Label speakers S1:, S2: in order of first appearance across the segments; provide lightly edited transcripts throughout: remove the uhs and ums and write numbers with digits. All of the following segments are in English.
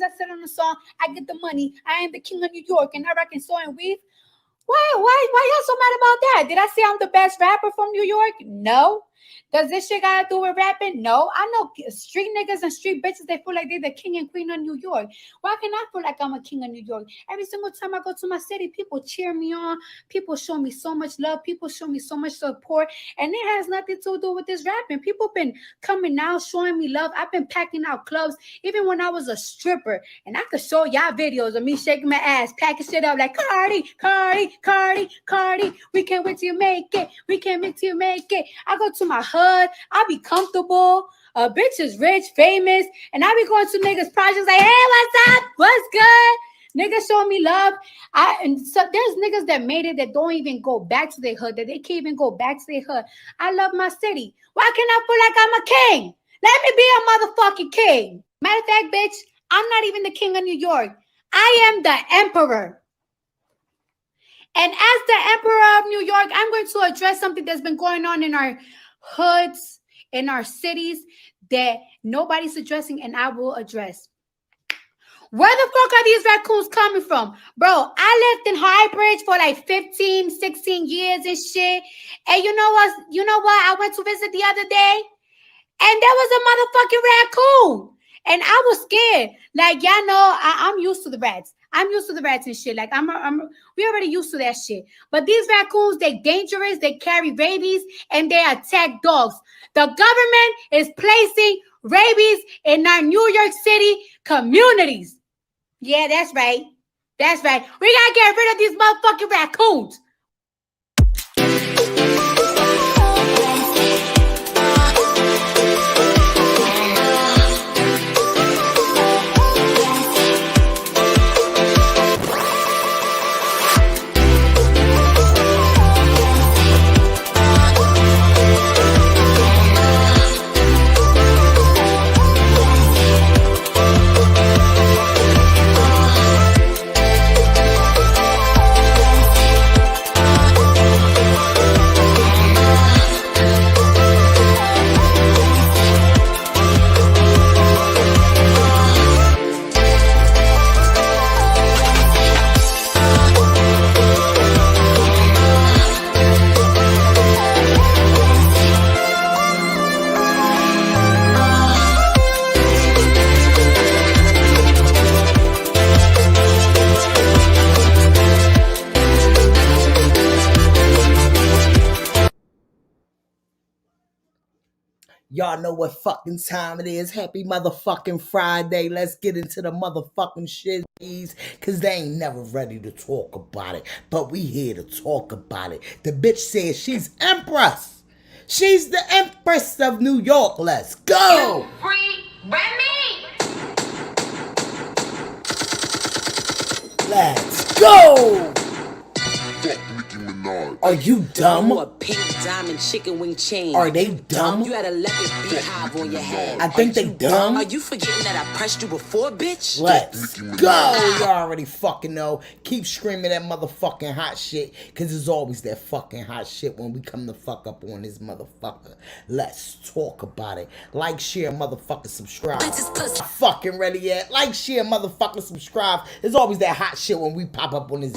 S1: as I said on the song, I get the money. I am the king of New York, and I rock and sew and weave. Why y'all so mad about that? Did I say I'm the best rapper from New York? No. Does this shit got to do with rapping? No. I know street niggas and street bitches, they feel like they're the king and queen of New York. Why can I feel like I'm a king of New York? Every single time I go to my city, people cheer me on. People show me so much love. People show me so much support. And it has nothing to do with this rapping. People been coming out, showing me love. I've been packing out clubs, even when I was a stripper. And I could show y'all videos of me shaking my ass, packing shit up like, Cardi, Cardi, Cardi, Cardi. We can't wait till you make it. We can't wait till you make it. I go to my hood. I be comfortable. A bitch is rich, famous, and I be going to niggas' projects like, hey, what's up? What's good? Niggas show me love. And so there's niggas that made it that don't even go back to their hood, that they can't even go back to their hood. I love my city. Why can't I feel like I'm a king? Let me be a motherfucking king. Matter of fact, bitch, I'm not even the king of New York. I am the emperor. And as the emperor of New York, I'm going to address something that's been going on in our hoods, in our cities, that nobody's addressing, and I will address. Where the fuck are these raccoons coming from? Bro, I lived in Highbridge for like 15, 16 years and shit. And you know what? I went to visit the other day, and there was a motherfucking raccoon. And I was scared. Like, y'all know, I'm used to the rats. I'm used to the rats and shit. Like, we already used to that shit. But these raccoons, they dangerous. They carry rabies, and they attack dogs. The government is placing rabies in our New York City communities. Yeah, that's right. That's right. We gotta get rid of these motherfucking raccoons.
S2: Y'all know what fucking time it is. Happy motherfucking Friday. Let's get into the motherfucking shit, cause they ain't never ready to talk about it. But we here to talk about it. The bitch says she's empress. She's the empress of New York. Let's go.
S3: Free Remy.
S2: Let's go. Are you dumb?
S4: A pink diamond chicken wing chain.
S2: Are they dumb?
S4: You had a leopard beehive on your head.
S2: I think they dumb.
S4: Are you forgetting that I pressed you before, bitch?
S2: Let's go. You already fucking know. Keep screaming that motherfucking hot shit, cause there's always that fucking hot shit when we come the fuck up on this motherfucker. Let's talk about it. Like, share, motherfucker, subscribe. Fucking ready yet? Like, share, motherfucker, subscribe. There's always that hot shit when we pop up on this.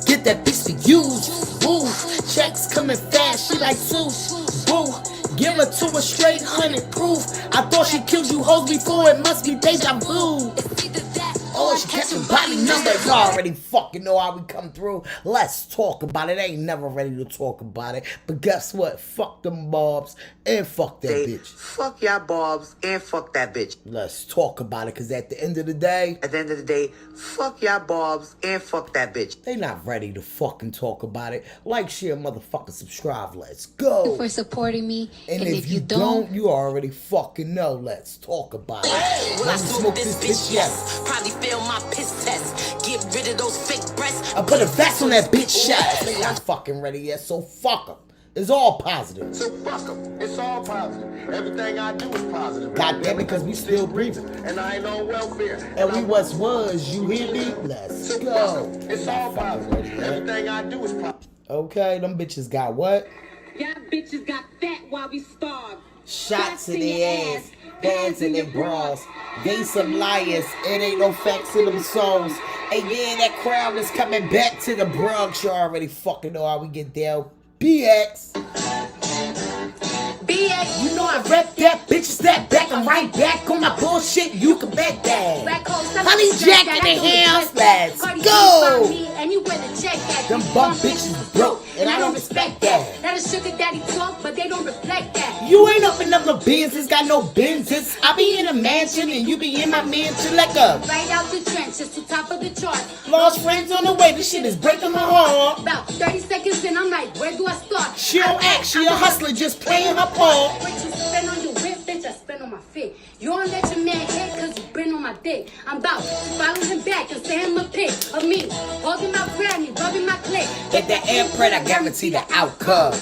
S2: Get that bitch to use. Woo. Checks coming fast, she like Sue. Woo. Give her to a straight 100 proof. I thought she killed you hoes before, it must be deja vu. Oh, she catching body numbers. You already fucking know how we come through. Let's talk about it. Ain't never ready to talk about it. But guess what? Fuck them bobs and fuck that bitch.
S5: Fuck y'all bobs and fuck that bitch.
S2: Let's talk about it, cause at the end of the day,
S5: fuck y'all bobs and fuck that bitch.
S2: They not ready to fucking talk about it. Like, share, motherfucker, subscribe. Let's go.
S1: For supporting me.
S2: And if you don't, you already fucking know. Let's talk about it.
S4: When I smoke this bitch, yes. Probably fail my piss test. Get rid of those fake breasts.
S2: I put a vest on that bitch chest. They not fucking ready yet, so fuck them. It's all positive.
S6: So fuck them. It's all positive. Everything I do is positive.
S2: God damn it, because we still breathing.
S6: And I ain't on welfare.
S2: And we was, you hear me? Let's go.
S6: It's all positive. Everything I do is positive.
S2: Okay, them bitches got what?
S3: Y'all bitches got fat while we starved.
S2: Shots in the ass. pants and their bras. They some liars, it ain't no facts in them songs. And yeah, that crowd is coming back to the Bronx. You already fucking know how we get down. BX.
S4: BX.
S2: You know I rep that, bitch, step back, I'm right back on my bullshit, you can bet that. Honey Jack in the house, let's go.
S4: And you better check that.
S2: Them bum bitches broke, and I don't respect that.
S4: That a sugar daddy talk, but they don't reflect that.
S2: You ain't open up no business, got no business. I be in a mansion, and you be in my mansion like a
S4: right out the trenches to top of the chart.
S2: Lost friends on the way, this shit is breaking my heart.
S4: About 30 seconds in, I'm like, where do I start?
S2: She don't act, she a hustler, just playing her part.
S4: What you spend on your whip, bitch, I spend on my fit. You don't let your man hit cause you been on my dick. I'm about to follow him back and send him a pic of me holding my granny, rubbing my clit.
S2: At the airport, I guarantee the outcome.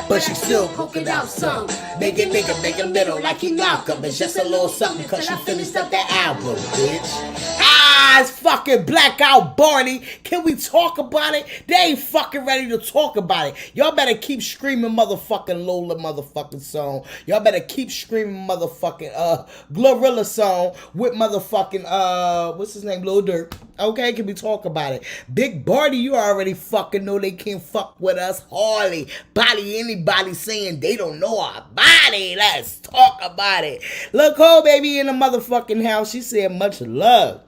S2: But she still poking out some. Make it little like he Malcolm. It's just a little something cause she finished up that album, bitch. Ah, it's fucking Blackout BARDI. Can we talk about it? They ain't fucking ready to talk about it. Y'all better keep screaming motherfucking Lola motherfucking song. Y'all better keep screaming motherfucking Glorilla song with motherfucking what's his name, Lil Durk. Okay, can we talk about it? Big BARDI, you already fucking know they can't fuck with us. Hardly body anybody saying they don't know our body. Let's talk about it. Look, Cole baby in the motherfucking house. She said much love.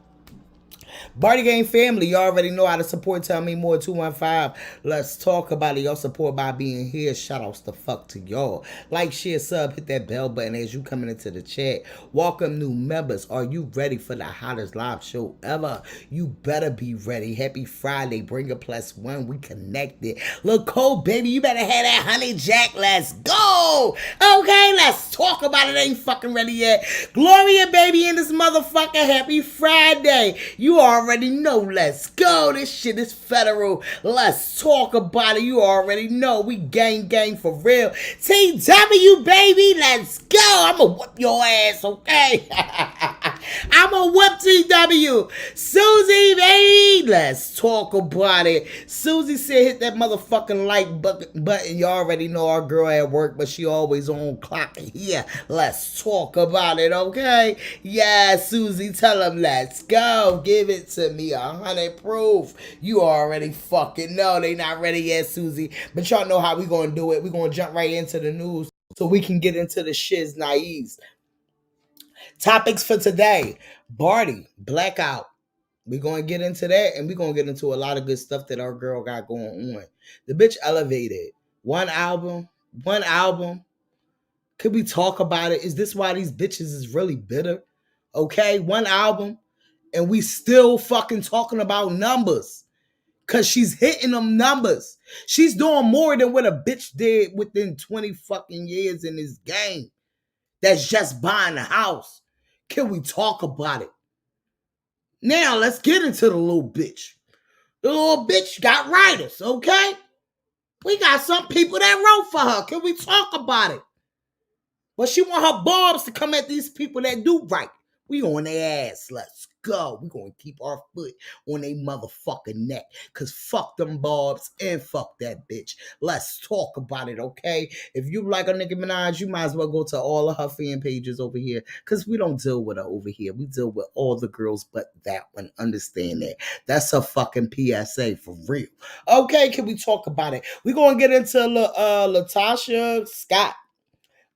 S2: BARDI Gang family, you already know how to support. Tell me more. 215. Let's talk about it. Y'all support by being here. Shout outs the fuck to y'all. Like, share, sub, hit that bell button as you coming into the chat. Welcome new members. Are you ready for the hottest live show ever? You better be ready. Happy Friday. Bring a +1. We connected. Look, Cole, baby, you better have that honey jack. Let's go. Okay, let's talk about it. Ain't fucking ready yet. Gloria, baby, in this motherfucker. Happy Friday. You already know. Let's go. This shit is federal. Let's talk about it. You already know. We gang for real. TW, baby. Let's go. I'ma whoop your ass, okay? I'ma whoop TW. Susie, baby. Let's talk about it. Susie said hit that motherfucking like button. You already know our girl at work, but she always on clock here. Let's talk about it, okay? Yeah, Susie, tell them let's go. Give it to me 100 proof. You already fucking know they not ready yet, Susie. But y'all know how we gonna do it. We gonna jump right into the news so we can get into the shiz naives. Topics for today. BARDI, Blackout. We're going to get into that, and we're going to get into a lot of good stuff that our girl got going on. The bitch elevated. One album. Could we talk about it? Is this why these bitches is really bitter? Okay, one album, and we still fucking talking about numbers. Because she's hitting them numbers. She's doing more than what a bitch did within 20 fucking years in this game. That's just buying a house. Can we talk about it? Now, let's get into the little bitch. The little bitch got writers, okay? We got some people that wrote for her. Can we talk about it? But she want her barbs to come at these people that do right. We on their ass. Let's go. We gonna keep our foot on their motherfucking neck. Cause fuck them barbs and fuck that bitch. Let's talk about it, okay? If you like a Nicki Minaj, you might as well go to all of her fan pages over here. Cause we don't deal with her over here. We deal with all the girls but that one. Understand that. That's a fucking PSA for real. Okay, can we talk about it? We gonna get into Latocha Scott.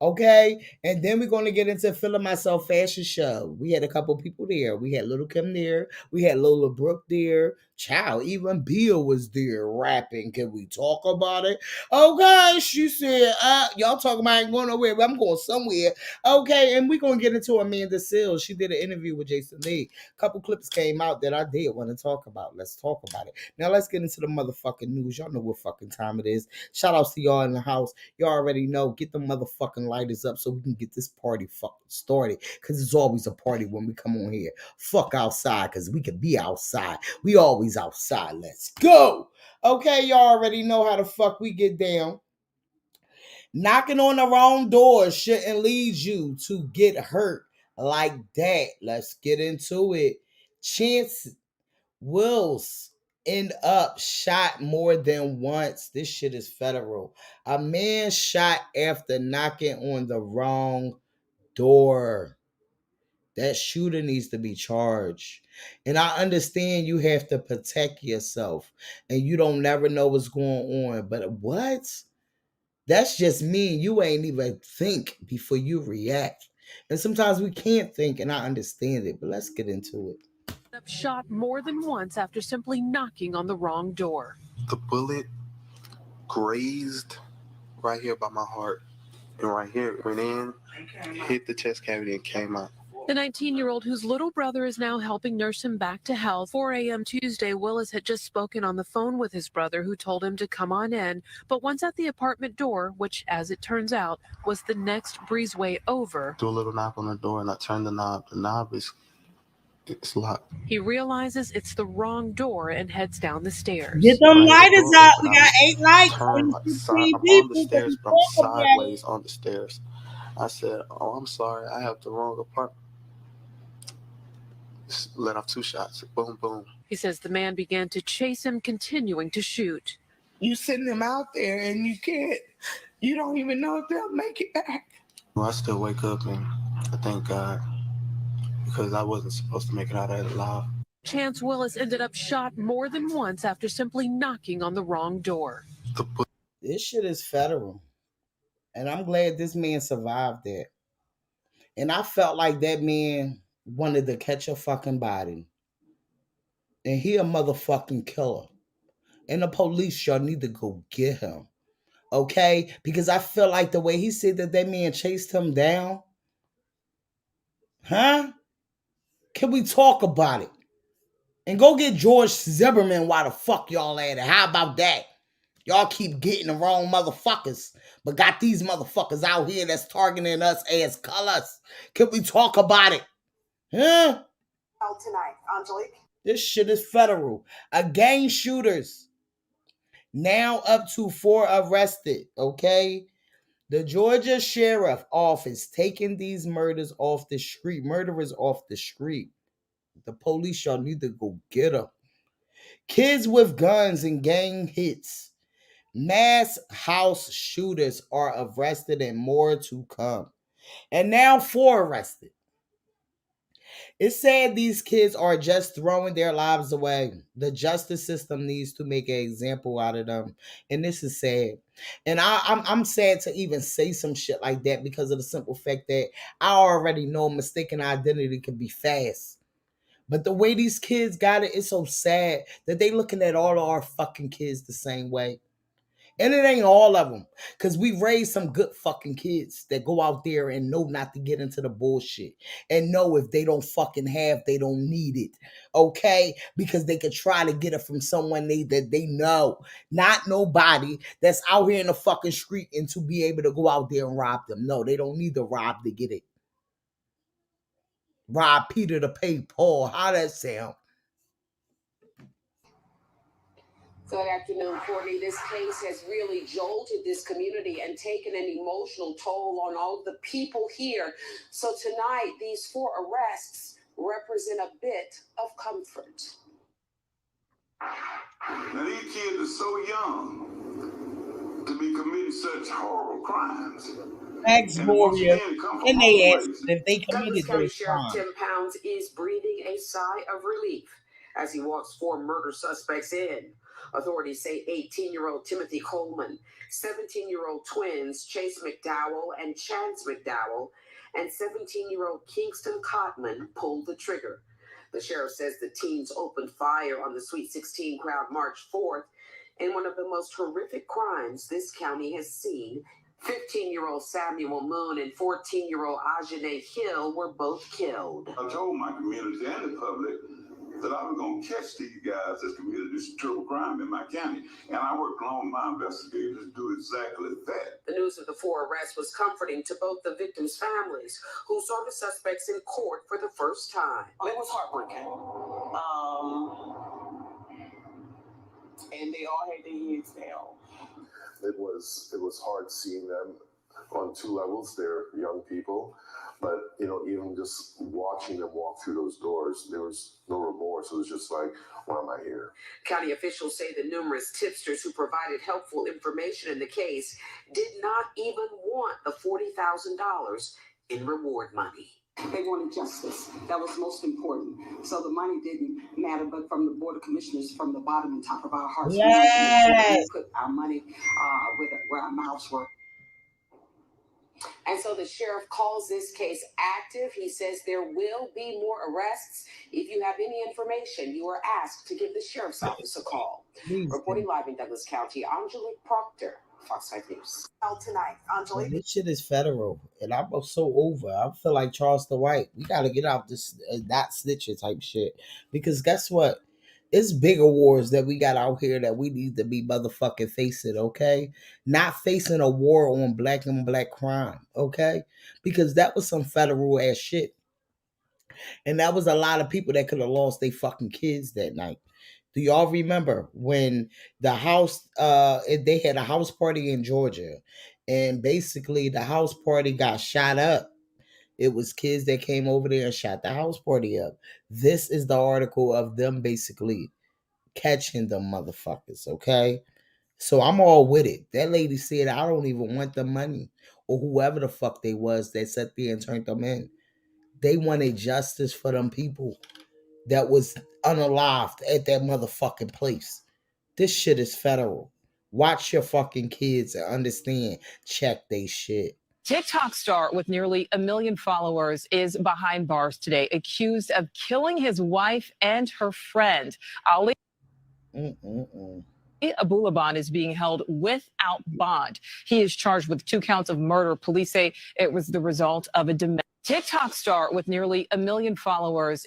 S2: Okay, and then we're going to get into Feeling Myself fashion show. We had a couple people there. We had Little Kim there. We had Lola Brooke there. Child, even Bill was there rapping. Can we talk about it? Okay, she said, y'all talking about I ain't going nowhere, but I'm going somewhere. Okay, and we're going to get into AmandaSEALS. She did an interview with Jason Lee. A couple clips came out that I did want to talk about. Let's talk about it. Now, let's get into the motherfucking news. Y'all know what fucking time it is. Shout outs to y'all in the house. Y'all already know. Get the motherfucking lighters up so we can get this party fucking started. Because it's always a party when we come on here. Fuck outside, because we can be outside. We always outside. Let's go. Okay, y'all already know how the fuck we get down. Knocking on the wrong door shouldn't lead you to get hurt like that. Let's get into it. Chance Wills end up shot more than once. This shit is federal. A man shot after knocking on the wrong door. That shooter needs to be charged. And I understand you have to protect yourself and you don't never know what's going on. But what? That's just mean you ain't even think before you react. And sometimes we can't think, and I understand it. But let's get into it.
S7: Shot more than once after simply knocking on the wrong door.
S8: The bullet grazed right here by my heart. And right here, it went in, hit the chest cavity, and came out.
S7: The 19-year-old whose little brother is now helping nurse him back to health. 4 a.m. Tuesday, Willis had just spoken on the phone with his brother, who told him to come on in. But once at the apartment door, which, as it turns out, was the next breezeway over,
S8: Do a little knock on the door, and I turn the knob. The knob is locked.
S7: he realizes it's the wrong door and heads down the stairs.
S2: Get them lighters up. We got 8 lights.
S8: I'm on the stairs, but I'm sideways on the stairs. I said, "Oh, I'm sorry. I have the wrong apartment." Just let off 2 shots. Boom, boom.
S7: He says the man began to chase him, continuing to shoot.
S9: You send them out there and you don't even know if they'll make it back.
S8: Well, I still wake up and I thank God, because I wasn't supposed to make it out of it alive.
S7: Chance Willis ended up shot more than once after simply knocking on the wrong door.
S2: This shit is federal. And I'm glad this man survived that. And I felt like that man wanted to catch a fucking body. And he a motherfucking killer. And the police, y'all need to go get him. Okay? Because I feel like the way he said that man chased him down. Huh? Can we talk about it? And go get George Zimmerman while the fuck y'all at it. How about that? Y'all keep getting the wrong motherfuckers, but got these motherfuckers out here that's targeting us as colors. Can we talk about it? Huh?
S10: Tonight, Angelique.
S2: This shit is federal. Again, shooters. Now up to 4 arrested, okay? The Georgia Sheriff Office taking these murderers off the street. The police, y'all need to go get them. Kids with guns and gang hits. Mass house shooters are arrested and more to come. And now 4 arrested. It's sad these kids are just throwing their lives away. The justice system needs to make an example out of them. And this is sad. And I'm sad to even say some shit like that because of the simple fact that I already know mistaken identity can be fast. But the way these kids got it, it's so sad that they looking at all of our fucking kids the same way. And it ain't all of them. Because we raised some good fucking kids that go out there and know not to get into the bullshit. And know if they don't fucking have, they don't need it. Okay? Because they could try to get it from someone that they know. Not nobody that's out here in the fucking street and to be able to go out there and rob them. No, they don't need to rob to get it. Rob Peter to pay Paul. How that sound?
S10: Good afternoon, Courtney. This case has really jolted this community and taken an emotional toll on all of the people here. So tonight, these 4 arrests represent a bit of comfort.
S6: Now, these kids are so young to be committing such horrible crimes.
S2: Ex-warrior, and they asked if they committed
S10: Douglas County
S2: those
S10: Sheriff
S2: crimes.
S10: Tim Pounds is breathing a sigh of relief as he walks 4 murder suspects in. Authorities say 18-year-old Timothy Coleman, 17-year-old twins Chase McDowell and Chance McDowell, and 17-year-old Kingston Cotman pulled the trigger. The sheriff says the teens opened fire on the Sweet 16 crowd March 4th in one of the most horrific crimes this county has seen. 15-year-old Samuel Moon and 14-year-old Ajane Hill were both killed.
S6: I told my community and the public that I was going to catch these guys that committed this triple crime in my county. And I worked along with my investigators to do exactly that.
S10: The news of the 4 arrests was comforting to both the victims' families, who saw the suspects in court for the first time.
S9: It was heartbreaking. And they all had their heads down.
S11: It was hard seeing them on 2 levels. They're young people. But, even just watching them walk through those doors, there was no remorse. It was just like, why am I here?
S10: County officials say the numerous tipsters who provided helpful information in the case did not even want the $40,000 in reward money.
S12: They wanted justice. That was most important. So the money didn't matter, but from the Board of Commissioners, from the bottom and top of our hearts, we want to make sure that we put our money where our mouths were.
S10: And so the sheriff calls this case active. He says there will be more arrests. If you have any information, you are asked to give the sheriff's office a call. Reporting live in Douglas County, Angelique Proctor, Fox 5 News.
S12: Tonight, Angelique.
S2: This shit is federal, and I'm so over. I feel like Charles the White. We got to get out this not snitching type shit, because guess what? It's bigger wars that we got out here that we need to be motherfucking facing, okay? Not facing a war on black and black crime, okay? Because that was some federal ass shit. And that was a lot of people that could have lost their fucking kids that night. Do y'all remember when the house they had a house party in Georgia, and basically the house party got shot up? It was kids that came over there and shot the house party up. This is the article of them basically catching them motherfuckers, okay? So I'm all with it. That lady said, I don't even want the money, or whoever the fuck they was that sat there and turned them in. They wanted justice for them people that was unalived at that motherfucking place. This shit is federal. Watch your fucking kids and understand. Check they shit.
S13: TikTok star with nearly 1 million followers is behind bars today, accused of killing his wife and her friend. Ali Abulaban is being held without bond. He is charged with 2 counts of murder. Police say it was the result of a TikTok star with nearly 1 million followers.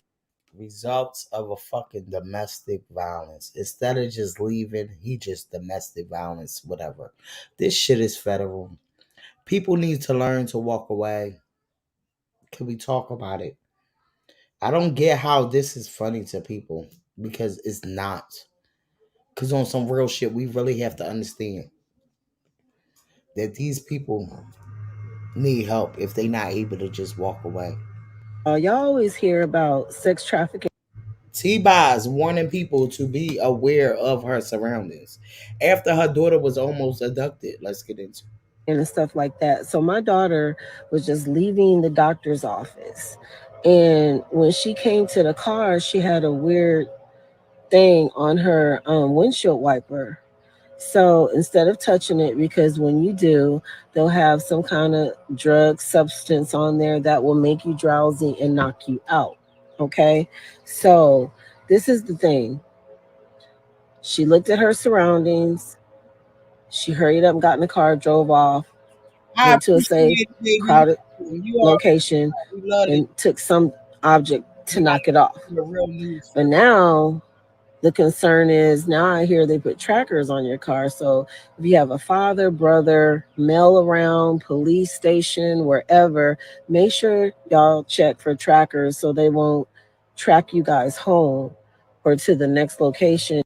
S2: Results of a fucking domestic violence. Instead of just leaving, he just domestic violence, whatever. This shit is federal. People need to learn to walk away. Can we talk about it? I don't get how this is funny to people, because it's not. Because on some real shit, we really have to understand that these people need help if they're not able to just walk away.
S14: Y'all always hear about sex trafficking.
S2: T-Boz warning people to be aware of her surroundings after her daughter was almost abducted. Let's get into it.
S14: And stuff like that. So my daughter was just leaving the doctor's office, and when she came to the car, she had a weird thing on her windshield wiper. So instead of touching it, because when you do, they'll have some kind of drug substance on there that will make you drowsy and knock you out. Okay, so this is the thing. She looked at her surroundings. She hurried up and got in the car, drove off, went to a safe, crowded location, and took some object to knock it off. But now the concern is, now I hear they put trackers on your car. So if you have a father, brother, mail around, police station, wherever, make sure y'all check for trackers so they won't track you guys home or to the next location.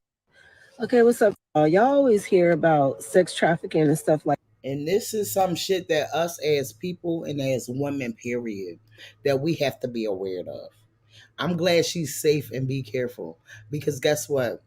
S14: Okay, what's up? Y'all always hear about sex trafficking and stuff like that.
S2: And this is some shit that us as people and as women, period, that we have to be aware of. I'm glad she's safe, and be careful, because guess what?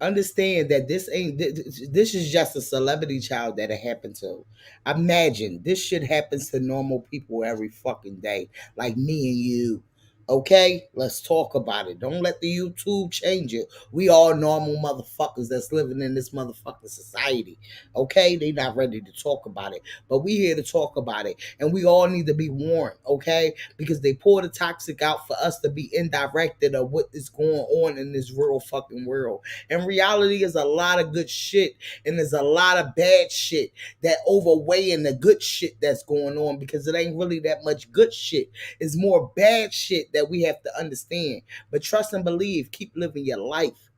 S2: Understand that this is just a celebrity child that it happened to. Imagine this shit happens to normal people every fucking day, like me and you. Okay, let's talk about it. Don't let the YouTube change it. We all normal motherfuckers that's living in this motherfucking society. Okay, they not ready to talk about it, but we here to talk about it, and we all need to be warned. Okay, because they pour the toxic out for us to be indirected of what is going on in this real fucking world. And reality is a lot of good shit, and there's a lot of bad shit that overweighing the good shit that's going on, because it ain't really that much good shit. It's more bad shit that we have to understand. But trust and believe, keep living your life,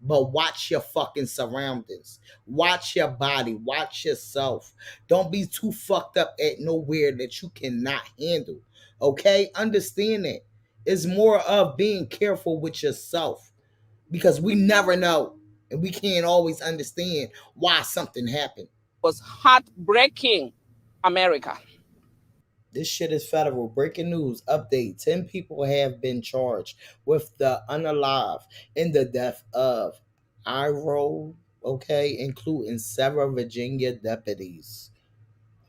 S2: but watch your fucking surroundings, watch your body, watch yourself. Don't be too fucked up at nowhere that you cannot handle. Okay, understand that. It's more of being careful with yourself, because we never know, and we can't always understand why something happened.
S15: It was heartbreaking, America.
S2: This shit is federal. Breaking news update. 10 people have been charged with the unalive in the death of Iro, okay, including several Virginia deputies.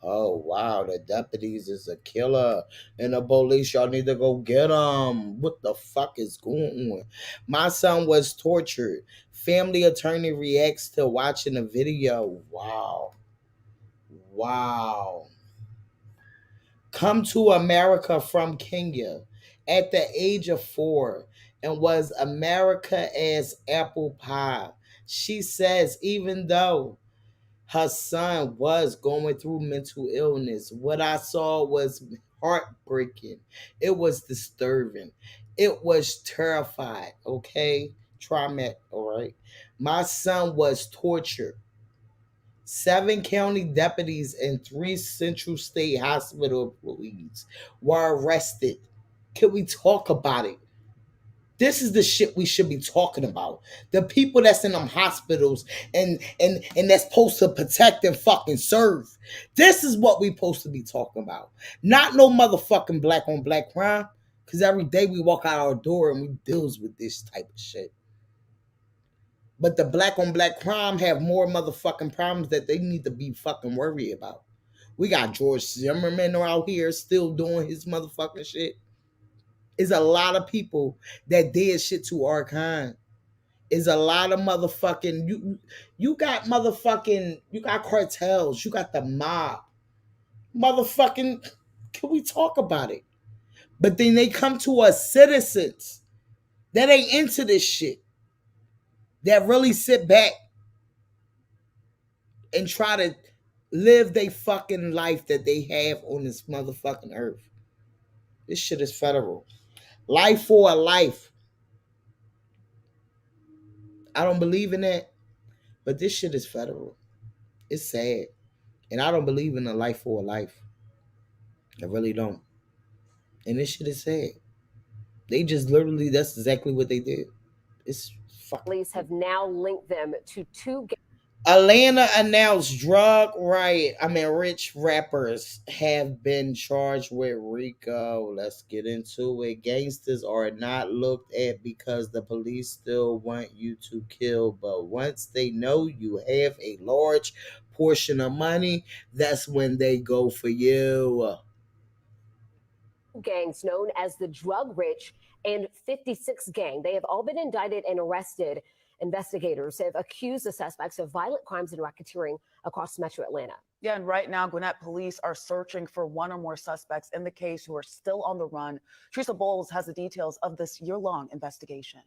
S2: Oh wow, the deputies is a killer, and the police, y'all need to go get them. What the fuck is going on? My son was tortured. Family attorney reacts to watching the video. Wow, wow. Come to America from Kenya at the age of 4 and was America as apple pie. She says even though her son was going through mental illness, what I saw was heartbreaking. It was disturbing. It was terrified, okay? Traumatic, all right? My son was tortured. 7 county deputies and 3 Central State Hospital employees were arrested. Can we talk about it? This is the shit we should be talking about. The people that's in them hospitals and that's supposed to protect and fucking serve. This is what we supposed to be talking about. Not no motherfucking black on black crime. Cause every day we walk out our door and we deals with this type of shit. But the black on black crime have more motherfucking problems that they need to be fucking worried about. We got George Zimmerman out here still doing his motherfucking shit. Is a lot of people that did shit to our kind. Is a lot of motherfucking you got motherfucking you got cartels, you got the mob. Motherfucking can we talk about it? But then they come to us citizens that ain't into this shit. That really sit back and try to live their fucking life that they have on this motherfucking earth. This shit is federal. Life for a life. I don't believe in that, but this shit is federal. It's sad. And I don't believe in a life for a life. I really don't. And this shit is sad. They just literally, that's exactly what they did. It's fucking.
S16: Police have now linked them to 2
S2: Atlanta announced rich rappers have been charged with RICO. Let's get into it. Gangsters are not looked at because the police still want you to kill, but once they know you have a large portion of money, that's when they go for you.
S16: gangs known as the Drug Rich and 56 Gang. They have all been indicted and arrested. Investigators have accused the suspects of violent crimes and racketeering across Metro Atlanta.
S17: Yeah, and right now, Gwinnett police are searching for 1 or more suspects in the case who are still on the run. Teresa Bowles has the details of this year-long investigation.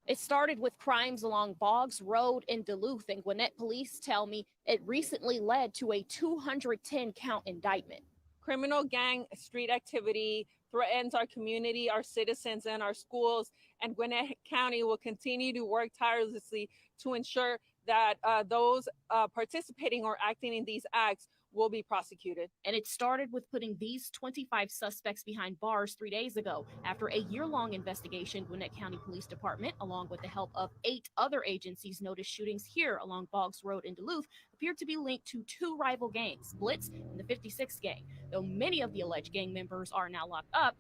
S18: It started with crimes along Boggs Road in Duluth, and Gwinnett police tell me it recently led to a 210-count indictment.
S19: Criminal gang street activity threatens our community, our citizens, and our schools, and Gwinnett County will continue to work tirelessly to ensure that those participating or acting in these acts will be prosecuted.
S18: And it started with putting these 25 suspects behind bars 3 days ago. After a year-long investigation, Gwinnett County Police Department, along with the help of 8 other agencies, noticed shootings here along Boggs Road in Duluth appeared to be linked to 2 rival gangs, Blitz and the 56 Gang. Though many of the alleged gang members are now locked up.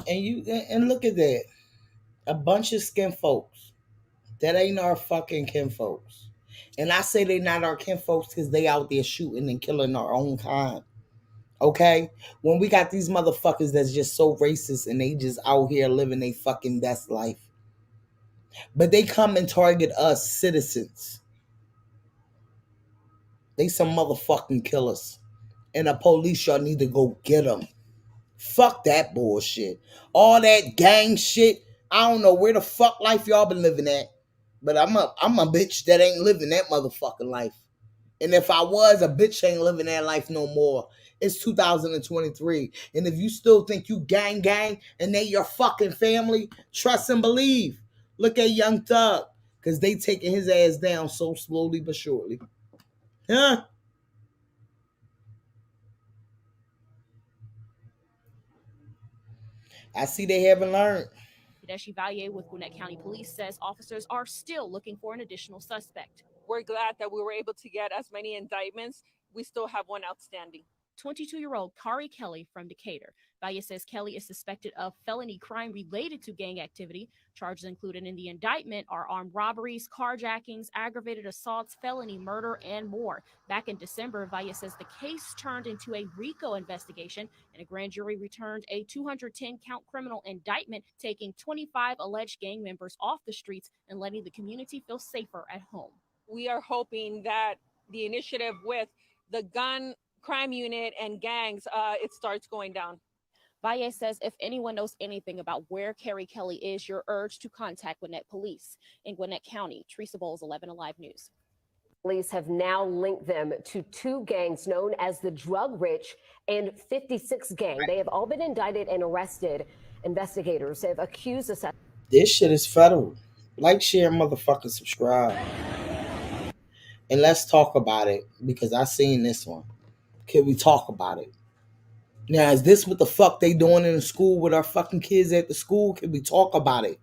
S2: And look at that. A bunch of skin folks that ain't our fucking kin folks. And I say they not our kin folks because they out there shooting and killing our own kind. Okay? When we got these motherfuckers that's just so racist and they just out here living their fucking best life. But they come and target us citizens. They some motherfucking killers. And the police, y'all need to go get them. Fuck that bullshit. All that gang shit. I don't know where the fuck life y'all been living at. But I'm a bitch that ain't living that motherfucking life. And if I was, a bitch ain't living that life no more. It's 2023. And if you still think you gang and they your fucking family, trust and believe. Look at Young Thug. Because they taking his ass down so slowly but surely. Huh? I see they haven't learned.
S18: Kadeshi Vallier with Gwinnett County Police says officers are still looking for an additional suspect.
S19: We're glad that we were able to get as many indictments. We still have one outstanding.
S18: 22-year-old Kari Kelly from Decatur Valle says Kelly is suspected of felony crime related to gang activity. Charges included in the indictment are armed robberies, carjackings, aggravated assaults, felony murder, and more. Back in December, Valle says the case turned into a RICO investigation, and a grand jury returned a 210-count criminal indictment, taking 25 alleged gang members off the streets and letting the community feel safer at home.
S19: We are hoping that the initiative with the gun crime unit and gangs, it starts going down.
S18: Valle says if anyone knows anything about where Carrie Kelly is, you're urged to contact Gwinnett Police. In Gwinnett County, Teresa Bowles, 11 Alive News.
S16: Police have now linked them to two gangs known as the Drug Rich and 56 Gang. They have all been indicted and arrested. Investigators have accused the...
S2: This shit is federal. Like, share, motherfucker, subscribe. And let's talk about it, because I seen this one. Can we talk about it? Now, is this what the fuck they doing in the school with our fucking kids at the school? Can we talk about it?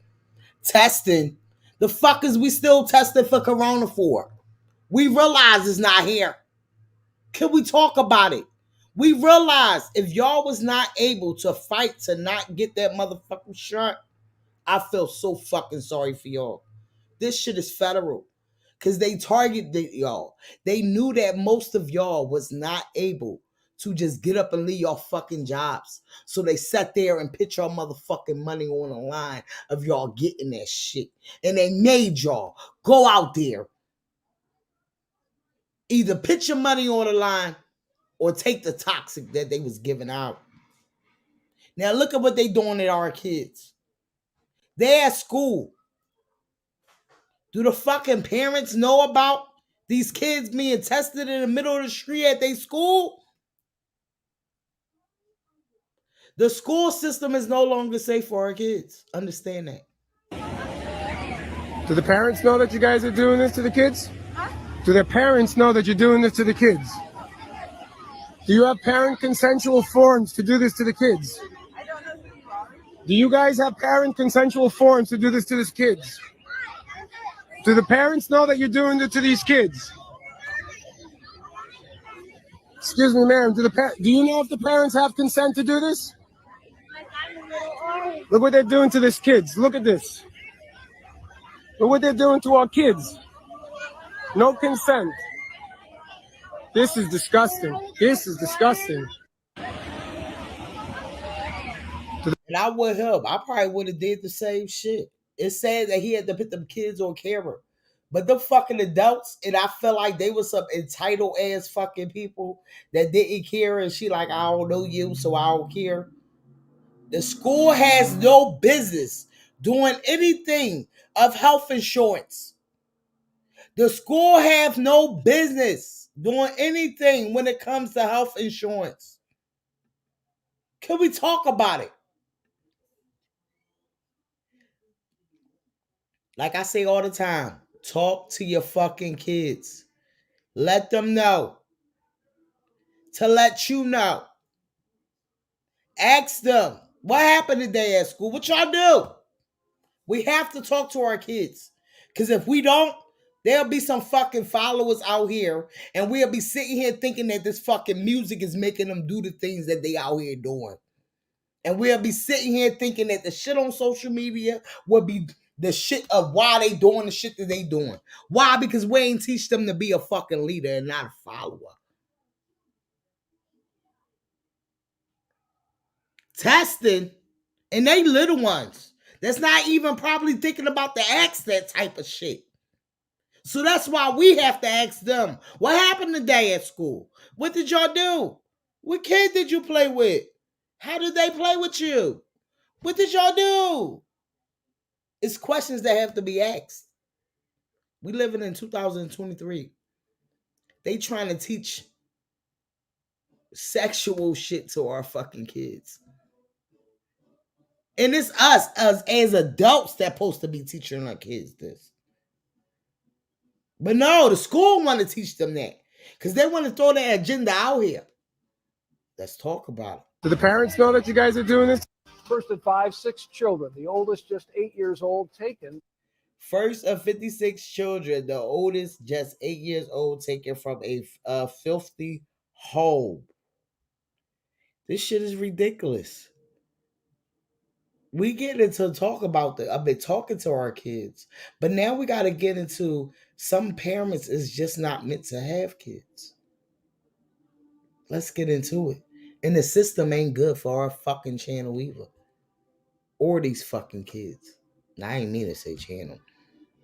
S2: Testing. The fuck is we still testing for corona for? We realize it's not here. Can we talk about it? We realize if y'all was not able to fight to not get that motherfucking shot, I feel so fucking sorry for y'all. This shit is federal. Because they targeted y'all. They knew that most of y'all was not able to just get up and leave y'all fucking jobs. So they sat there and put y'all motherfucking money on the line of y'all getting that shit. And they made y'all go out there. Either put your money on the line or take the toxic that they was giving out. Now look at what they doing to our kids. They at school. Do the fucking parents know about these kids being tested in the middle of the street at their school? The school system is no longer safe for our kids. Understand that.
S20: Do the parents know that you guys are doing this to the kids? Do their parents know that you're doing this to the kids? Do you have parent consensual forms to do this to the kids? Do you guys have parent consensual forms to do this to these kids? Do the parents know that you're doing it to these kids? Excuse me, ma'am. Do you know if the parents have consent to do this? Look what they're doing to these kids. Look at this. Look what they're doing to our kids. No consent. This is disgusting. This is disgusting.
S2: And I would help. I probably would have did the same shit. It said that he had to put them kids on camera. But the fucking adults, and I felt like they were some entitled ass fucking people that didn't care. And she like, I don't know you, so I don't care. The school has no business doing anything of health insurance. The school have no business doing anything when it comes to health insurance. Can we talk about it? Like I say all the time, talk to your fucking kids. Let them know. To let you know. Ask them, what happened today at school? What y'all do? We have to talk to our kids. Because if we don't, there'll be some fucking followers out here, and we'll be sitting here thinking that this fucking music is making them do the things that they out here doing. And we'll be sitting here thinking that the shit on social media will be the shit of why they doing the shit that they doing. Why? Because we ain't teach them to be a fucking leader and not a follower. Testing, and they little ones that's not even probably thinking about to ask that type of shit. So that's why we have to ask them, what happened today at school? What did y'all do? What kid did you play with? How did they play with you? What did y'all do? It's questions that have to be asked. We living in 2023. They trying to teach sexual shit to our fucking kids. And it's us as adults that supposed to be teaching our kids this. But no, the school want to teach them that. Because they want to throw their agenda out here. Let's talk about it.
S20: Do the parents know that you guys are doing this? First of 6 children. The oldest just 8 years old, taken.
S2: First of 56 children, the oldest just 8 years old, taken from a filthy home. This shit is ridiculous. We get into talk about I've been talking to our kids, but now we got to get into some parents is just not meant to have kids. Let's get into it. And the system ain't good for our fucking channel either. Or these fucking kids. Now, I ain't mean to say channel.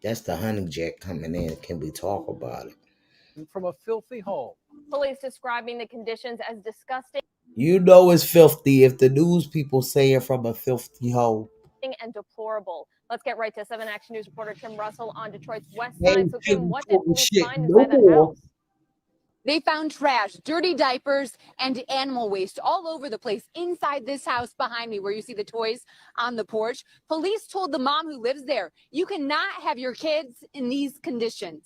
S2: That's the honey jack coming in. Can we talk about it?
S21: From a filthy hole.
S22: Police describing the conditions as disgusting
S2: You know it's filthy if the news people say it from a filthy hole.
S22: and deplorable. Let's get right to 7 Action News reporter Kim Russell on Detroit's west
S2: They
S22: side. So Kim, what did police
S2: shit
S22: find
S2: no
S22: inside that
S2: more.
S22: house?
S23: They found trash, dirty diapers, and animal waste all over the place inside this house behind me where you see the toys on the porch. Police told the mom who lives there, you cannot have your kids in these conditions.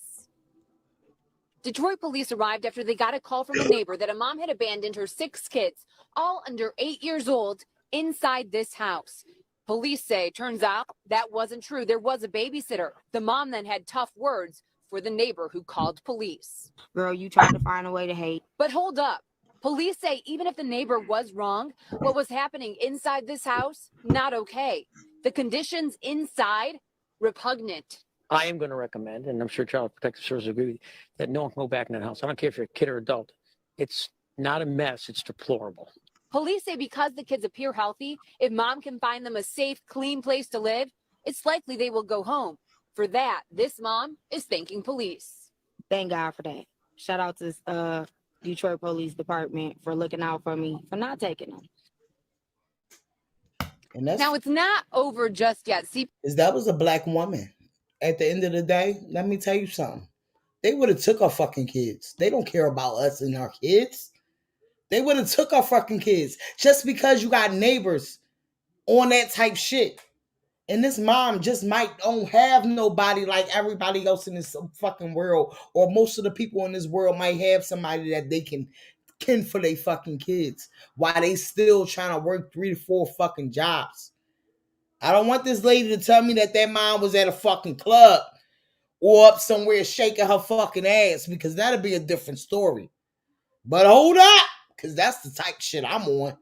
S23: Detroit police arrived after they got a call from a neighbor that a mom had abandoned her 6 kids, all under 8 years old, inside this house. Police say, turns out that wasn't true. There was a babysitter. The mom then had tough words for the neighbor who called police.
S24: Girl, you tried to find a way to hate.
S23: But hold up. Police say even if the neighbor was wrong, what was happening inside this house, not okay. The conditions inside, repugnant.
S25: I am going to recommend, and I'm sure Child Protective Services agree with you, that no one can go back in that house. I don't care if you're a kid or adult. It's not a mess. It's deplorable.
S23: Police say because the kids appear healthy, if mom can find them a safe, clean place to live, it's likely they will go home. For that, this mom is thanking police.
S24: Thank God for that. Shout out to Detroit Police Department for looking out for me, for not taking them.
S2: And that's,
S23: now, it's not over just yet. See,
S2: that was a black woman. At the end of the day, let me tell you something. They would have took our fucking kids. They don't care about us and our kids. They would have took our fucking kids just because you got neighbors on that type shit. And this mom just might don't have nobody like everybody else in this fucking world, or most of the people in this world might have somebody that they can for their fucking kids while they still trying to work 3 to 4 fucking jobs. I don't want this lady to tell me that mom was at a fucking club or up somewhere shaking her fucking ass, because that'll be a different story. But hold up, because that's the type of shit I'm on.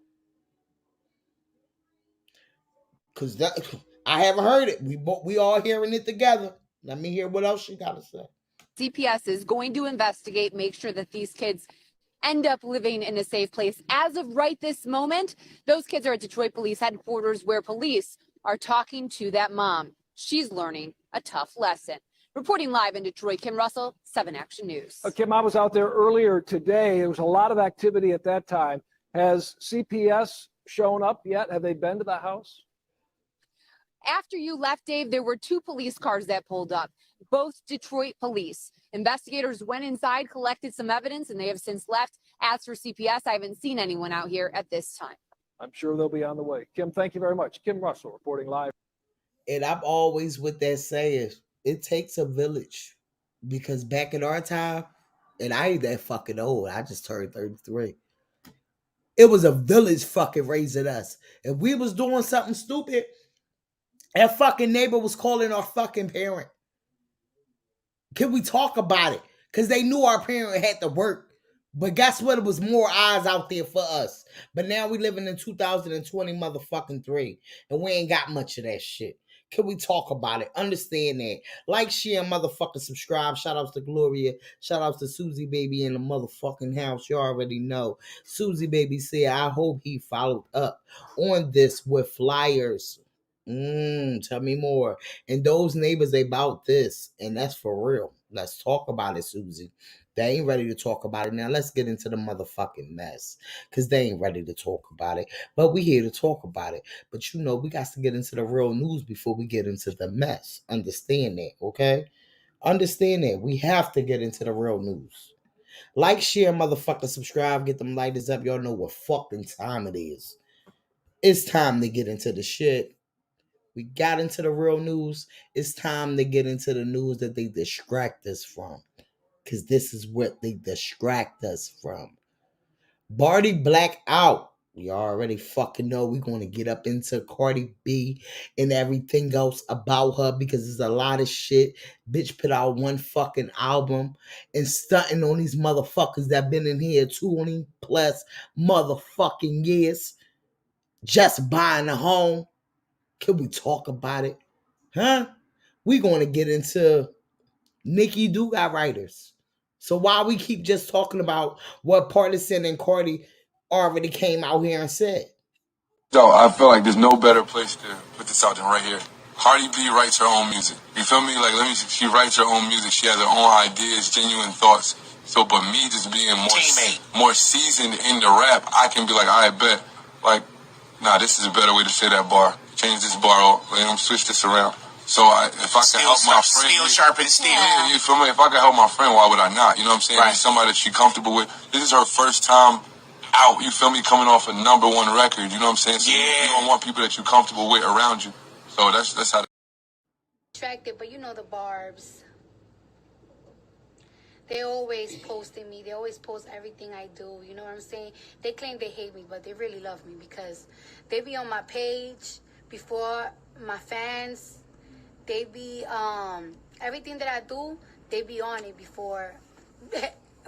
S2: Because I haven't heard it. We all hearing it together. Let me hear what else you got to say.
S23: CPS is going to investigate, make sure that these kids end up living in a safe place. As of right this moment, those kids are at Detroit Police headquarters where police are talking to that mom. She's learning a tough lesson. Reporting live in Detroit, Kim Russell, 7 Action News.
S21: Kim, I was out there earlier today. There was a lot of activity at that time. Has CPS shown up yet? Have they been to the house?
S23: After you left, Dave, there were 2 police cars that pulled up, both Detroit police. Investigators went inside, collected some evidence, and they have since left. As for CPS, I haven't seen anyone out here at this time.
S21: I'm sure they'll be on the way. Kim, thank you very much. Kim Russell reporting live.
S2: And I'm always with that saying, it takes a village. Because back in our time, and I ain't that fucking old, I just turned 33. It was a village fucking raising us. If we was doing something stupid, that fucking neighbor was calling our fucking parent. Can we talk about it? Because they knew our parent had to work. But guess what? It was more eyes out there for us. But now we living in 2020 motherfucking 3. And we ain't got much of that shit. Can we talk about it? Understand that. Like, share, motherfucking subscribe. Shout outs to Gloria. Shout outs to Susie Baby in the motherfucking house. You already know. Susie Baby said, I hope he followed up on this with flyers. Tell me more. And those neighbors about this. And that's for real. Let's talk about it, Susie. They ain't ready to talk about it. Now let's get into the motherfucking mess. Because they ain't ready to talk about it. But we here to talk about it. But you know, we got to get into the real news before we get into the mess. Understand that, okay? Understand that. We have to get into the real news. Like, share, motherfucker, subscribe. Get them lighters up. Y'all know what fucking time it is. It's time to get into the shit. We got into the real news. It's time to get into the news that they distract us from. Because this is what they distract us from. BARDI blackout. We already fucking know we're going to get up into Cardi B and everything else about her because there's a lot of shit. Bitch put out one fucking album and stunting on these motherfuckers that been in here 20 plus motherfucking years just buying a home. Can we talk about it? Huh? We going to get into Nicki do got writers. So why we keep just talking about what Partisan and Cardi already came out here and said?
S1: So I feel like there's no better place to put this out than right here. Cardi B writes her own music. You feel me? Like, she writes her own music. She has her own ideas, genuine thoughts. So, but me just being more seasoned in the rap, I can be like, I bet. Like, nah, this is a better way to say that bar. Change this bar, switch this around. So if I can help my friend, steel sharpen steel. Yeah, you feel me? If I can help my friend, why would I not? You know what I'm saying? Right. Somebody that she's comfortable with. This is her first time out, you feel me, coming off a #1 record, you know what I'm saying? So you don't want people that you're comfortable with around you. So that's how.
S23: Attracted, but you know the Barbs. They always posting me. They always post everything I do. You know what I'm saying? They claim they hate me, but they really love me because they be on my page before my fans. They be everything that I do, they be on it before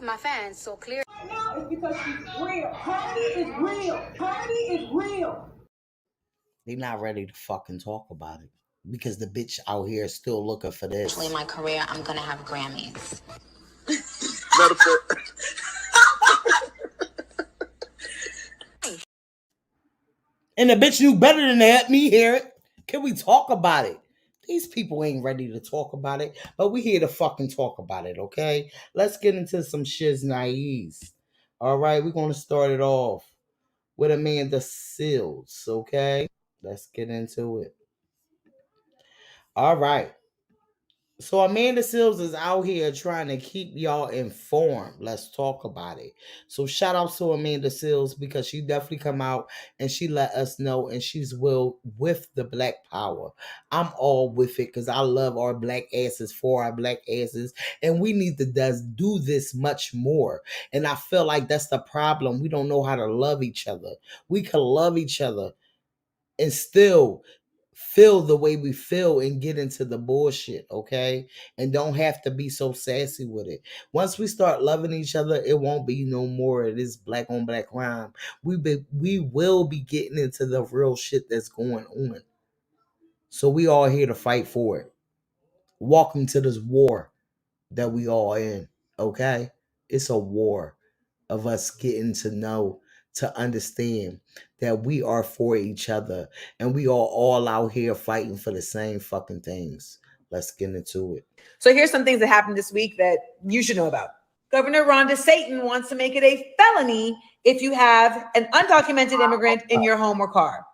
S23: my fans. So clear.
S12: Now it's because she's real. Cardi is real. Cardi is real.
S2: They not ready to fucking talk about it because the bitch out here is still looking for this.
S3: Eventually in my career, I'm gonna have Grammys.
S2: Metaphor. And the bitch knew better than to let me hear it. Can we talk about it? These people ain't ready to talk about it, but we here to fucking talk about it, okay? Let's get into some shiznai's. All right, we're going to start it off with AmandaSEALS, okay? Let's get into it. All right. So AmandaSEALS is out here trying to keep y'all informed. Let's talk about it. So shout out to AmandaSEALS because she definitely come out and she let us know and she's with the Black Power. I'm all with it because I love our black asses for our black asses and we need to do this much more. And I feel like that's the problem. We don't know how to love each other. We can love each other and still feel the way we feel and get into the bullshit, okay? And don't have to be so sassy with it. Once we start loving each other, it won't be no more of this black on black crime. We will be getting into the real shit that's going on. So we all here to fight for it. Welcome to this war that we all in, okay? It's a war of us getting to know, to understand that we are for each other and we are all out here fighting for the same fucking things. Let's get into it.
S4: So here's some things that happened this week that you should know about. Governor Ron DeSantis wants to make it a felony if you have an undocumented immigrant in your home or car.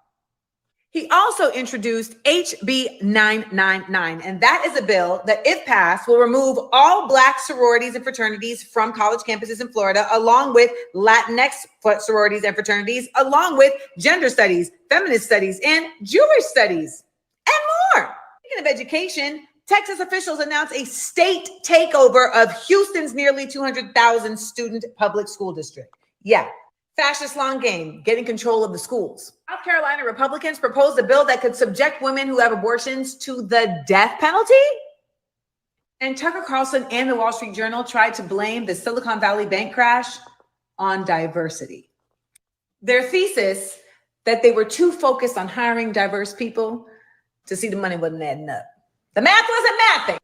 S4: He also introduced HB 999, and that is a bill that, if passed, will remove all Black sororities and fraternities from college campuses in Florida, along with Latinx sororities and fraternities, along with gender studies, feminist studies, and Jewish studies, and more. Speaking of education, Texas officials announced a state takeover of Houston's nearly 200,000 student public school district. Yeah. Fascist long game, getting control of the schools. South Carolina Republicans proposed a bill that could subject women who have abortions to the death penalty. And Tucker Carlson and the Wall Street Journal tried to blame the Silicon Valley bank crash on diversity. Their thesis that they were too focused on hiring diverse people to see the money wasn't adding up. The math wasn't mathing.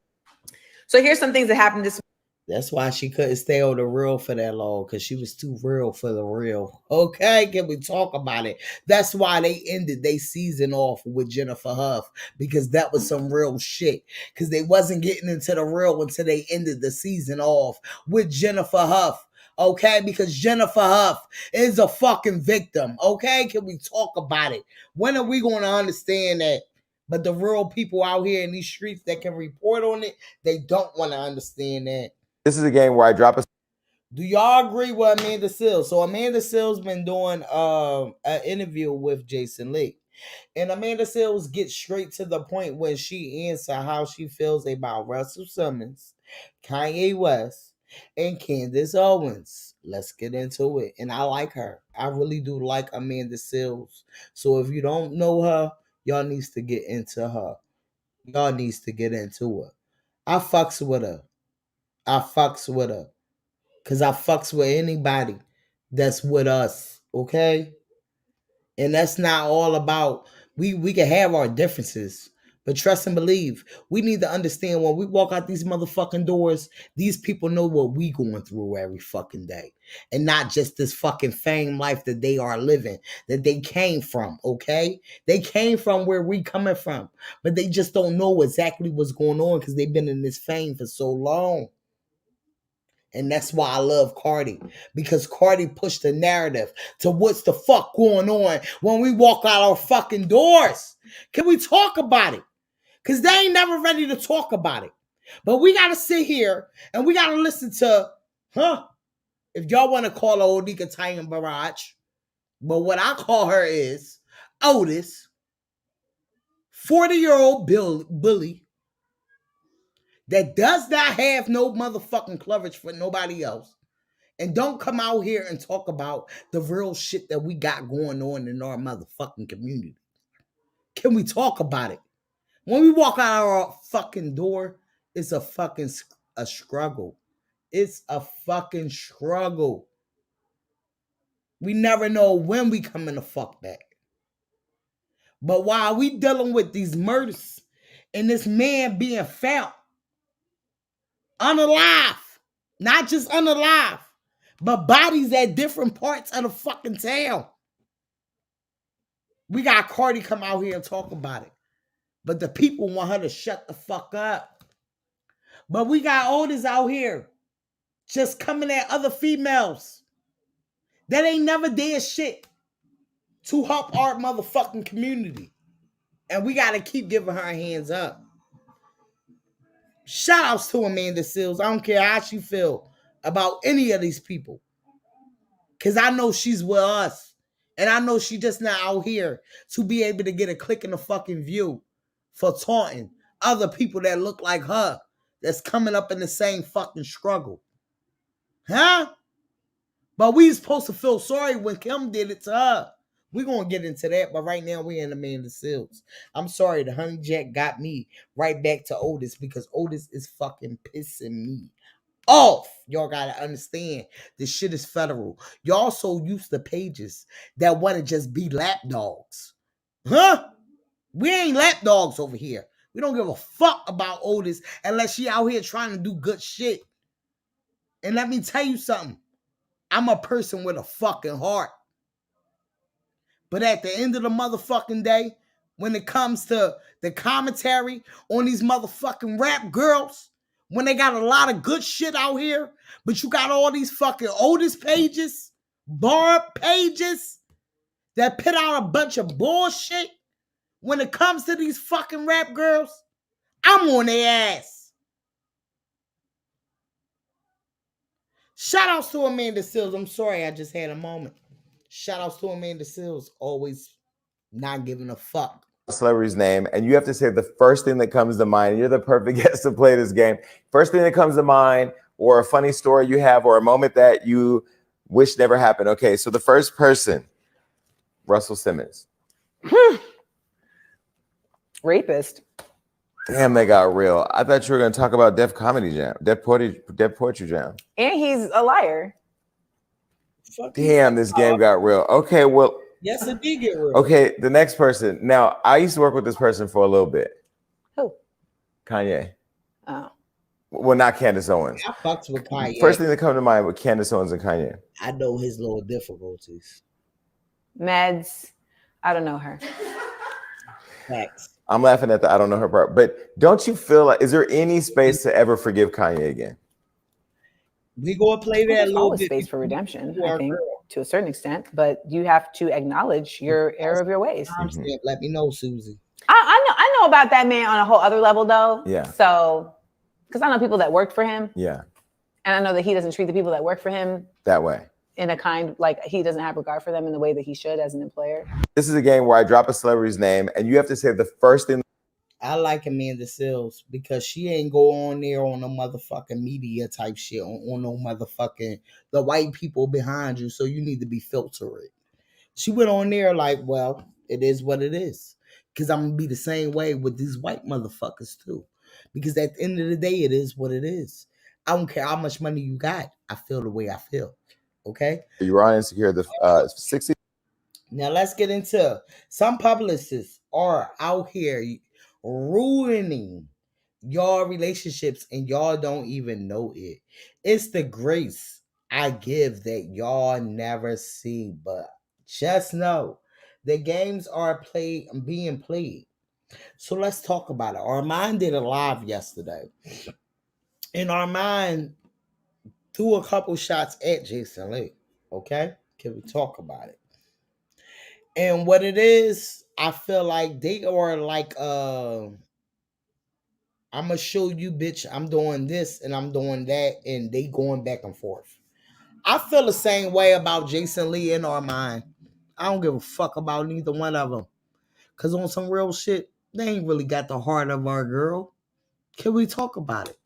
S4: So here's some things that happened this week.
S2: That's why she couldn't stay on the real for that long, because she was too real for the real. Okay, can we talk about it? That's why they ended their season off with Jennifer Huff, because that was some real shit. Because they wasn't getting into the real until they ended the season off with Jennifer Huff. Okay, because Jennifer Huff is a fucking victim. Okay, can we talk about it? When are we going to understand that? But the real people out here in these streets that can report on it, they don't want to understand that.
S5: This is a game where I drop a...
S2: Do y'all agree with AmandaSEALS? So AmandaSEALS been doing an interview with Jason Lee. And AmandaSEALS gets straight to the point when she answers how she feels about Russell Simmons, Kanye West, and Candace Owens. let's get into it. And I like her. I really do like AmandaSEALS. So if you don't know her, y'all needs to get into her. Y'all needs to get into her. I fucks with her. I fucks with her. Cause I fucks with anybody that's with us. Okay? And that's not all about we can have our differences. But trust and believe, we need to understand when we walk out these motherfucking doors, these people know what we going through every fucking day. And not just this fucking fame life that they are living, that they came from, okay? They came from where we coming from. But they just don't know exactly what's going on because they've been in this fame for so long. And that's why I love Cardi. Because Cardi pushed the narrative to what's the fuck going on when we walk out our fucking doors. Can we talk about it? Because they ain't never ready to talk about it. But we got to sit here and we got to listen to, if y'all want to call her Onika Tayan Barrage, but what I call her is Otis, 40-year-old bully that does not have no motherfucking coverage for nobody else. And don't come out here and talk about the real shit that we got going on in our motherfucking community. Can we talk about it? When we walk out our fucking door, it's a fucking struggle. It's a fucking struggle. We never know when we coming to fuck back. But while we dealing with these murders and this man being found unalive, not just unalive, but bodies at different parts of the fucking town. We got Cardi come out here and talk about it. But the people want her to shut the fuck up. But we got Otis out here just coming at other females that ain't never did shit to help our motherfucking community. And we got to keep giving her hands up. Shout outs to AmandaSEALS. I don't care how she feel about any of these people. Because I know she's with us. And I know she just not out here to be able to get a click in the fucking view for taunting other people that look like her that's coming up in the same fucking struggle. Huh? But we supposed to feel sorry when Kim did it to her. We're going to get into that, but right now we're in AmandaSEALS. I'm sorry, the honey jack got me right back to Otis because Otis is fucking pissing me off. Y'all got to understand, this shit is federal. Y'all so used to pages that want to just be lapdogs. Huh? We ain't lapdogs over here. We don't give a fuck about Otis unless she out here trying to do good shit. And let me tell you something. I'm a person with a fucking heart. But at the end of the motherfucking day, when it comes to the commentary on these motherfucking rap girls, when they got a lot of good shit out here, but you got all these fucking Otis pages, Barb pages, that put out a bunch of bullshit, when it comes to these fucking rap girls, I'm on their ass. Shout outs to AmandaSEALS. I'm sorry, I just had a moment. Shout outs to AmandaSEALS. Always not giving a fuck.
S5: Celebrity's name, and you have to say the first thing that comes to mind. You're the perfect guest to play this game. First thing that comes to mind, or a funny story you have, or a moment that you wish never happened. Okay, so the first person, Russell Simmons.
S6: Rapist.
S5: Damn, they got real. I thought you were going to talk about Def Comedy Jam, Def Poetry Jam.
S6: And he's a liar.
S5: Damn, this game got real. Okay, well.
S2: Yes, it did get real.
S5: Okay, the next person. Now, I used to work with this person for a little bit.
S6: Who?
S5: Kanye.
S6: Oh.
S5: Well, not Candace Owens.
S2: I fucked with Kanye.
S5: First thing that comes to mind with Candace Owens and Kanye.
S2: I know his little difficulties.
S6: Meds. I don't know her.
S2: Facts.
S5: I'm laughing at the I don't know her part. But don't you feel like, is there any space to ever forgive Kanye again?
S2: We go play that a little
S6: always
S2: bit.
S6: Space for redemption, I think, to a certain extent. But you have to acknowledge your error of your ways.
S2: Let me know, Susie.
S6: I know about that man on a whole other level, though.
S5: Yeah.
S6: So, because I know people that worked for him.
S5: Yeah.
S6: And I know that he doesn't treat the people that work for him
S5: that way.
S6: In a kind, like he doesn't have regard for them in the way that he should as an employer.
S5: This is a game where I drop a celebrity's name and you have to say the first thing.
S2: I like AmandaSEALS because she ain't go on there on no motherfucking media type shit on no motherfucking the white people behind you, so you need to be filtered. She went on there like, well, it is what it is. Because I'm gonna be the same way with these white motherfuckers too. Because at the end of the day, it is what it is. I don't care how much money you got. I feel the way I feel. Okay.
S5: You were on Insecure the 60s.
S2: Now let's get into some publicists are out here ruining your relationships and y'all don't even know it. It's the grace I give that y'all never see, but just know the games are being played. So let's talk about it. Armand did a live yesterday, and Armand threw a couple shots at Jason Lee. Okay, can we talk about it? And what it is, I feel like they are like, I'm gonna show you, bitch, I'm doing this and I'm doing that, and they going back and forth. I feel the same way about Jason Lee and Armand. I don't give a fuck about neither one of them. Cause on some real shit, they ain't really got the heart of our girl. Can we talk about it?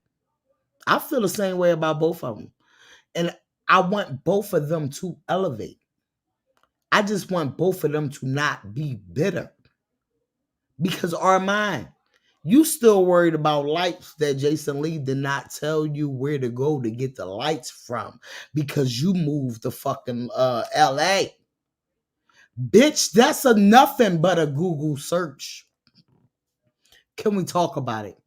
S2: I feel the same way about both of them. And I want both of them to elevate. I just want both of them to not be bitter. Because Armand, you still worried about lights that Jason Lee did not tell you where to go to get the lights from because you moved to fucking LA. Bitch, that's a nothing but a Google search. Can we talk about it?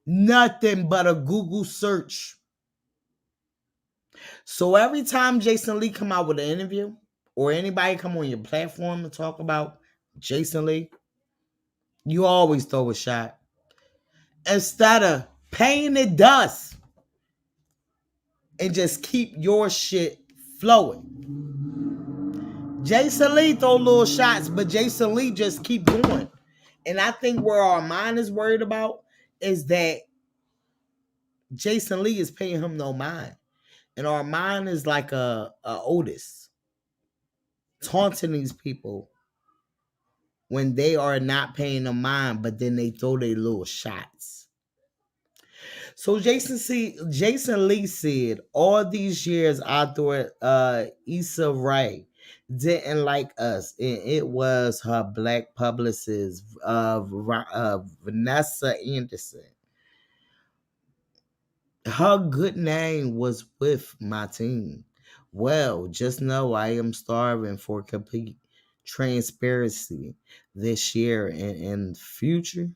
S2: Nothing but a Google search. So every time Jason Lee come out with an interview or anybody come on your platform and talk about Jason Lee, you always throw a shot. Instead of paying the dust and just keep your shit flowing. Jason Lee throw little shots, but Jason Lee just keep going. And I think where our mind is worried about is that Jason Lee is paying him no mind. And our mind is like a Otis taunting these people when they are not paying them mind, but then they throw their little shots. So Jason Lee said, all these years I thought Issa Rae didn't like us, and it was her black publicist, Vanessa Anderson. Her good name was with my team. Well, just know I am starving for complete transparency this year and in the future.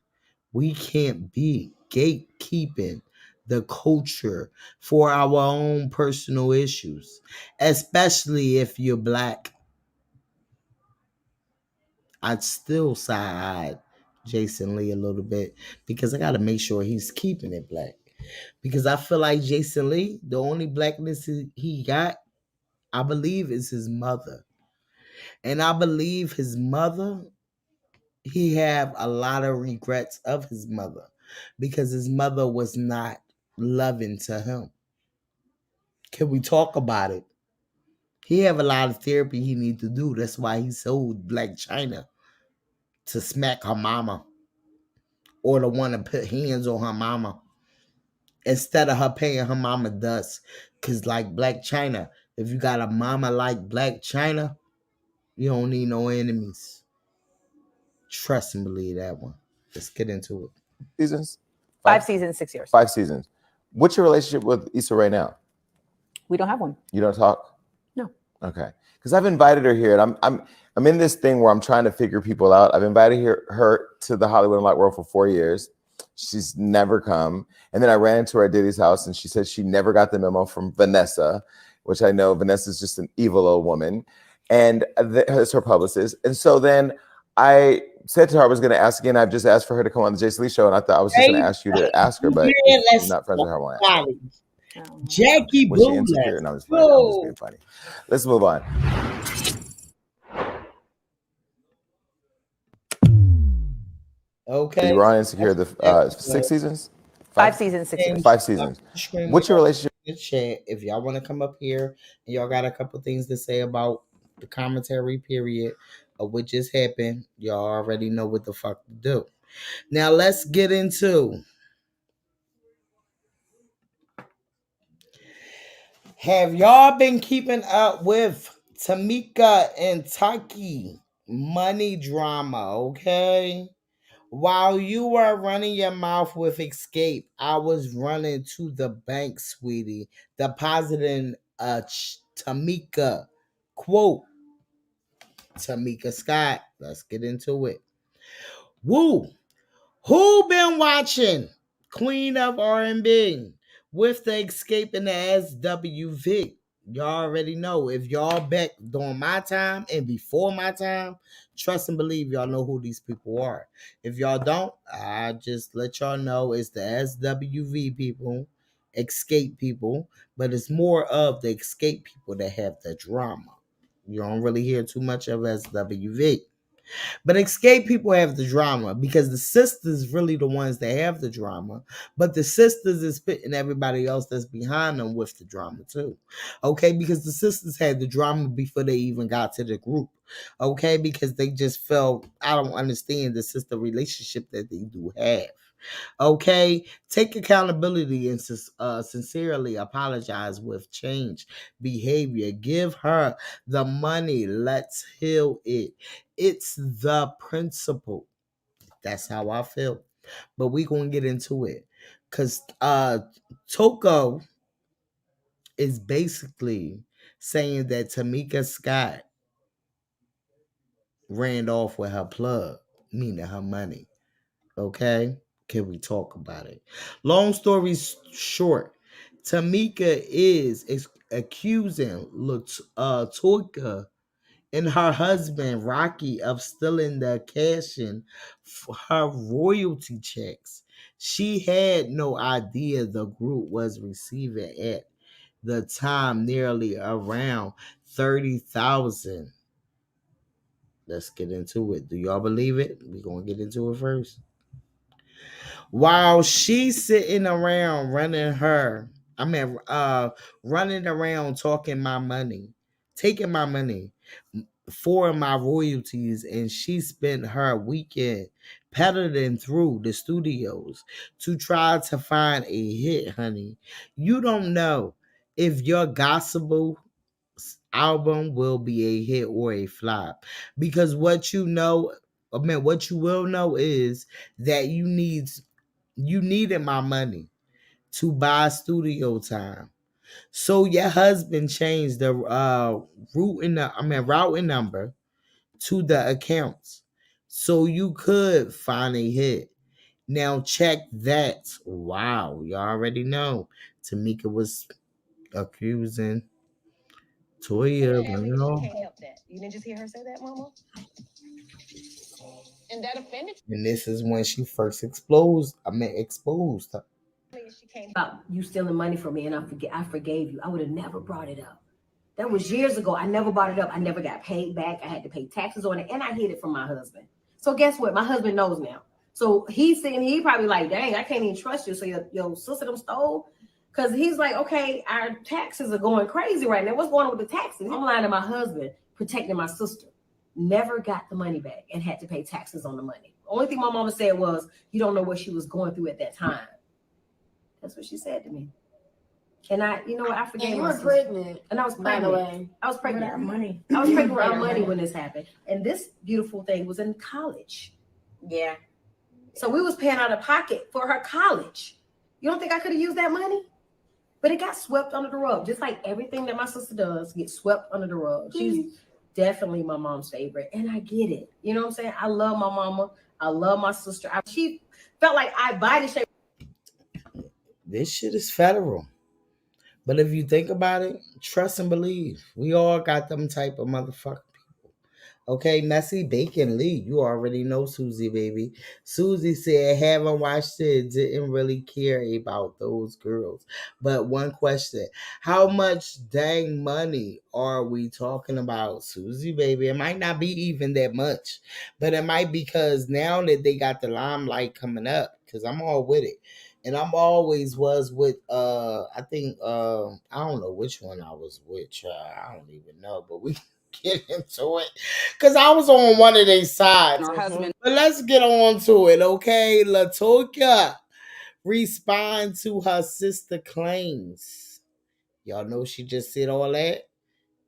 S2: We can't be gatekeeping the culture for our own personal issues, especially if you're black. I'd still side Jason Lee a little bit because I got to make sure he's keeping it black. Because I feel like Jason Lee, the only blackness he got, I believe, is his mother. And I believe his mother, he have a lot of regrets of his mother because his mother was not loving to him. Can we talk about it? He have a lot of therapy he need to do. That's why he sold Black China to smack her mama or to want to put hands on her mama instead of her paying her mama dust. Because like Black China, if you got a mama like Black China, you don't need no enemies. Trust and believe that one. Let's get into it.
S5: Seasons?
S6: 5 seasons, 6 years.
S5: 5 seasons. What's your relationship with Issa Rae now?
S6: We don't have one.
S5: You don't talk?
S6: No.
S5: Okay. Because I've invited her here, and I'm in this thing where I'm trying to figure people out. I've invited her to the Hollywood Unlocked World for 4 years. She's never come. And then I ran into her at Diddy's house, and she said she never got the memo from Vanessa, which I know Vanessa's just an evil old woman, and it's her publicist. And so then I said to her I was going to ask again. I've just asked for her to come on the Jason Lee show, and I thought I was just going to ask you to ask her, but you're not friends with her. I won't ask her.
S2: Jackie
S5: Was she
S2: Boo.
S5: insecure? And I was funny. I'm just being funny. Let's move on.
S2: Okay.
S5: You were on Insecure the 6 seasons?
S6: 5 seasons, 6 years.
S5: 5 seasons. What's your relationship?
S2: Chat. If y'all want to come up here and y'all got a couple things to say about the commentary period of what just happened, y'all already know what the fuck to do. Now let's get into, have y'all been keeping up with Tamika and Taki money drama, okay? While you were running your mouth with Escape, I was running to the bank, sweetie, depositing Tamika. Quote, Tamika Scott. Let's get into it. Woo! Who been watching Queen of R&B with the Escape in the SWV? Y'all already know. If y'all back during my time and before my time, trust and believe y'all know who these people are. If y'all don't, I just let y'all know it's the SWV people, Escape people, but it's more of the Escape people that have the drama. You don't really hear too much of SWV. But Escape people have the drama because the sisters really the ones that have the drama. But the sisters is spitting everybody else that's behind them with the drama too. Okay, because the sisters had the drama before they even got to the group. Okay, because they just felt, I don't understand the sister relationship that they do have. Okay, take accountability and sincerely apologize with change behavior. Give her the money. Let's heal it. It's the principle. That's how I feel. But we gonna get into it. Cause Toko is basically saying that Tamika Scott ran off with her plug, meaning her money. Okay? Can we talk about it? Long story short, Tamika is accusing Latocha and her husband Rocky of stealing the cash in for her royalty checks. She had no idea the group was receiving at the time nearly around 30,000. Let's get into it. Do y'all believe it? We're gonna get into it first. While she's sitting around running around talking my money, taking my money for my royalties, and she spent her weekend peddling through the studios to try to find a hit, honey. You don't know if your gospel album will be a hit or a flop, because what you will know is that you needed my money to buy studio time. So your husband changed the routing number to the accounts so you could find a hit. Now check that. Wow, you already know. Tamika was accusing Toya of running off.
S16: Help that. You didn't just hear her say that, Mama? And that offended
S2: And this is when she first exposed her.
S16: about you stealing money from me, and I forgave you. I would have never brought it up. That was years ago. I never brought it up. I never got paid back. I had to pay taxes on it, and I hid it from my husband. So guess what? My husband knows now. So he's sitting, he probably like, dang, I can't even trust you. So your sister them stole. Because he's like, okay, our taxes are going crazy right now. What's going on with the taxes? I'm lying to my husband, protecting my sister. Never got the money back and had to pay taxes on the money. Only thing my mama said was, you don't know what she was going through at that time. That's what she said to me. And I forgave.
S24: And you were pregnant.
S16: And I was pregnant.
S24: By the way.
S16: I was pregnant.
S24: With our money.
S16: I was pregnant with our money when this happened. And this beautiful thing was in college. Yeah. So we was paying out of pocket for her college. You don't think I could have used that money? But it got swept under the rug. Just like everything that my sister does gets swept under the rug. She's definitely my mom's favorite. And I get it. You know what I'm saying? I love my mama. I love my sister. She felt like I body shaped.
S2: This shit is federal. But if you think about it, trust and believe. We all got them type of motherfucking people. Okay, Messy Bacon Lee. You already know Susie, baby. Susie said, haven't watched it, didn't really care about those girls. But one question, how much dang money are we talking about, Susie, baby? It might not be even that much. But it might, because now that they got the limelight coming up, because I'm all with it. And I'm always was with I think I don't know which one I was with, I don't even know, but get into it because I was on one of their sides.
S17: Her husband.
S2: But let's get on to it, okay? Latocha respond to her sister claims. Y'all know she just said all that?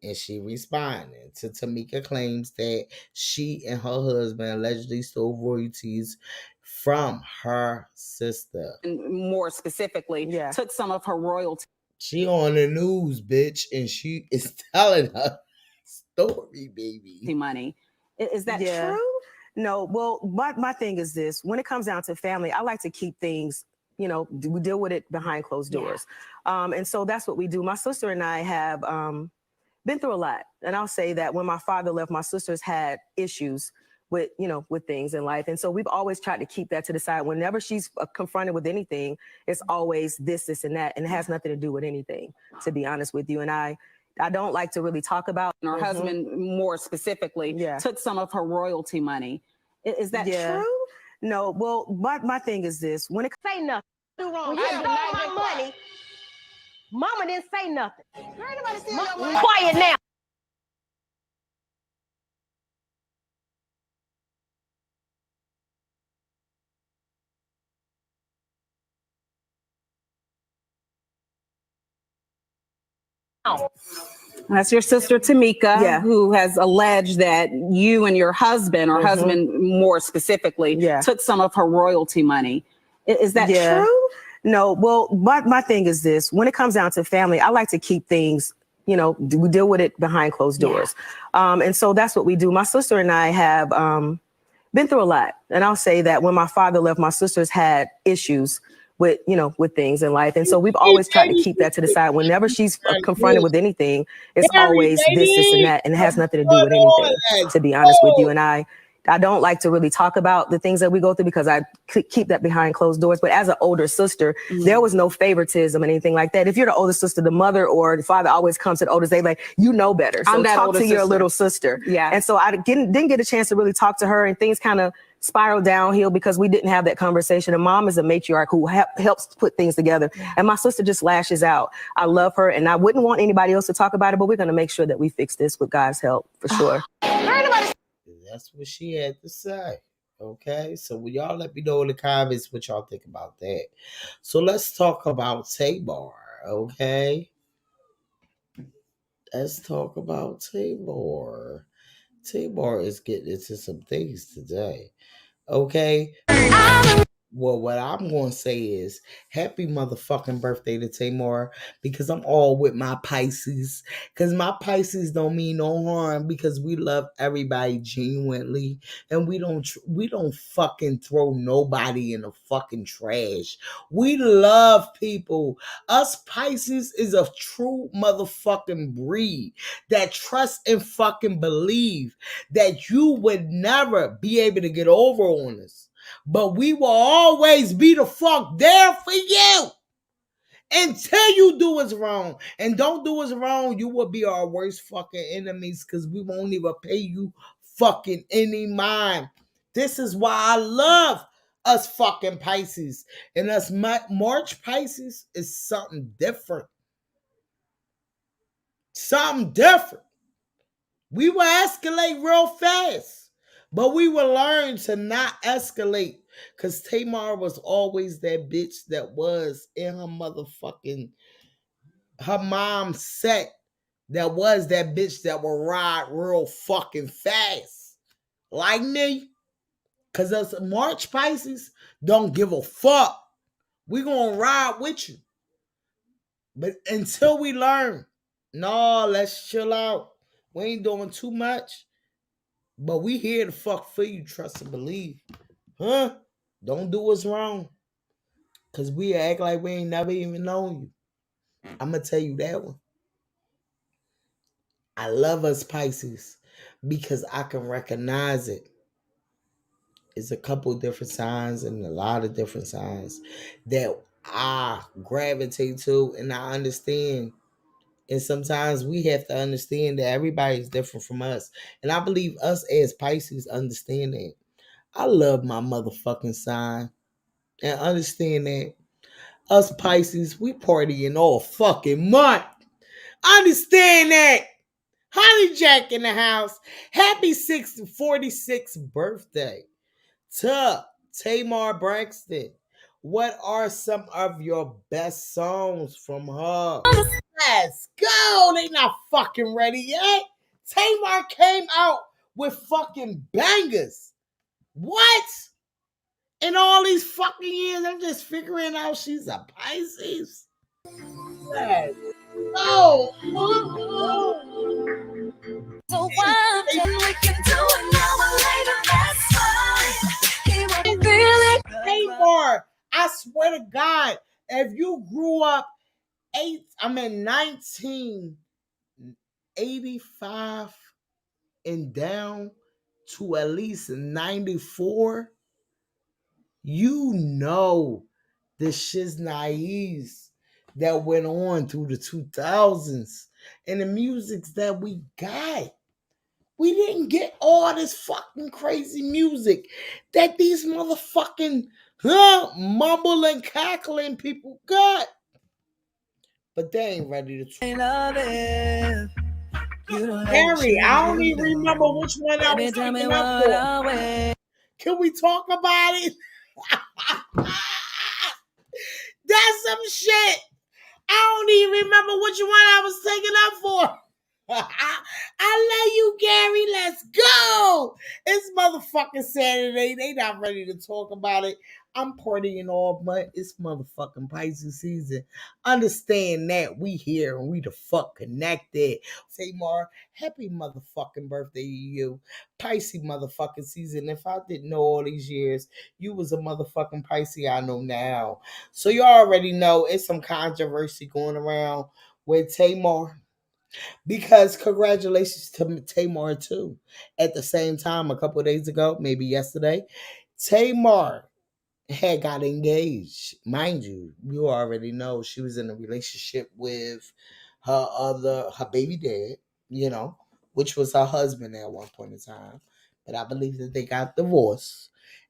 S2: And she responded to Tamika claims that she and her husband allegedly stole royalties from her sister.
S17: And more specifically, took some of her royalty.
S2: She on the news, bitch, and she is telling her story, baby.
S17: Money. Is that
S7: Yeah.
S17: true?
S7: No, well, my thing is this. When it comes down to family, I like to keep things, you know, we deal with it behind closed doors. And so that's what we do. My sister and I have been through a lot. And I'll say that when my father left, my sisters had issues with, you know, with things in life. And so we've always tried to keep that to the side. Whenever she's confronted with anything, it's always this, and that. And it has nothing to do with anything, to be honest with you. And I don't like to really talk about
S17: Her husband, more specifically, took some of her royalty money. Is that true?
S7: No, well, my thing is this. When it
S16: Say nothing.
S7: do wrong,
S16: When you stole my money, Mama didn't say nothing.
S7: money.
S16: Quiet now.
S17: That's your sister Tamika, who has alleged that you and your husband, or husband more specifically, took some of her royalty money. Is that true?
S7: No, well, my thing is this. When it comes down to family, I like to keep things, you know, we deal with it behind closed doors. And so that's what we do. My sister and I have been through a lot. And I'll say that when my father left, my sisters had issues with, you know, with things in life. And so we've always tried to keep that to the side. Whenever she's confronted with anything, it's always this, and that. And it has nothing to do with anything, to be honest with you. And I don't like to really talk about the things that we go through because I keep that behind closed doors. But as an older sister, there was no favoritism or anything like that. If you're the older sister, the mother or the father always comes to the older, they like, you know better. So talk to your little sister.
S17: Yeah.
S7: And so I didn't get a chance to really talk to her, and things kind of spiraled downhill because we didn't have that conversation. And mom is a matriarch who helps put things together. And my sister just lashes out. I love her, and I wouldn't want anybody else to talk about it, but we're going to make sure that we fix this with God's help for sure.
S2: That's what she had to say. Okay, so will y'all let me know in the comments what y'all think about that. So let's talk about Tamar. Okay, let's talk about Tamar. Tamar is getting into some things today. Okay. Well, what I'm going to say is happy motherfucking birthday to Tamar, because I'm all with my Pisces. Because my Pisces don't mean no harm, because we love everybody genuinely, and we don't fucking throw nobody in the fucking trash. We love people. Us Pisces is a true motherfucking breed that trust and fucking believe that you would never be able to get over on us. But we will always be the fuck there for you until you do us wrong. And don't do us wrong, you will be our worst fucking enemies, because we won't even pay you fucking any mind. This is why I love us fucking Pisces. And us March Pisces is something different. Something different. We will escalate real fast, but we will learn to not escalate, because Tamar was always that bitch that was in her motherfucking, her mom's set, that was that bitch that will ride real fucking fast. Like me. Because us March Pisces don't give a fuck. We gonna ride with you. But until we learn, no, let's chill out. We ain't doing too much. But we here to fuck for you, trust and believe. Huh? Don't do us wrong. Because we act like we ain't never even known you. I'm going to tell you that one. I love us Pisces because I can recognize it. It's a couple different signs and a lot of different signs that I gravitate to and I understand. And sometimes we have to understand that everybody's different from us. And I believe us as Pisces understand that. I love my motherfucking sign. And understand that us Pisces, we partying all fucking month. Understand that. Honey Jack in the house. Happy 46th birthday to Tamar Braxton. What are some of your best songs from her? Let's go. They not fucking ready yet. Tamar came out with fucking bangers. What? In all these fucking years, I'm just figuring out she's a Pisces. Let's go.
S8: So what we can do it now or later, that's fine. He won't feel it.
S2: Tamar, I swear to God, if you grew up 1985 and down to at least 94, you know the shiznai's that went on through the 2000s and the musics that we got. We didn't get all this fucking crazy music that these motherfucking mumbling, cackling people got. But they ain't ready to Harry, I don't even remember which one I was taking up for. Can we talk about it? That's some shit. I don't even remember which one I was taking up for. I love you, Gary. Let's go. It's motherfucking Saturday. They not ready to talk about it. I'm partying all month. It's motherfucking Pisces season. Understand that we here and we the fuck connected. Tamar, happy motherfucking birthday to you. Pisces motherfucking season. If I didn't know all these years, you was a motherfucking Pisces. I know now. So you already know it's some controversy going around with Tamar. Because congratulations to Tamar too. At the same time, a couple of days ago, maybe yesterday, Tamar had got engaged. Mind you, you already know she was in a relationship with her baby dad, which was her husband at one point in time. But I believe that they got divorced.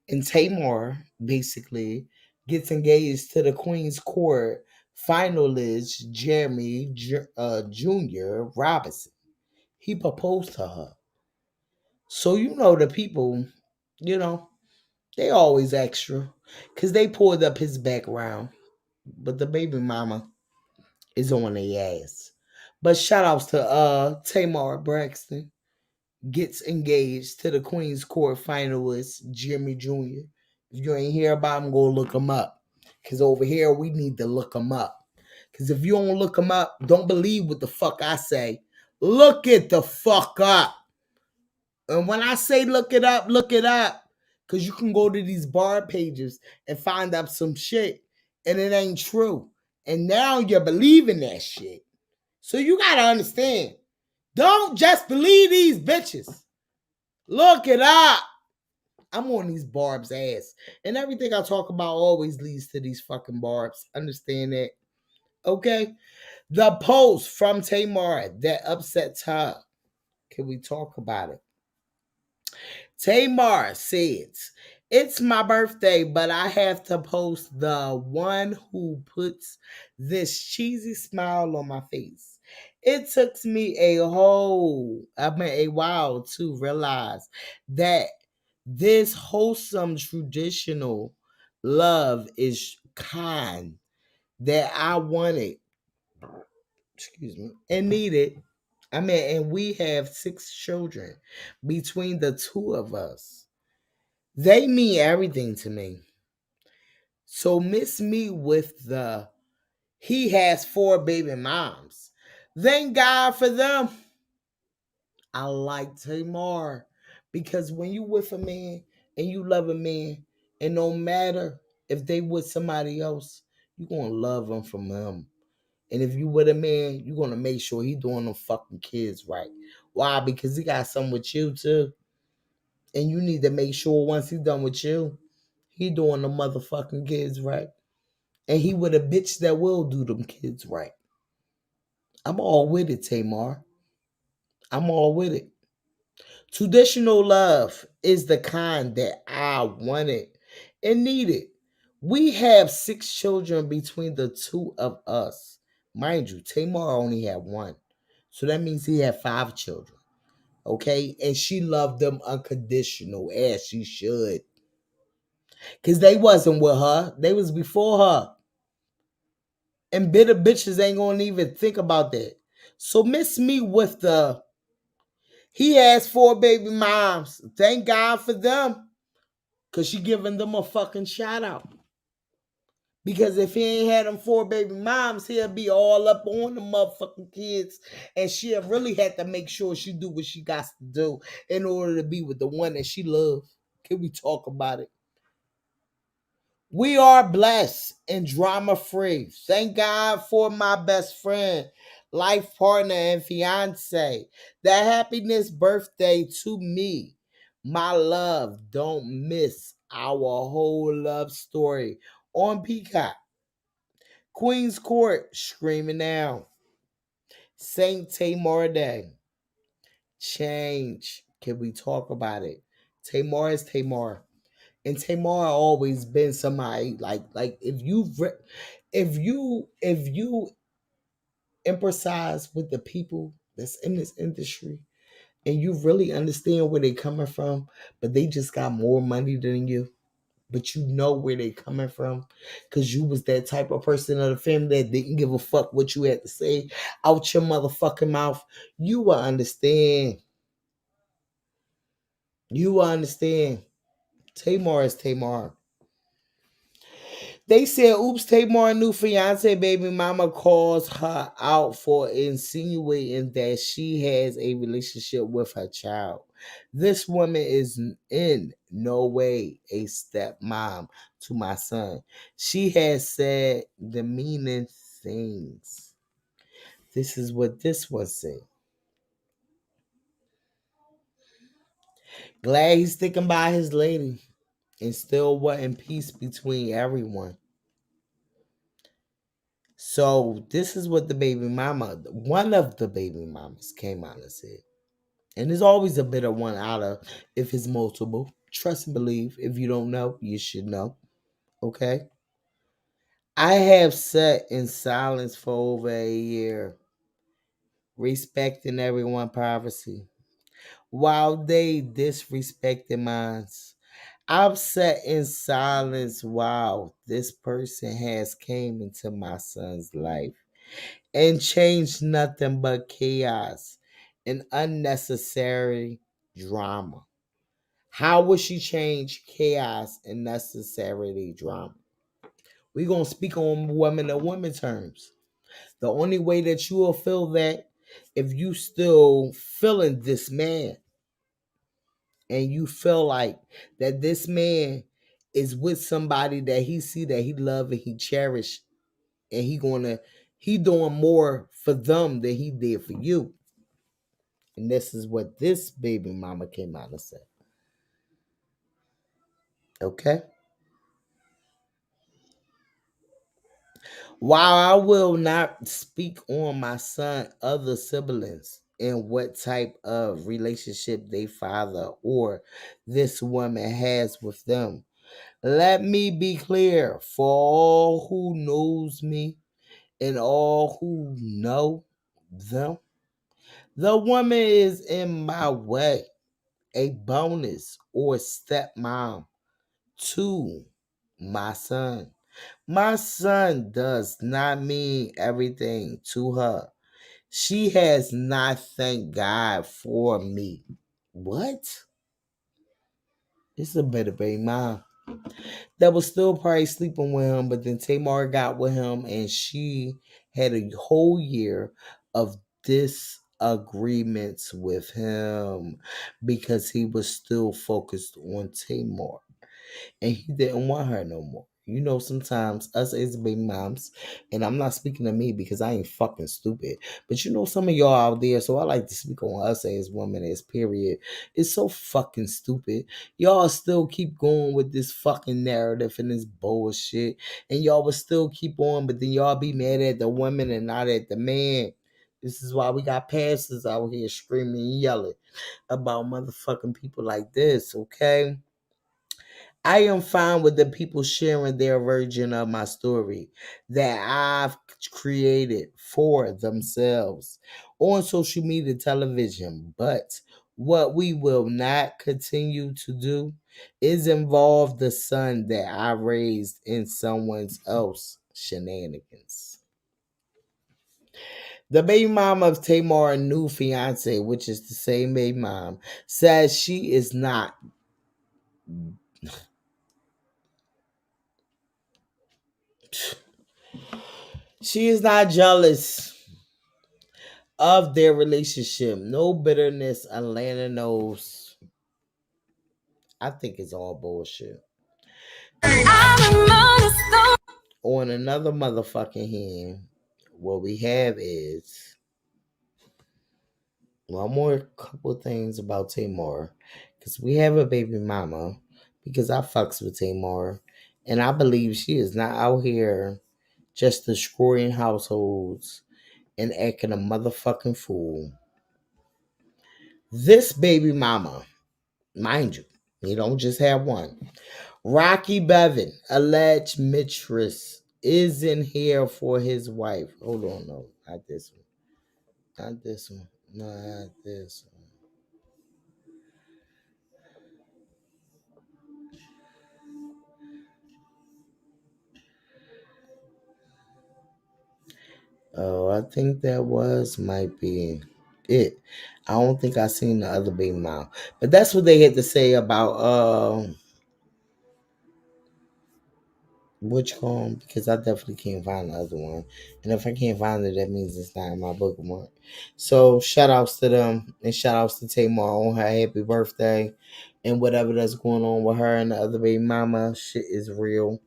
S2: And Tamar basically gets engaged to the Queen's Court finalist Jeremy Jr. Robinson. He proposed to her. So the people, they always extra because they pulled up his background. But the baby mama is on their ass. But shout outs to Tamar Braxton. Gets engaged to the Queen's Court finalist, Jimmy Jr. If you ain't hear about him, go look him up. Because over here, we need to look him up. Because if you don't look him up, don't believe what the fuck I say. Look it the fuck up. And when I say look it up, because you can go to these bar pages and find out some shit, and it ain't true. And now you're believing that shit. So you got to understand. Don't just believe these bitches. Look it up. I'm on these Barb's ass. And everything I talk about always leads to these fucking Barbs. Understand that? Okay? The post from Tamar that upsets her. Can we talk about it? Tamar says, it's my birthday, but I have to post the one who puts this cheesy smile on my face. It took me a while to realize that this wholesome traditional love is kind that I wanted, and needed. And we have 6 children between the two of us. They mean everything to me. So miss me with he has 4 baby moms. Thank God for them. I like Tamar because when you with a man and you love a man, and no matter if they with somebody else, you're going to love them from him. And if you with a man, you're going to make sure he doing them fucking kids right. Why? Because he got something with you too. And you need to make sure once he's done with you, he doing the motherfucking kids right. And he with a bitch that will do them kids right. I'm all with it, Tamar. I'm all with it. Traditional love is the kind that I wanted and needed. We have 6 children between the two of us. Mind you, Tamar only had 1. So that means he had 5 children. Okay? And she loved them unconditional, as she should. Because they wasn't with her. They was before her. And bitter bitches ain't gonna even think about that. So miss me with the, he has 4 baby moms. Thank God for them. Because she giving them a fucking shout out. Because if he ain't had them 4 baby moms, he'll be all up on the motherfucking kids. And she'll really have to make sure she do what she got to do in order to be with the one that she loves. Can we talk about it? We are blessed and drama free. Thank God for my best friend, life partner, and fiance. That happiness birthday to me. My love, don't miss our whole love story on Peacock. Queen's Court, screaming out. Saint Tamar Day. Change. Can we talk about it? Tamar is Tamar. And Tamar always been somebody like if you empathize with the people that's in this industry and you really understand where they coming from, but they just got more money than you, but you know where they coming from because you was that type of person of the family that didn't give a fuck what you had to say out your motherfucking mouth, you will understand. You will understand. Tamar is Tamar. They said, oops, Tamar new fiance baby mama calls her out for insinuating that she has a relationship with her child. This woman is in no way a stepmom to my son. She has said demeaning things. This is what this one said. Glad he's sticking by his lady and still wanting peace between everyone. So this is what the baby mama, one of the baby mamas came out and said. And there's always a bitter one out of if it's multiple. Trust and believe. If you don't know, you should know. Okay? I have sat in silence for over a year, respecting everyone's privacy, while they disrespected mine. I've sat in silence while this person has came into my son's life and changed nothing but chaos and unnecessary drama. How would she change chaos and necessary drama? We're going to speak on women and women terms. The only way that you will feel that if you still feeling this man and you feel like that this man is with somebody that he see that he love and he cherish and he doing more for them than he did for you. And this is what this baby mama came out and said. Okay? While I will not speak on my son, other siblings, and what type of relationship they father or this woman has with them, let me be clear for all who knows me and all who know them. The woman is in my way, a bonus or stepmom to my son. My son does not mean everything to her. She has not thanked God for me. What? It's a better baby mom that was still probably sleeping with him, but then Tamar got with him and she had a whole year of disagreements with him because he was still focused on Tamar and he didn't want her no more. You know, sometimes us as baby moms, and I'm not speaking to me because I ain't fucking stupid, but you know, some of y'all out there, so I like to speak on us as women as period. It's so fucking stupid. Y'all still keep going with this fucking narrative and this bullshit, and y'all will still keep on, but then y'all be mad at the woman and not at the man. This is why we got pastors out here screaming and yelling about motherfucking people like this, okay? I am fine with the people sharing their version of my story that I've created for themselves on social media, television. But what we will not continue to do is involve the son that I raised in someone else's shenanigans. The baby mom of Tamar's new fiance, which is the same baby mom, says she is not jealous of their relationship. No bitterness. Atlanta knows. I think it's all bullshit. On another motherfucking hand, what we have is one more couple things about Tamar. Because we have a baby mama. Because I fucks with Tamar. And I believe she is not out here just destroying households and acting a motherfucking fool. This baby mama, mind you don't just have one. Rocky Bevan, alleged mistress, is in here for his wife. Hold on, no, not this one. Not this one. Not this one. Oh, I think that might be it. I don't think I seen the other baby mom. But that's what they had to say about which one, because I definitely can't find the other one. And if I can't find it, that means it's not in my bookmark. So shout outs to them and shout outs to Tamar on her happy birthday and whatever that's going on with her and the other baby mama. Shit is real.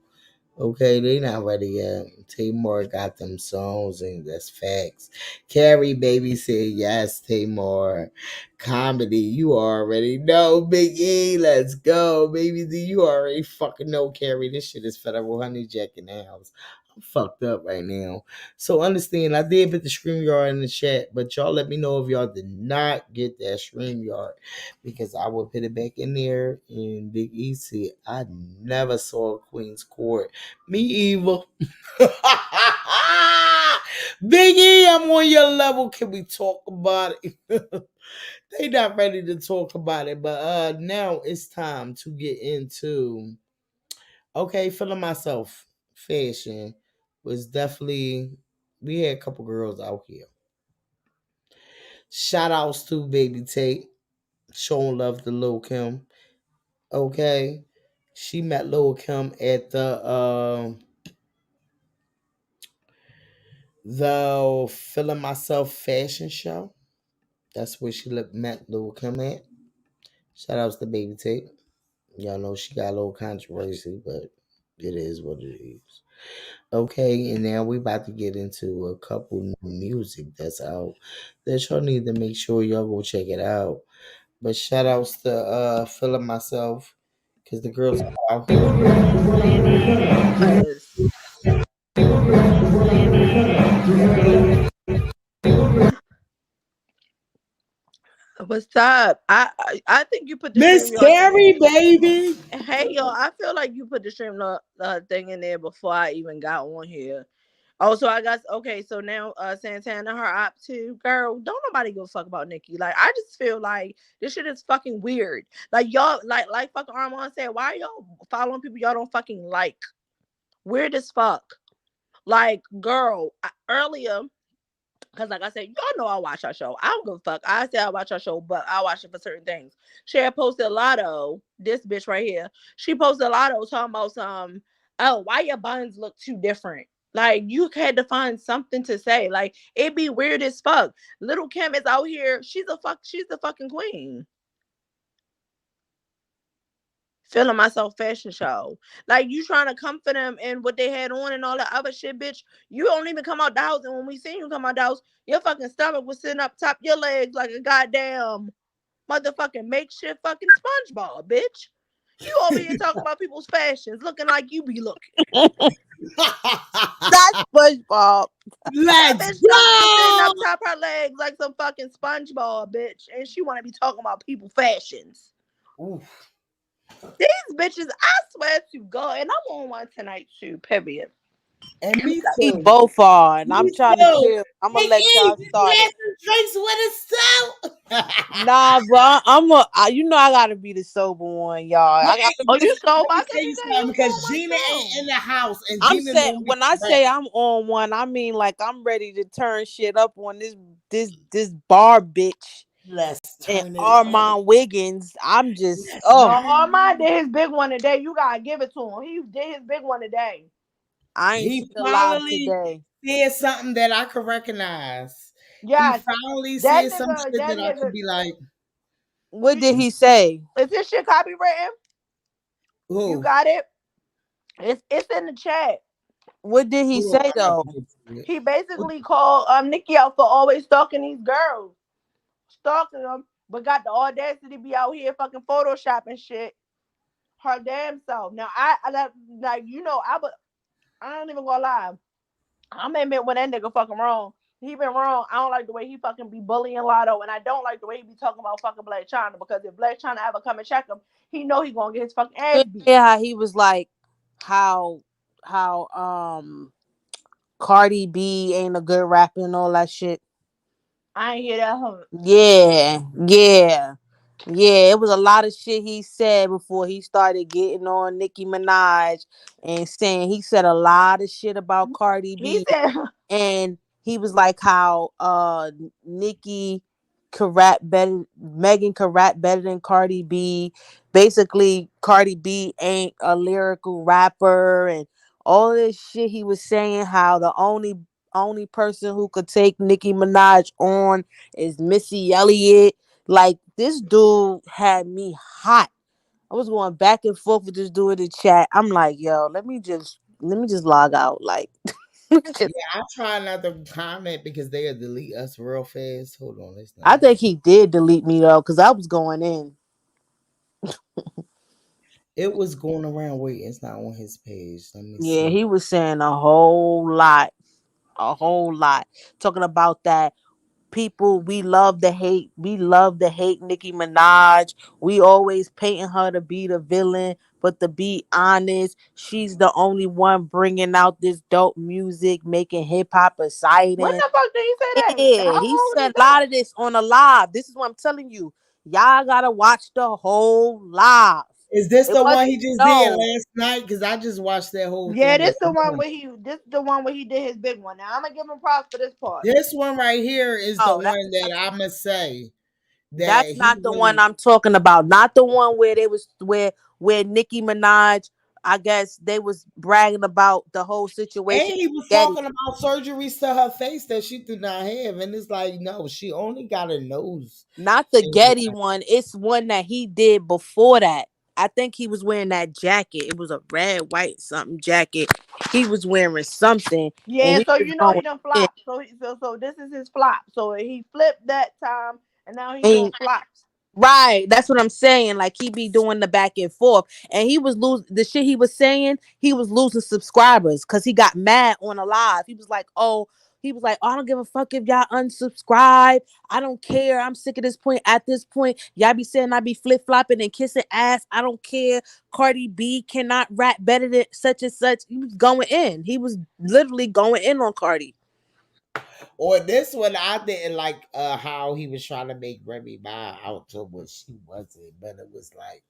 S2: Okay, they not ready yet. Tamar got them songs, and that's facts. Carrie baby said yes, Tamar. Comedy, you already know. Big E, let's go. Baby D, you already fucking know, Carrie. This shit is federal honey jack in the house. I'm fucked up right now. So understand, I did put the StreamYard in the chat, but y'all let me know if y'all did not get that StreamYard, because I will put it back in there. And Big E said, I never saw Queen's Court. Me either. Biggie, I'm on your level. Can we talk about it? They not ready to talk about it, but now it's time to get into Feeling Myself. Fashion was definitely, we had a couple girls out here. Shout outs to Baby Tate, showing love to Lil Kim. Okay, she met Lil Kim at the Feeling Myself fashion show. That's where she met Lil Kim at. Shout outs to Baby Tate. Y'all know she got a little controversy, but it is what it is. Okay, and now we about to get into a couple new music that's out that y'all need to make sure y'all go check it out. But shout outs to Feeling Myself, because the girls are out here.
S9: What's up? I think you put the
S2: Miss
S9: StreamYard.
S2: Carrie, baby.
S9: Hey yo, I feel like you put the StreamYard thing in there before I even got on here. Oh, so I got okay. So now Santana her op too, girl. Don't nobody give a fuck about Nikki. Like I just feel like this shit is fucking weird. Like y'all, like fucking Armand said, why are y'all following people y'all don't fucking like? Weird as fuck. Like girl, earlier. Because like I said, y'all know I watch our show. I don't give a fuck. I say I watch our show, but I watch it for certain things. She had posted Lotto, this bitch right here. She posted Lotto talking about oh, why your buns look too different? Like, you had to find something to say. Like, it'd be weird as fuck. Little Kim is out here. She's the fucking queen. Feeling Myself fashion show. Like, you trying to comfort them and what they had on and all that other shit, bitch. You don't even come out the house. And when we seen you come out the house, your fucking stomach was sitting up top your legs like a goddamn motherfucking makeshift fucking SpongeBob, bitch. You over here talking about people's fashions, looking like you be looking. That's SpongeBob.
S2: Let's
S9: bitch sitting up top her legs like some fucking SpongeBob, bitch. And she want to be talking about people's fashions.
S2: Oof.
S9: These bitches, I swear to God, and I'm on one tonight too. Period.
S2: And me
S10: We
S2: too.
S10: both are, and I'm
S2: Me
S10: trying to
S2: too.
S10: chill. I'm gonna
S2: Hey,
S10: let
S2: hey,
S10: y'all
S2: just
S10: start
S2: had
S10: it.
S2: some drinks with us, so.
S10: Nah, bro, you know I gotta be the sober one, y'all. I got.
S9: Oh, you sober?
S2: Let me
S9: I
S2: tell
S9: can
S2: you
S9: say
S2: something
S9: you
S2: because
S9: on
S2: Gina
S9: one
S2: ain't
S9: too.
S2: in the house and
S10: I'm
S2: Gina
S10: saying
S2: don't be
S10: when I
S2: correct.
S10: say I'm on one, I mean like I'm ready to turn shit up on this bar bitch
S2: Let's
S10: and
S2: turn it up.
S10: Armand Wiggins. I'm just
S2: Let's
S9: No,
S10: oh,
S9: Armand did his big one today. You gotta give it to him. He did his big one today.
S10: I ain't
S2: He
S10: see the live
S2: finally
S10: today.
S2: said something that I could recognize. He
S9: Yes,
S2: finally
S9: that
S2: said some
S9: nigga,
S2: shit
S9: that
S2: that I could
S9: nigga.
S2: be like,
S10: What did he say?
S9: Is this shit copywritten? You
S2: who?
S9: got it. It's in the chat.
S10: What did he
S2: Hold on,
S10: say
S2: I got
S10: though?
S2: to get to it.
S9: He basically called Nikki out for always stalking these girls, stalking them, but got the audacity to be out here fucking photoshopping shit. Her damn self. Now like you know I don't even gonna lie. I'm admit when that nigga fucking wrong. He been wrong. I don't like the way he fucking be bullying Lotto, and I don't like the way he be talking about fucking Black China because if Black China ever come and check him, he know he gonna get his fucking ass beat.
S10: Yeah, how he was like how Cardi B ain't a good rapper and all that shit.
S9: I ain't hear that. Huh?
S10: Yeah. It was a lot of shit he said before he started getting on Nicki Minaj and saying he said a lot of shit about Cardi
S9: He
S10: B.
S9: said
S10: And he was like how Nicki could rap better, Megan could rap better than Cardi B. Basically, Cardi B ain't a lyrical rapper and all this shit he was saying how the only person who could take Nicki Minaj on is Missy Elliott. Like this dude had me hot. I was going back and forth with this dude in the chat. I'm like, yo, let me just log out. Like
S2: Yeah, I try not to comment because they'll delete us real fast. Hold on, let's
S10: I
S2: not.
S10: think he did delete me though, because I was going in.
S2: It was going around. Wait, it's not on his page. Let me
S10: Yeah,
S2: see.
S10: he was saying a whole lot. A whole lot. Talking about that people we love to hate Nicki Minaj. We always painting her to be the villain, but to be honest, she's the only one bringing out this dope music, making hip hop
S9: when
S10: exciting.
S9: the fuck did he say that?
S10: Yeah,
S9: How
S10: he
S9: old
S10: said
S9: is
S10: a lot
S9: that?
S10: of this on a live. This is what I'm telling you. Y'all gotta watch the whole live.
S2: Is this
S10: It
S2: the
S10: wasn't
S2: one he just did
S10: no.
S2: last night? Because I just watched that whole
S9: Yeah,
S2: thing
S9: this
S2: this
S9: the one
S2: morning.
S9: where he did his big one. Now I'm gonna give him props for this part.
S2: This one right here is the
S10: Oh,
S2: one that I must say that
S10: that's
S2: he
S10: not the one
S2: really
S10: I'm talking about. Not the one where they was where Nicki Minaj, I guess they was bragging about the whole situation.
S2: and he was
S10: Getty.
S2: talking about surgeries to her face that she did not have. And it's like, no, she only got a nose.
S10: Not the
S2: And
S10: Getty one. It's one that he did before that. I think he was wearing that jacket. It was a red, white, something jacket. He was wearing something, and
S9: Yeah,
S10: he
S9: so
S10: was
S9: you know he
S10: going
S9: done
S10: in.
S9: flop. So this is his flop. So he flipped that time, and now he doing
S10: And
S9: flops.
S10: right, that's what I'm saying. Like he be doing the back and forth, and he was losing the shit he was saying. He was losing subscribers because he got mad on a live. He was like, oh, I don't give a fuck if y'all unsubscribe. I don't care. I'm sick of this point. At this point, y'all be saying I be flip flopping and kissing ass. I don't care. Cardi B cannot rap better than such and such. He was going in. He was literally going in on Cardi.
S2: or this one, I didn't like how he was trying to make Remy Ma out to what she wasn't, but it was like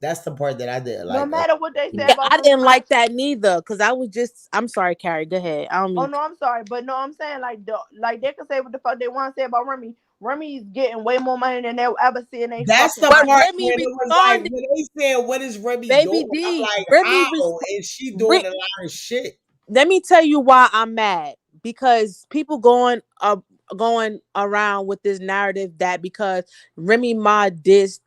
S2: that's the part that I didn't
S9: No
S2: like.
S9: matter what they say
S10: Yeah,
S9: about
S10: I
S9: Remy
S10: didn't
S9: Ma.
S10: like that neither. Cause I was just. I'm sorry, Carrie. Go ahead. I don't
S9: Oh
S10: mean.
S9: no, I'm sorry, but no, I'm saying like they can say what the fuck they want to say about Remy. Remy's getting way more money than they'll ever see in their
S2: That's
S9: fucking
S2: the
S10: But
S9: life.
S2: part
S10: Remy
S2: when it was like
S10: responded,
S2: when they said, "What is Remy
S10: baby
S2: doing?" I'm
S10: D.
S2: like,
S10: Remy
S2: "How is she doing
S10: Re-
S2: a lot of shit?"
S10: Let me tell you why I'm mad. Because people going around with this narrative that because Remy Ma dissed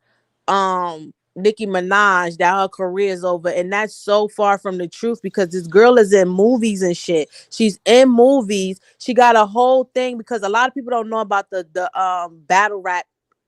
S10: Nicki Minaj that her career is over, and that's so far from the truth because this girl is in movies and shit. She's in movies. She got a whole thing because a lot of people don't know about the battle rap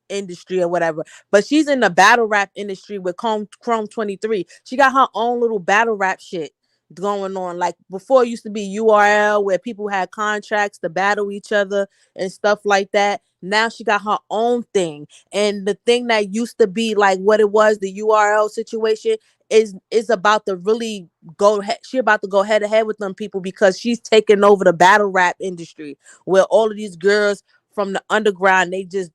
S10: industry or whatever, but she's in the battle rap industry with Chrome 23. She got her own little battle rap shit going on. Like before it used to be URL where people had contracts to battle each other and stuff like that. Now she got her own thing. And the thing that used to be like what it was, the URL situation, is about to really she about to go head to head with them people, because she's taking over the battle rap industry, where all of these girls from the underground, they just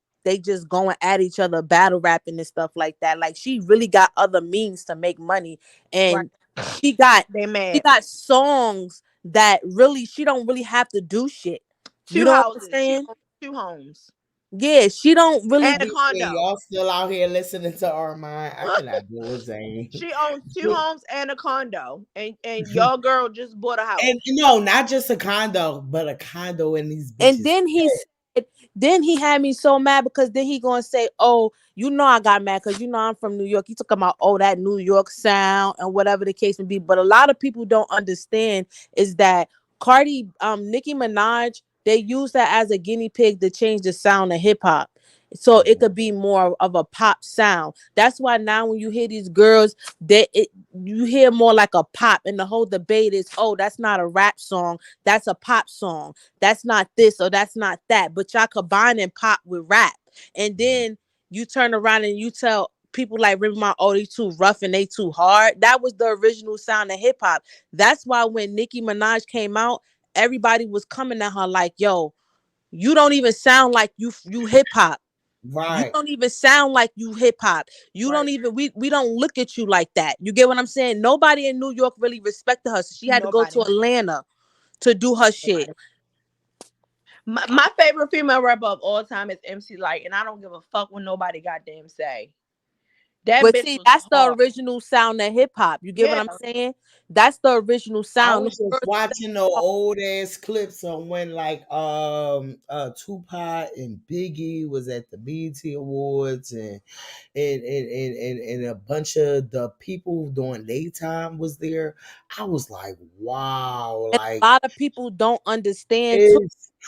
S10: going at each other, battle rapping and stuff like that. Like, she really got other means to make money. And she got songs that really, she don't really have to do shit. You
S9: Two
S10: know what I'm
S9: houses,
S10: saying?
S9: two homes,
S10: Yeah, she don't really
S9: and a condo.
S2: Y'all still out here listening to Armand. I cannot deal with Zane.
S9: She owns 2 homes and a condo, and your girl just bought a house.
S2: And no, not just a condo, but a condo in these bitches.
S10: And then he had me so mad, because then he gonna say, "Oh, you know I got mad because you know I'm from New York." He talking about, oh, that New York sound and whatever the case may be. But a lot of people don't understand is that Nicki Minaj, they use that as a guinea pig to change the sound of hip hop, so it could be more of a pop sound. That's why now when you hear these girls, you hear more like a pop, and the whole debate is, oh, that's not a rap song, that's a pop song. That's not this or that's not that. But y'all combining pop with rap, and then you turn around and you tell people like Remy Ma, oh, they too rough and they too hard. That was the original sound of hip hop. That's why when Nicki Minaj came out, everybody was coming at her like, yo, you don't even sound like you hip hop.
S2: Right.
S10: You don't even sound like you hip hop. You don't even, we don't look at you like that. You get what I'm saying? Nobody in New York really respected her. So she had to go to Atlanta to do her shit.
S9: My favorite female rapper of all time is MC Light, and I don't give a fuck what nobody goddamn say.
S10: But see, that's the original sound of hip hop. You get what I'm saying? That's the original sound.
S2: I was just watching the old ass clips on when like Tupac and Biggie was at the BET Awards, and a bunch of the people during daytime was there. I was like, wow,
S10: And
S2: like
S10: a lot of people don't understand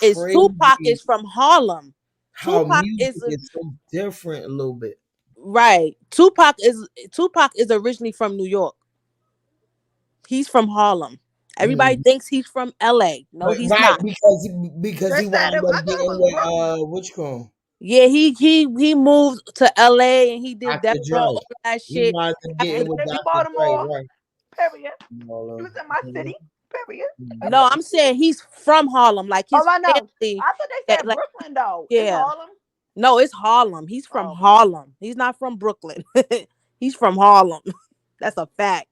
S2: it's
S10: Tupac
S2: crazy
S10: is from Harlem.
S2: how
S10: Tupac
S2: music
S10: is
S2: is so different a little bit.
S10: right. Tupac is originally from New York. He's from Harlem. Everybody thinks he's from LA. No,
S2: But,
S10: he's
S2: right,
S10: not.
S2: because he wound up getting with what you call him?
S10: Yeah, he moved to LA and he did
S2: Dr.
S10: that all
S2: Dre.
S10: that
S2: He
S10: shit.
S2: wound up getting with Dr.
S9: Baltimore.
S2: Dre, right?
S9: Period. He was in my city. Period.
S10: No, I'm saying he's from Harlem. Like his
S9: I know.
S10: family.
S9: I thought they said Brooklyn though.
S10: Yeah.
S9: It's Harlem.
S10: No, it's Harlem. He's from Harlem. He's not from Brooklyn. He's from Harlem. That's a fact.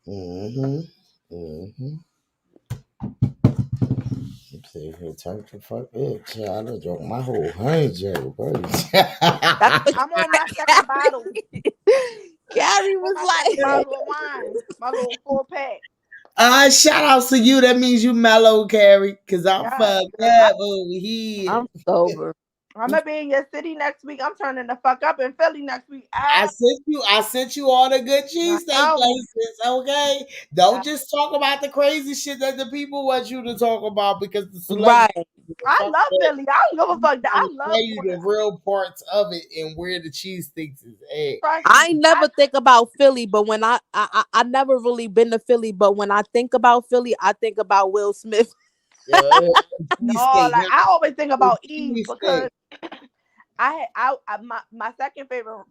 S2: Mm-hmm. Mm-hmm. See, he turned the fuck bitch. Yeah, I done drunk my whole $100, bro.
S9: I'm on my second bottle.
S10: Gary was like,
S9: bottle of wine, my little 4-pack.
S2: Shout out to you. That means you mellow, Carrie, because I'm fucked up over here.
S10: I'm sober.
S9: I'm gonna be in your city next week. I'm turning the fuck up in Philly next week.
S2: I sent you all the good cheesesteak places, okay? Don't just talk about the crazy shit that the people want you to talk about, because the celebrities.
S10: Right.
S9: I love Philly. I don't give a fuck. I love
S2: you the real parts of it and where the cheesesteaks is at.
S10: I never think about Philly, but when I never really been to Philly, but when I think about Philly, I think about Will Smith.
S9: No, like I always think about Eve, because my second favorite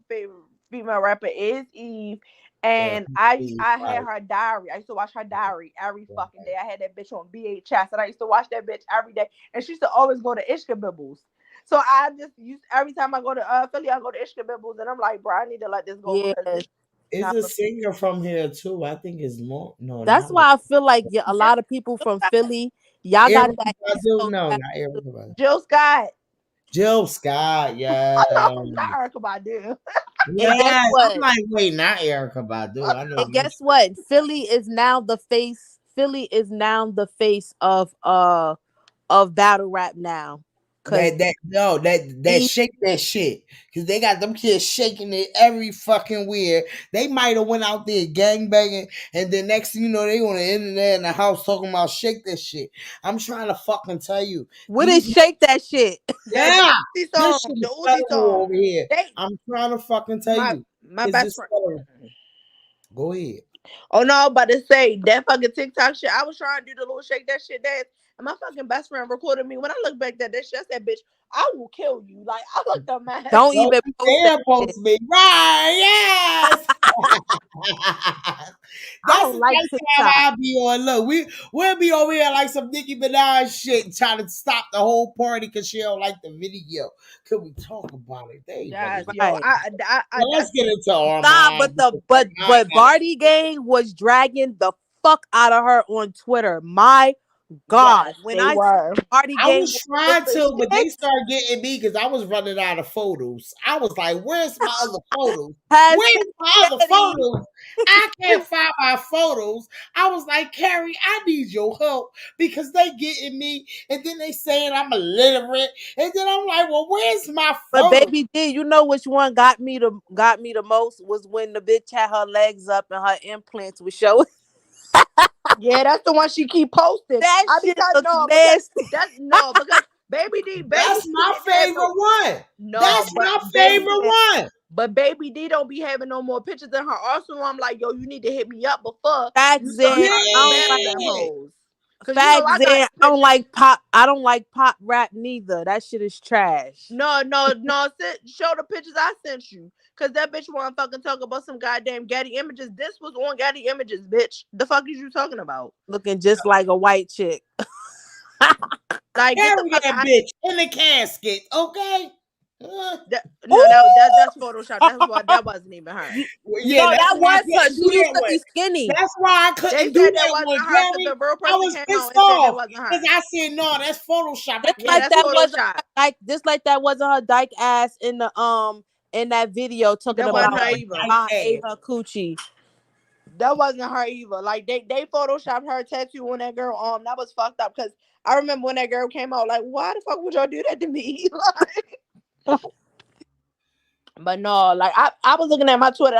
S9: female rapper is Eve, and I had her diary. I used to watch her diary every fucking day. I had that bitch on VHS, and I used to watch that bitch every day. And she used to always go to Ishkabibbles. So I just used, every time I go to Philly, I go to Ishkabibbles, and I'm like, bro, I need to let this go.
S10: Yeah.
S2: It's a singer from here too. I think it's more. No,
S10: that's why I feel like a lot of people from Philly, y'all got that.
S2: No, not Erica.
S9: Jill Scott.
S2: Jill Scott, yeah.
S9: Not Erica Badu.
S2: Yeah, I'm like, wait, not Erica Badu. I know.
S10: And guess what? Philly is now the face. Philly is now the face of battle rap now.
S2: That shake that shit, because they got them kids shaking it every fucking where. They might have went out there gangbanging, and the next thing you know, they on the internet in the house talking about shake that shit. I'm trying to fucking tell you.
S10: What is shake that shit?
S2: Yeah,
S9: the
S2: Uzi song over here. I'm trying to fucking tell you.
S9: My best friend.
S2: Go ahead.
S9: Oh no, I'm about to say that fucking TikTok shit. I was trying to do the little shake that shit dance, and my fucking best friend recorded me. When I look back at that shit, I said, "Bitch, I will kill you." Like I looked up mad.
S10: Don't
S4: Don't
S10: even
S4: you
S10: post
S4: dare
S10: that shit.
S4: post me. Right, yes.
S10: I
S4: That's
S10: don't
S4: the
S10: like
S4: next time
S10: TikTok.
S4: I'll be on. Look, we'll be over here like some Nicki Minaj shit, trying to stop the whole party because she don't like the video. Could we talk about it? They ain't
S9: Yes,
S4: fucking.
S9: yo,
S10: Right.
S4: Well, let's
S9: that's
S4: get into
S10: Nah,
S4: Armand.
S10: but Bardi gang was dragging the fuck out of her on Twitter. My God,
S9: yes,
S10: when
S9: they
S10: I see
S9: were.
S10: Bardi
S4: I
S10: gang
S4: was
S10: with
S4: trying
S10: the
S4: to, but they
S10: shit,
S4: started getting me because I was running out of photos. I was like, "Where's my other photos?
S10: hashtag
S4: Where's my other
S10: Betty.
S4: photos? I can't find my photos." I was like, "Carrie, I need your help because they getting me, and then they saying I'm illiterate, and then I'm like, well, where's my
S10: But
S4: photos?"
S10: baby D, you know which one got me the most was when the bitch had her legs up and her implants were showing.
S9: Yeah, that's the one she keep posting.
S10: That
S9: I be
S10: shit
S9: telling
S10: looks
S9: no because
S10: nasty.
S9: because baby
S4: That's
S9: D
S4: my
S9: ain't have no
S4: favorite one.
S9: no,
S4: That's
S9: but
S4: my favorite one.
S9: baby D don't be having no more pictures in her arsenal. I'm like, yo, you need to hit me up before you
S10: Facts
S9: start
S10: in.
S9: talking
S10: I don't
S9: bad
S10: like
S9: about them hoes. Cause you know
S10: facts
S9: I got
S10: in.
S9: pictures.
S10: I don't like pop rap neither. That shit is trash.
S9: No, show the pictures I sent you. Cause that bitch wanna fucking talk about some goddamn Getty Images. This was on Getty Images, bitch. The fuck is you talking about?
S10: Looking just like a white chick.
S9: Like, get the
S4: Carry
S9: fuck
S4: that
S9: out.
S4: bitch in the casket, okay?
S9: No, that's Photoshop. That wasn't even her.
S4: Well,
S10: No,
S4: yeah, that's
S10: that
S4: why I
S10: was her.
S4: couldn't
S10: She
S4: do
S10: used
S4: that
S10: to
S4: one.
S10: be skinny.
S4: That's why I
S9: They
S4: couldn't do
S9: said that
S4: that
S9: wasn't
S4: one,
S9: her because
S4: Carrie.
S9: the real
S4: I
S9: person
S4: was
S9: came out
S4: pissed
S9: and said that
S4: off
S9: wasn't
S4: because
S9: her.
S4: I said, no, that's Photoshop. I
S10: Just
S9: Yeah,
S10: like
S4: can't
S9: that's
S10: that
S4: do
S10: wasn't
S9: Photoshop.
S10: just like that wasn't her dyke ass in that video talking
S9: That wasn't
S10: about
S9: her
S10: when
S9: either.
S10: Devon ate her coochie.
S9: That wasn't her either. Like they photoshopped her tattoo on that girl arm. That was fucked up because I remember when that girl came out, like, why the fuck would y'all do that to me? Like, but no, like I was looking at my Twitter.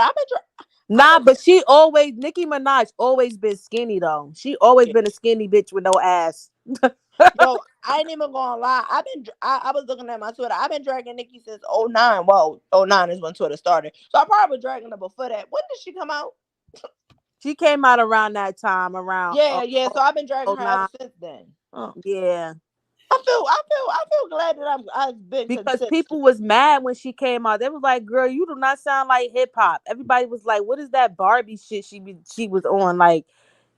S10: Nah, but Nicki Minaj always been skinny though. She always been a skinny bitch with no ass.
S9: Yo, I ain't even gonna lie. I was looking at my Twitter. I've been dragging Nicki since '09. Well, '09 is when Twitter started. So I probably was dragging her before that. When did she come out?
S10: She came out around that time, around
S9: Yeah. So I've been dragging her
S10: 09.
S9: ever since then.
S10: Yeah.
S9: I feel glad that I've been
S10: Because
S9: consistent.
S10: people was mad when she came out. They was like, "Girl, you do not sound like hip hop." Everybody was like, "What is that Barbie shit she was on?" Like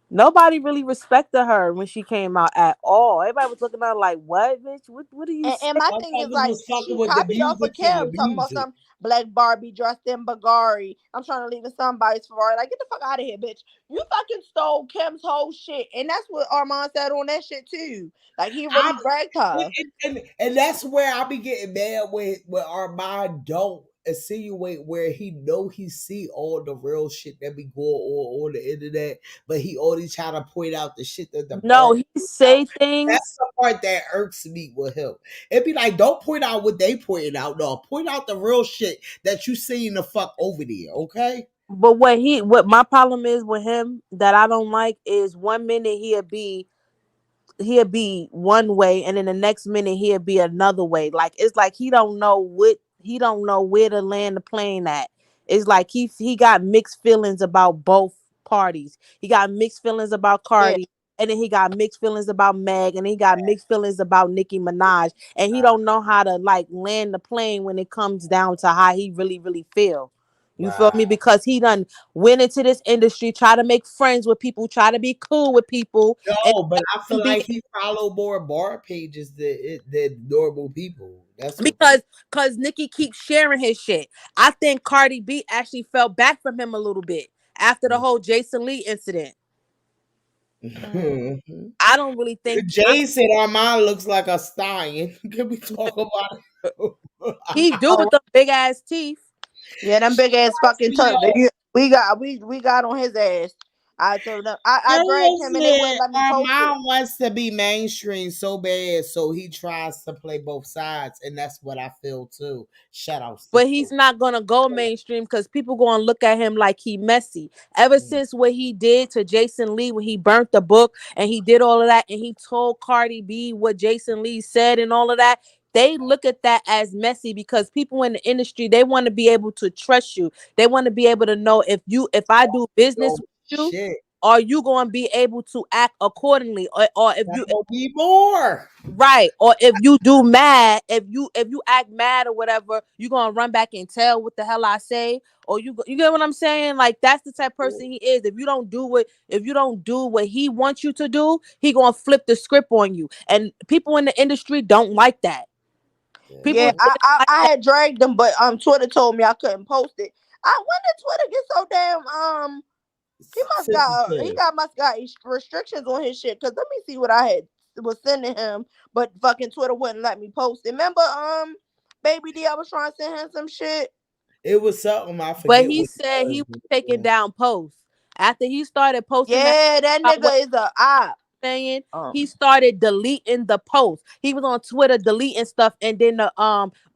S10: nobody really respected her when she came out at all. Everybody was looking at her like, "What, bitch? What are you
S9: And
S10: saying?"
S9: my thing is
S4: Motherfuckers
S9: like
S4: was fucking
S9: she
S4: with the
S9: copied off of
S4: music for the
S9: Kim talking about
S4: music.
S9: some black Barbie dressed in Bulgari. I'm trying to leave in somebody's Ferrari. Like, get the fuck out of here, bitch. You fucking stole Kim's whole shit. And that's what Armand said on that shit too. Like he really bragged her.
S4: And that's where I be getting mad with Armand don't insinuate where he know he see all the real shit that be going on the internet, but he only try to point out the shit that the
S10: No,
S4: bar.
S10: he say
S4: That's
S10: things.
S4: the part that irks me with him. It be like, don't point out what they pointing out. No, point out the real shit that you seen the fuck over there, okay?
S10: But what my problem is with him that I don't like is 1 minute he'll be one way and then the next minute he'll be another way. Like it's like he don't know where to land the plane at. It's like he got mixed feelings about both parties. He got mixed feelings about
S9: Yeah.
S10: Cardi, and then he got mixed feelings about Meg, and he got mixed feelings about Nicki Minaj, and he don't know how to like land the plane when it comes down to how he really really feel. You feel me? Because he done went into this industry, try to make friends with people, try to be cool with people.
S4: No, but I feel like he follow more bar pages than normal people. That's what.
S10: Because Nicki keeps sharing his shit. I think Cardi B actually fell back from him a little bit after the whole Jason Lee incident. I don't really think
S4: Jay said Armand looks like a stallion. Can we talk about it?
S10: he do with the big ass teeth.
S9: Yeah, them big ass fucking turf. We got on his ass. I told them I dragged him and they
S4: Seriously,
S9: wouldn't let me post it.
S4: Armand wants to be mainstream so bad, so he tries to play both sides, and that's what I feel too. Shout out,
S10: But he's not gonna go mainstream because people gonna look at him like he messy. Ever since what he did to Jason Lee when he burnt the book and he did all of that and he told Cardi B what Jason Lee said and all of that, they look at that as messy because people in the industry they want to be able to trust you. They want to be able to know if I do business with you,
S2: Shit.
S10: are you going to be able to act accordingly, or if you
S2: be more
S10: right, or if you do mad, if you act mad or whatever, you gonna run back and tell what the hell I say, or you get what I'm saying? Like that's the type of person he is. If you don't do what he wants you to do, he gonna flip the script on you. And people in the industry don't like that. People
S9: Yeah,
S10: really like
S9: I
S10: that.
S9: had dragged them, but Twitter told me I couldn't post it. When did Twitter get so damn he must got restrictions on his shit. Cause let me see what I had was sending him, but fucking Twitter wouldn't let me post it. Remember Baby D, I was trying to send him some shit.
S2: It was something I forget.
S10: But he
S2: what
S10: said he was taking down posts after he started posting.
S9: Yeah, that nigga is a op.
S10: Saying he started deleting the post. He was on Twitter deleting stuff, and then the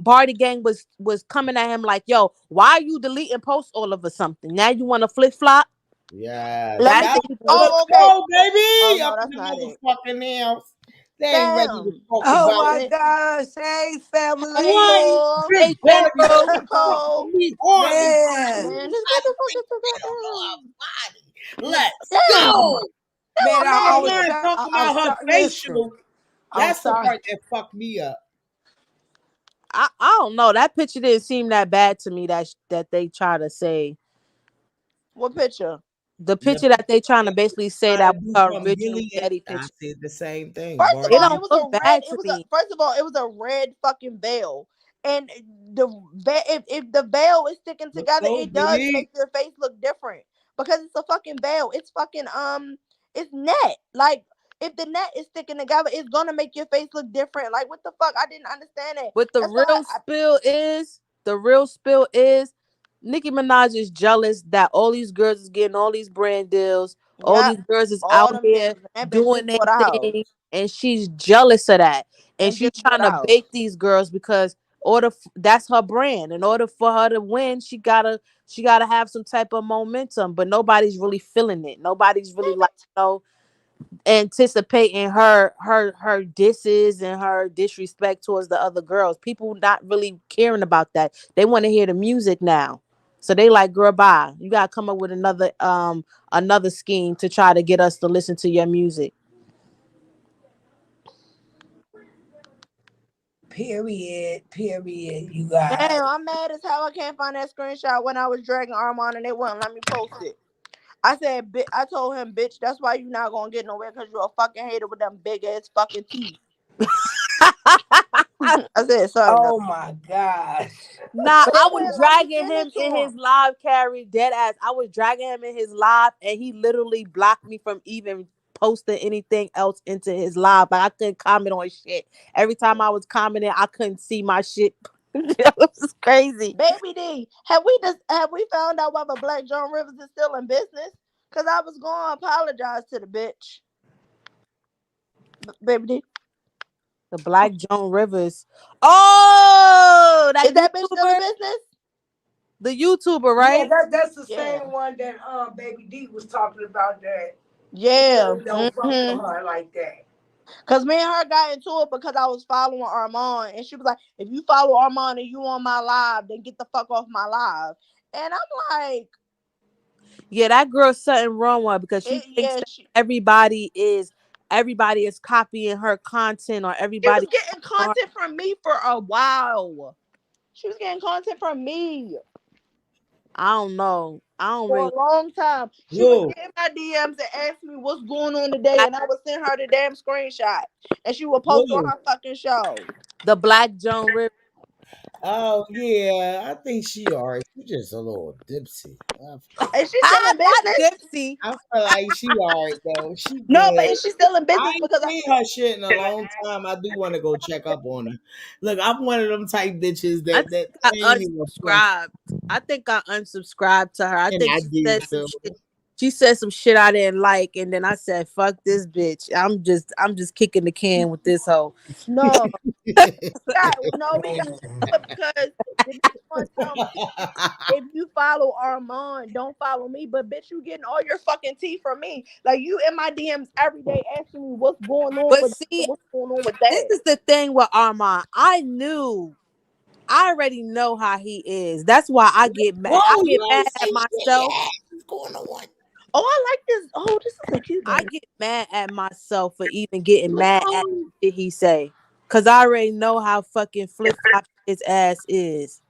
S10: BARDI gang was coming at him like, "Yo, why are you deleting posts all of a something? Now you want to flip flop?"
S2: Yeah.
S9: Let me
S10: That's
S9: see. Oh, okay.
S2: Oh, baby.
S9: Oh, no,
S2: Up
S9: that's
S2: in the
S9: not it.
S2: motherfucking house. They ain't ready to
S9: Damn.
S2: talk
S11: Oh
S2: about
S11: my
S2: it.
S11: gosh. Hey, family.
S2: What?
S9: Hey,
S2: Good God, you
S9: Nicole.
S2: fucking me hard.
S11: Man.
S9: Man, this motherfucker took out
S2: Let's
S9: damn.
S2: go.
S11: Man,
S2: I
S11: I
S2: was
S11: was
S2: talking
S11: I'm
S2: about her
S11: sorry. Listen,
S2: facial.
S11: I'm
S2: That's the
S11: sorry.
S2: part that fucked me up.
S10: I don't know. That picture didn't seem that bad to me. That they try to say
S9: What picture?
S10: the picture that they trying to basically say that was her
S2: From
S10: original
S2: Billy
S10: daddy
S2: I
S10: picture.
S2: said the same thing.
S9: First of
S10: It
S9: all,
S2: Bardi.
S9: it
S10: don't
S9: was
S10: look
S9: a red.
S10: bad to me.
S9: First of all, it was a red fucking veil, and if the veil is sticking together,
S2: go,
S9: it does
S2: Billy.
S9: make your face look different because it's a fucking veil. It's fucking it's net. Like if the net is sticking together, it's gonna make your face look different. Like what the fuck? I didn't understand it.
S10: But the
S9: That's why
S10: real spill is Nicki Minaj is jealous that all these girls is getting all these brand deals. All
S9: yep,
S10: these girls is
S9: all
S10: out
S9: them
S10: here
S9: niggas. That bitch
S10: doing
S9: just
S10: their
S9: bought a house
S10: thing, and she's jealous of that. And
S9: and
S10: she's
S9: just bought
S10: trying
S9: a
S10: to
S9: house.
S10: bait these girls because that's her brand. In order for her to win, she gotta have some type of momentum. But nobody's really feeling it. Nobody's really like anticipating her disses and her disrespect towards the other girls. People not really caring about that. They want to hear the music now. So they like, girl, bye. You gotta come up with another scheme to try to get us to listen to your music.
S11: Period. You guys.
S9: Damn, I'm mad as hell. I can't find that screenshot when I was dragging Armand and they wouldn't let me post it. I said, I told him, bitch, that's why you not gonna get nowhere because you're a fucking hater with them big ass fucking teeth. I said, sorry.
S11: Oh my gosh.
S10: Nah,
S9: But they
S10: I was
S9: wouldn't let me
S10: dragging
S9: send
S10: him
S9: it to
S10: in his
S9: him.
S10: live carry, dead ass. I was dragging him in his live, and he literally blocked me from even posting anything else into his live. Like I couldn't comment on shit. Every time I was commenting, I couldn't see my shit. It was crazy.
S9: Baby D, have we found out whether Black John Rivers is still in business? Cause I was gonna apologize to the bitch. Baby D.
S10: The Black Joan Rivers. Oh, that
S9: Is that bitch still in
S10: YouTuber,
S9: business?
S10: the YouTuber,
S11: Yeah,
S10: right?
S11: that's the
S9: Yeah.
S11: same one that Baby D was talking about that.
S9: Yeah.
S11: Don't fuck with her like that.
S9: Cause me and her got into it because I was following Armand, and she was like, "If you follow Armand and you on my live, then get the fuck off my live." And I'm like,
S10: Yeah, that girl's something wrong with her because she thinks that everybody is copying her content, or
S9: she
S10: everybody.
S9: was getting content from me for a while. She was getting content from me
S10: I don't know. I don't
S9: for
S10: really.
S9: a long time. She would get in my DMs and ask me what's going on today, and I would send her the damn screenshot, and she would post on her fucking show.
S10: The Black Joan Rivers.
S2: Oh yeah, I think she alright. She just a little dipsy.
S9: Is she still in business?
S10: Dipsy.
S2: I feel like she alright though. She good.
S9: No, but is she still in
S2: I
S9: business?
S2: ain't
S9: Because
S2: seen her shit in a long time. I do want to go check up on her. Look, I'm one of them type bitches that
S10: I
S2: ain't even fuck.
S10: unsubscribed. I think I unsubscribed to her. I
S2: And
S10: think
S2: I
S10: she
S2: did
S10: said some
S2: too.
S10: shit. She said some shit I didn't like, and then I said, "Fuck this bitch." I'm just kicking the can with this hoe.
S9: no, we got to do it because the bitch gonna tell me if you follow Armand, don't follow me. But bitch, you getting all your fucking tea from me. Like you in my DMs every day asking me what's going on
S10: But
S9: with
S10: see,
S9: what's going on with
S10: this
S9: that.
S10: is the thing with Armand. I already know how he is. That's why I get mad. I
S2: Whoa,
S10: get
S2: you
S10: mad
S2: ain't
S10: at
S2: say shit
S10: myself.
S2: yet. What's going on?
S9: Oh, I like this. Oh, this is a cute
S10: I
S9: baby.
S10: get mad at myself for even getting mad at the shit he say. Cause I already know how fucking flip flop his ass is.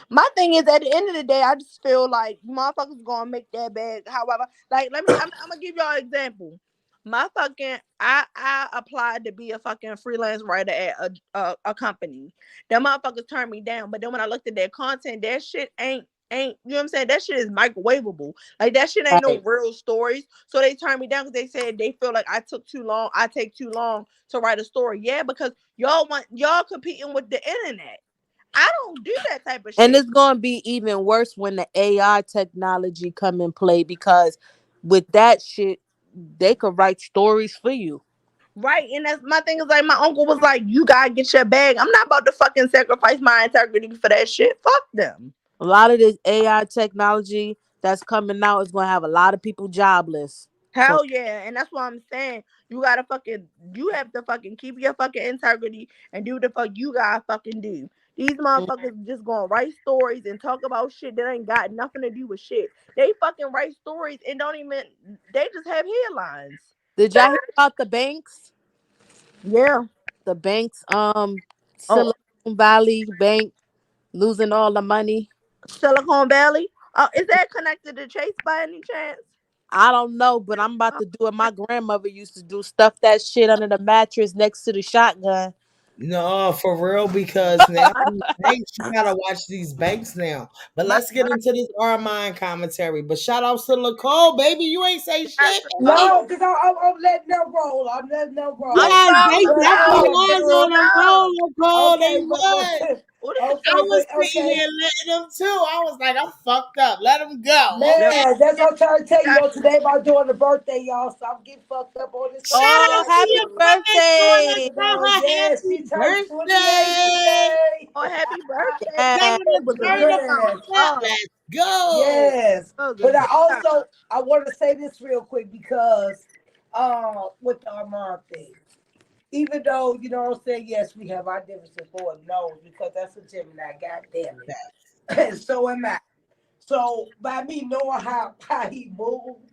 S9: My thing is, at the end of the day, I just feel like motherfuckers gonna make that bag. However, like, I'm gonna give y'all an example. My fucking, I applied to be a fucking freelance writer at a company. Them motherfuckers turned me down. But then when I looked at their content, that shit ain't, you know what I'm saying? That shit is microwavable. Like, that shit ain't no
S10: Right.
S9: real stories. So they turned me down because they said they feel like I took too long. I take too long to write a story. Yeah, because y'all competing with the internet. I don't do that type of shit.
S10: And it's gonna be even worse when the AI technology come in play, because with that shit, they could write stories for you.
S9: Right, and that's my thing is like my uncle was like, you gotta get your bag. I'm not about to fucking sacrifice my integrity for that shit. Fuck them.
S10: A lot of this AI technology that's coming out is gonna have a lot of people jobless. So
S9: Hell yeah, and that's what I'm saying. You have to fucking keep your fucking integrity and do the fuck you gotta fucking do. These motherfuckers just gonna write stories and talk about shit that ain't got nothing to do with shit. They fucking write stories and don't even, they just have headlines.
S10: did y'all hear about the banks?
S9: Yeah.
S10: The banks,
S9: Oh,
S10: Silicon Valley Bank losing all the money.
S9: Silicon Valley. Is that connected to Chase by any chance?
S10: I don't know, but I'm about to do it. My grandmother used to do, stuff that shit under the mattress next to the shotgun.
S2: No, for real, because now these banks, you gotta watch these banks now. But let's get into this Armand commentary. But shout out to Nicole, baby. You ain't say shit, baby.
S11: No, because I'm letting them roll. I'm letting them roll.
S2: Yes, they
S11: But
S2: definitely was on a roll, Nicole. They
S11: okay,
S2: was. I was sitting here letting them too. I was like, I'm fucked up. Let them go. Okay.
S11: Man, that's what I'm trying to tell you. Today my daughter's birthday, y'all, so I'm getting fucked up on this.
S2: Shout out to your
S10: birthday.
S11: Yes, she
S2: happy
S11: turned 28
S2: birthday.
S11: today.
S9: Oh, happy birthday.
S10: Yeah.
S2: Let's go.
S11: Yes.
S9: Oh,
S11: But
S9: good
S11: I want to say this real quick because with the Armand thing. Even though, you know what I'm saying, yes, we have our differences, Lord knows, because that's a Gemini, goddamn it. So am I. So by me knowing how he moves,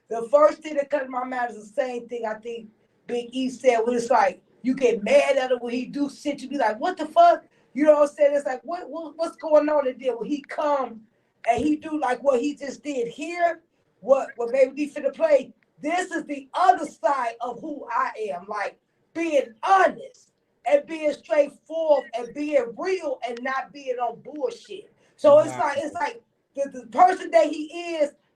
S11: the first thing that comes to my mind is the same thing I think Big E said when it's like you get mad at him when he do shit, you be like, what the fuck? You know what I'm saying? It's like what's going on in there? When he come and he do like what he just did here, what Baby D finna play. This is the other side of who I am. Like being honest and being straightforward and being real and not being on bullshit. So it's like the person that he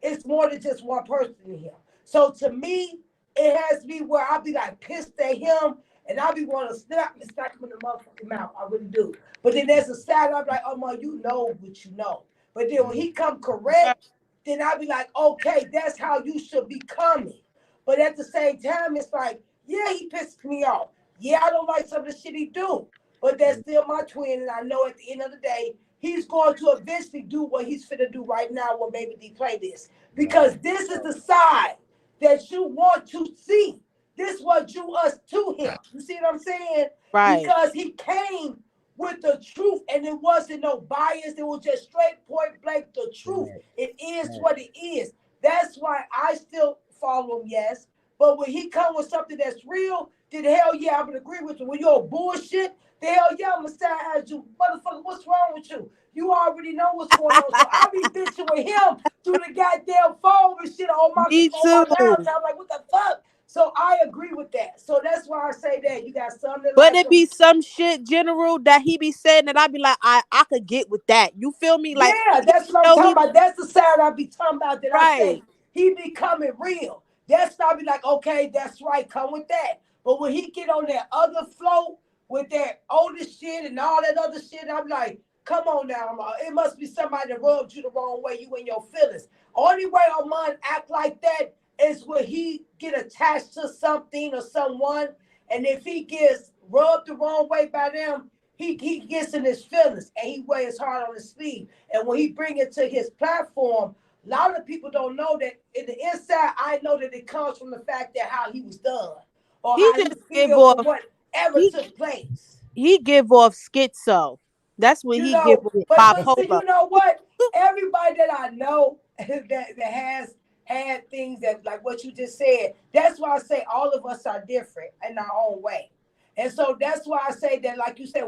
S11: is more than just one person in him. So to me, it has to be where I'll be like pissed at him and I'll be wanting to smack him in the motherfucking mouth. I really do. But then there's a side I'm like, oh man, you know what you know. But then when he come correct, then I'll be like, okay, that's how you should be coming. But at the same time, it's like, yeah, he pisses me off. Yeah, I don't like some of the shit he do. But that's still my twin, and I know at the end of the day, he's going to eventually do what he's finna do right now when Baby D play this. Because this is the side that you want to see. This what drew us to him. You see what I'm saying?
S10: Right.
S11: Because he came with the truth and it wasn't no bias. It was just straight point blank the truth. It is what it is. That's why I still follow him, yes. But when he come with something that's real, then hell yeah, I'm gonna agree with you. When you're bullshit, the hell yeah, I'm gonna stand as you. Motherfucker, what's wrong with you? You already know what's going on. So I be bitching with him through the goddamn phone and shit on my laptop. Like, what the fuck? So I agree with that. So that's why I say that. You got some that
S10: But
S11: like
S10: it be some shit general that he be saying that I be like, I could get with that. You feel me? Like,
S11: yeah, that's what I'm talking about. That's the side I be talking about that I say he be coming real. That's not be like, okay, that's right, come with that. But when he get on that other flow with that older shit and all that other shit, I'm like, come on now. It must be somebody that rubbed you the wrong way, you and your feelings. Only way Armand act like that is when he get attached to something or someone, and if he gets rubbed the wrong way by them, he gets in his feelings and he wears his heart on his sleeve. And when he bring it to his platform, a lot of people don't know that in the inside, I know that it comes from the fact that how he was done or
S10: he
S11: how he
S10: just give
S11: feels
S10: off
S11: or whatever took place.
S10: He give off schizo. That's when
S11: You
S10: give
S11: know,
S10: off
S11: but
S10: bipolar.
S11: you know what? Everybody that I know that has had things that, like what you just said. That's why I say all of us are different in our own way. And so that's why I say that, like you said,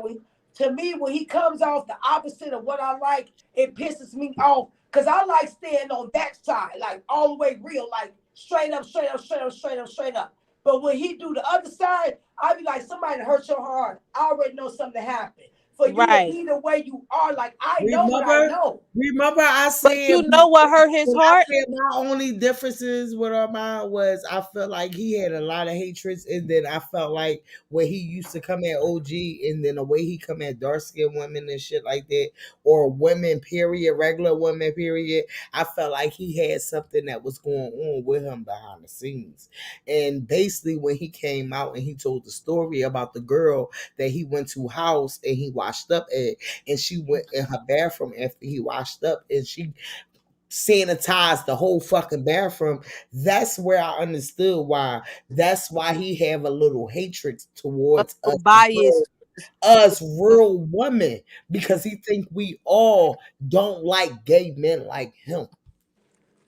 S11: to me, when he comes off the opposite of what I like, it pisses me off. Because I like staying on that side, like all the way real, like straight up, straight up, straight up, straight up, straight up. But when he do the other side, I be like, somebody hurt your heart. I already know something happened. For you to be the way you are, like, I know what I know.
S2: Remember I
S10: But
S2: said
S10: you know what hurt his
S2: when
S10: heart?
S2: I said my only differences with Armand was I felt like he had a lot of hatreds, and then I felt like when he used to come at OG, and then the way he come at dark skinned women and shit like that, or women period, regular women period, I felt like he had something that was going on with him behind the scenes. And basically when he came out and he told the story about the girl that he went to house and he washed up at, and she went in her bathroom after he washed up and she sanitized the whole fucking bathroom. That's where I understood why. That's why he have a little hatred towards us,
S10: Bias.
S2: us real women, because he think we all don't like gay men like him.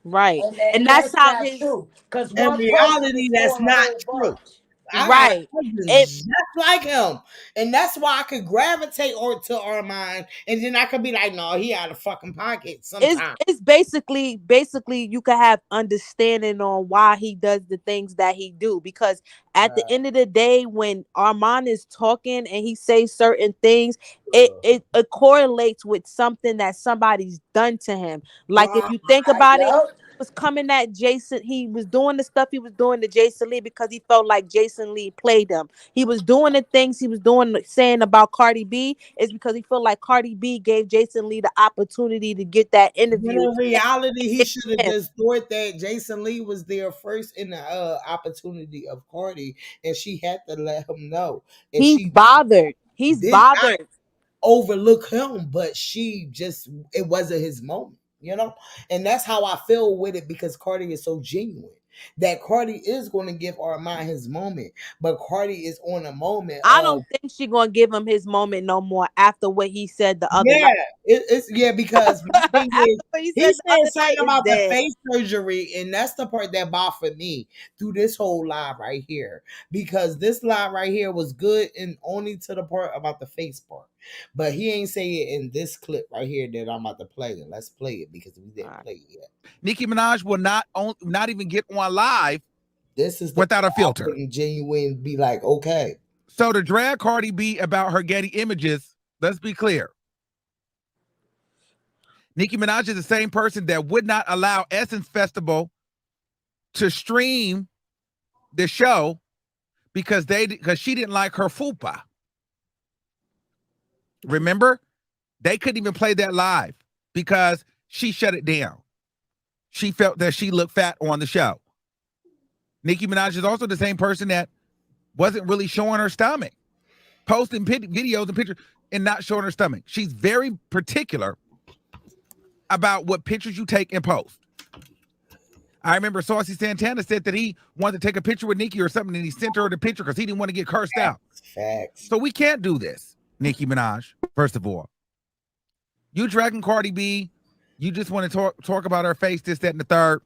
S10: Right. And
S11: that's
S10: that's how
S11: not
S10: his
S11: true. Because
S2: In
S11: one person
S2: reality,
S11: is
S2: that's
S11: for a
S2: not
S11: whole
S2: true.
S11: bunch.
S2: I got
S10: Right.
S2: cousins just like him, and that's why I could gravitate to Armand, and then I could be like, no, he out of fucking pocket sometimes.
S10: It's basically you can have understanding on why he does the things that he do, because at the end of the day, when Armand is talking and he says certain things, it correlates with something that somebody's done to him. Like if you think about it, was coming at Jason. He was doing the stuff he was doing to Jason Lee because he felt like Jason Lee played him. He was doing the things he was doing, saying about Cardi B, is because he felt like Cardi B gave Jason Lee the opportunity to get that
S2: But
S10: interview.
S2: in reality, he should have just thought that Jason Lee was there first in the opportunity of Cardi, and she had to let him know. And
S10: He's
S2: she
S10: bothered. He's
S2: did not
S10: bothered.
S2: overlook him, but it wasn't his moment, you know? And that's how I feel with it, because Cardi is so genuine. That Cardi is going to give Armand his moment, but Cardi is on a moment
S10: I
S2: of,
S10: don't think she's gonna give him his moment no more after what he said the other
S2: yeah,
S10: night.
S2: it's because my thing is,
S10: What he
S2: he
S10: said the
S2: said
S10: other
S2: something
S10: night is
S2: about the
S10: dead.
S2: face surgery, and that's the part that bothered me through this whole live right here. Because this live right here was good and only to the part about the face part, but he ain't say it in this clip right here that I'm about to play. And let's play it because we didn't play it yet.
S13: Nicki Minaj will not even get on live.
S2: This is
S13: without a filter.
S2: Genuine, be like, okay.
S13: So to drag Cardi B about her Getty images, let's be clear. Nicki Minaj is the same person that would not allow Essence Festival to stream the show because she didn't like her fupa. Remember? They couldn't even play that live because she shut it down. She felt that she looked fat on the show. Nicki Minaj is also the same person that wasn't really showing her stomach, posting videos and pictures and not showing her stomach. She's very particular about what pictures you take and post. I remember Saucy Santana said that he wanted to take a picture with Nicki or something, and he sent her the picture because he didn't want to get cursed out.
S2: Facts.
S13: So we can't do this, Nicki Minaj, first of all. You dragging Cardi B, you just want to talk about her face, this, that, and the third.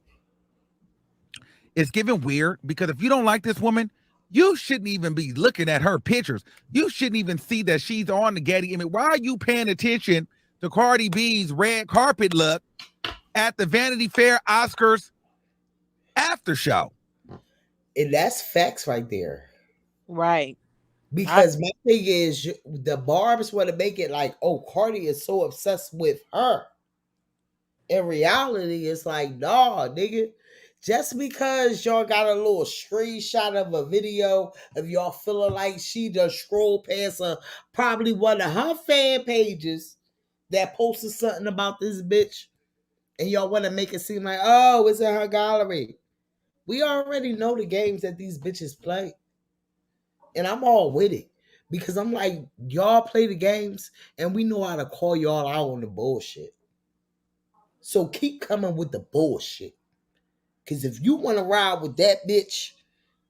S13: It's giving weird, because if you don't like this woman, you shouldn't even be looking at her pictures. You shouldn't even see that she's on the Getty image. Why are you paying attention to Cardi B's red carpet look at the Vanity Fair Oscars after show?
S2: And that's facts right there.
S10: Right.
S2: Because my thing is, the Barbs want to make it like, oh, Cardi is so obsessed with her. In reality, it's like, nah, nigga. Just because y'all got a little screenshot of a video of y'all feeling like she just scrolled past probably one of her fan pages that posted something about this bitch, and y'all want to make it seem like, oh, it's in her gallery. We already know the games that these bitches play. And I'm all with it. Because I'm like, y'all play the games, and we know how to call y'all out on the bullshit. So keep coming with the bullshit. Because if you want to ride with that bitch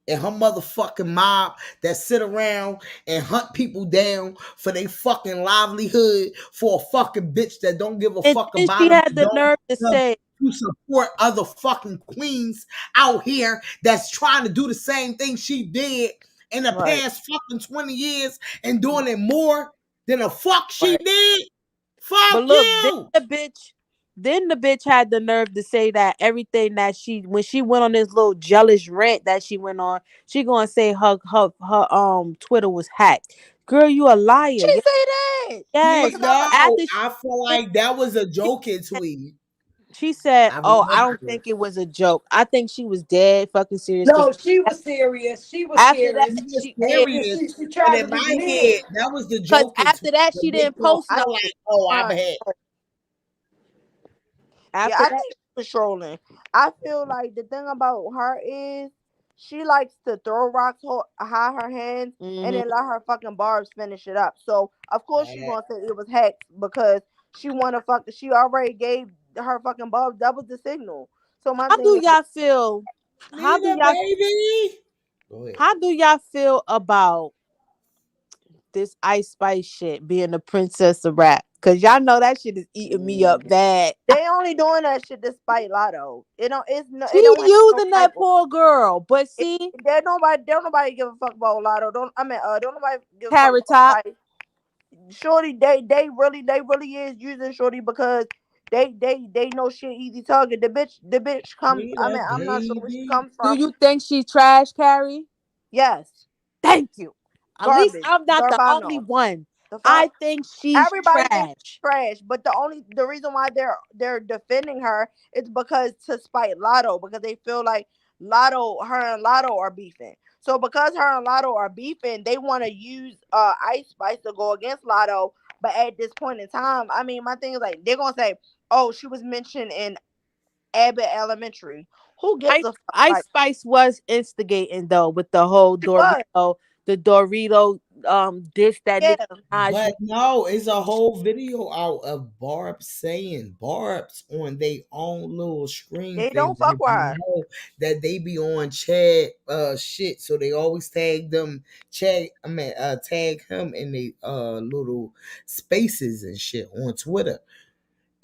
S2: and her motherfucking mob that sit around and hunt people down for their fucking livelihood, for a fucking bitch that don't give a fuck
S10: And
S2: about
S10: she
S2: them,
S10: had the nerve to say,
S2: to support other fucking queens out here that's trying to do the same thing she did in the past fucking 20 years and doing it more than the fuck she did. Fuck
S10: But look,
S2: you.
S10: then the bitch had the nerve to say that everything that when she went on this little jealous rant that she went on, she gonna say her Twitter was hacked. Girl, you a liar.
S9: She say that.
S10: Yes.
S2: No,
S10: After
S2: I feel like that was a joking tweet.
S10: she said,
S2: I
S10: "Oh, I
S2: remember
S10: don't think it was a joke. I think she was dead fucking serious."
S11: No, she was serious. She was
S10: After that,
S11: serious.
S10: she
S11: And
S10: and
S11: then
S2: serious,
S11: she
S2: but
S11: tried
S2: in
S11: to
S2: my
S11: be
S2: head,
S11: mid.
S2: that was the
S10: because
S2: joking
S10: after
S2: tweet.
S10: that
S2: The
S10: she
S2: big
S10: didn't
S2: girl,
S10: post
S2: I
S10: nothing.
S2: like, oh, I'm ahead.
S9: Yeah,
S10: After
S9: I
S10: that,
S9: think she was trolling. I feel like the thing about her is she likes to throw rocks high her hands and then let her fucking barbs finish it up. So of course she gonna say it was hacked because she wanna fuck. She already gave her fucking barbs double the signal. So my
S10: how
S9: thing
S10: do
S9: is,
S10: y'all feel? How do
S2: Nita,
S10: y'all
S2: baby. Go ahead.
S10: how do y'all feel about this Ice Spice shit being the princess of rap? Cause y'all know that shit is eating me up bad.
S9: they only doing that shit to spite Lotto. It don't. It's no.
S10: She
S9: It don't have no
S10: using
S9: type
S10: that poor girl, but
S9: It,
S10: see,
S9: there nobody. Don't nobody give a fuck about Lotto. Don't nobody give a fuck
S10: Carrot
S9: about
S10: Top.
S9: Spice. Shorty, they really is using Shorty because they know shit easy target. The bitch comes.
S2: Nita,
S9: I'm not sure where she
S2: baby.
S9: comes
S10: Do
S9: from.
S10: you think she trash, Carrie?
S9: Yes,
S10: Thank you. At least
S9: garbage,
S10: I'm not the only
S9: garbano.
S10: one.
S9: The fuck.
S10: I think she's
S9: Everybody thinks
S10: trash.
S9: she's trash, but the reason why they're defending her is because to spite Lotto because they feel like her and Lotto are beefing. So because her and Lotto are beefing, they want to use Ice Spice to go against Lotto. But at this point in time, I mean, my thing is like they're gonna say, "Oh, she was mentioned in Abbott Elementary." Who gives a fuck?
S10: Ice
S9: Like
S10: Spice was instigating though with the whole
S9: she was,
S10: Dorito dish that
S9: yeah.
S10: Nicki Minaj
S2: But no, it's a whole video out of Barb's saying Barb's on their own little screen
S9: They
S2: things.
S9: don't
S2: And
S9: fuck
S2: if
S9: with
S2: you
S9: her.
S2: know that they be on Chad shit, so they always tag them tag him in the little spaces and shit on Twitter.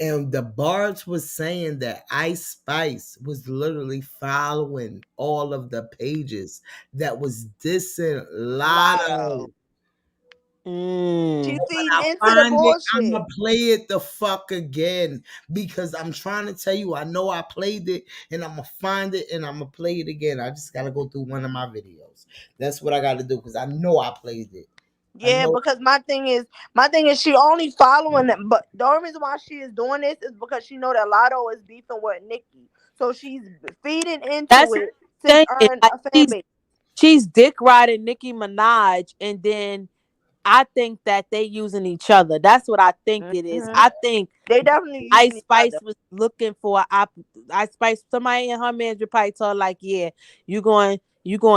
S2: And the Barb's was saying that Ice Spice was literally following all of the pages that was dissing Lotto.
S9: Lotto.
S10: Mm.
S9: She's
S2: When
S9: feeding
S2: I
S9: into the
S2: find it,
S9: bullshit.
S2: I'ma play it the fuck again because I'm trying to tell you, I know I played it and I'ma find it and I'ma play it again. I just gotta go through one of my videos. That's what I gotta do because I know I played it. I
S9: Yeah,
S2: know.
S9: because my thing is she only following them, but the only reason why she is doing this is because she know that Lotto is beefing with Nikki, so she's feeding into
S10: That's
S9: it to
S10: the thing.
S9: earn
S10: Like
S9: a fan base.
S10: she's dick riding Nicki Minaj, and then I think that they using each other. That's what I think it is.
S9: Hmm.
S10: I think
S9: They definitely using
S10: Ice
S9: each
S10: Spice
S9: other.
S10: was looking for Ice Spice. Somebody in her manager probably told her, like, yeah, you going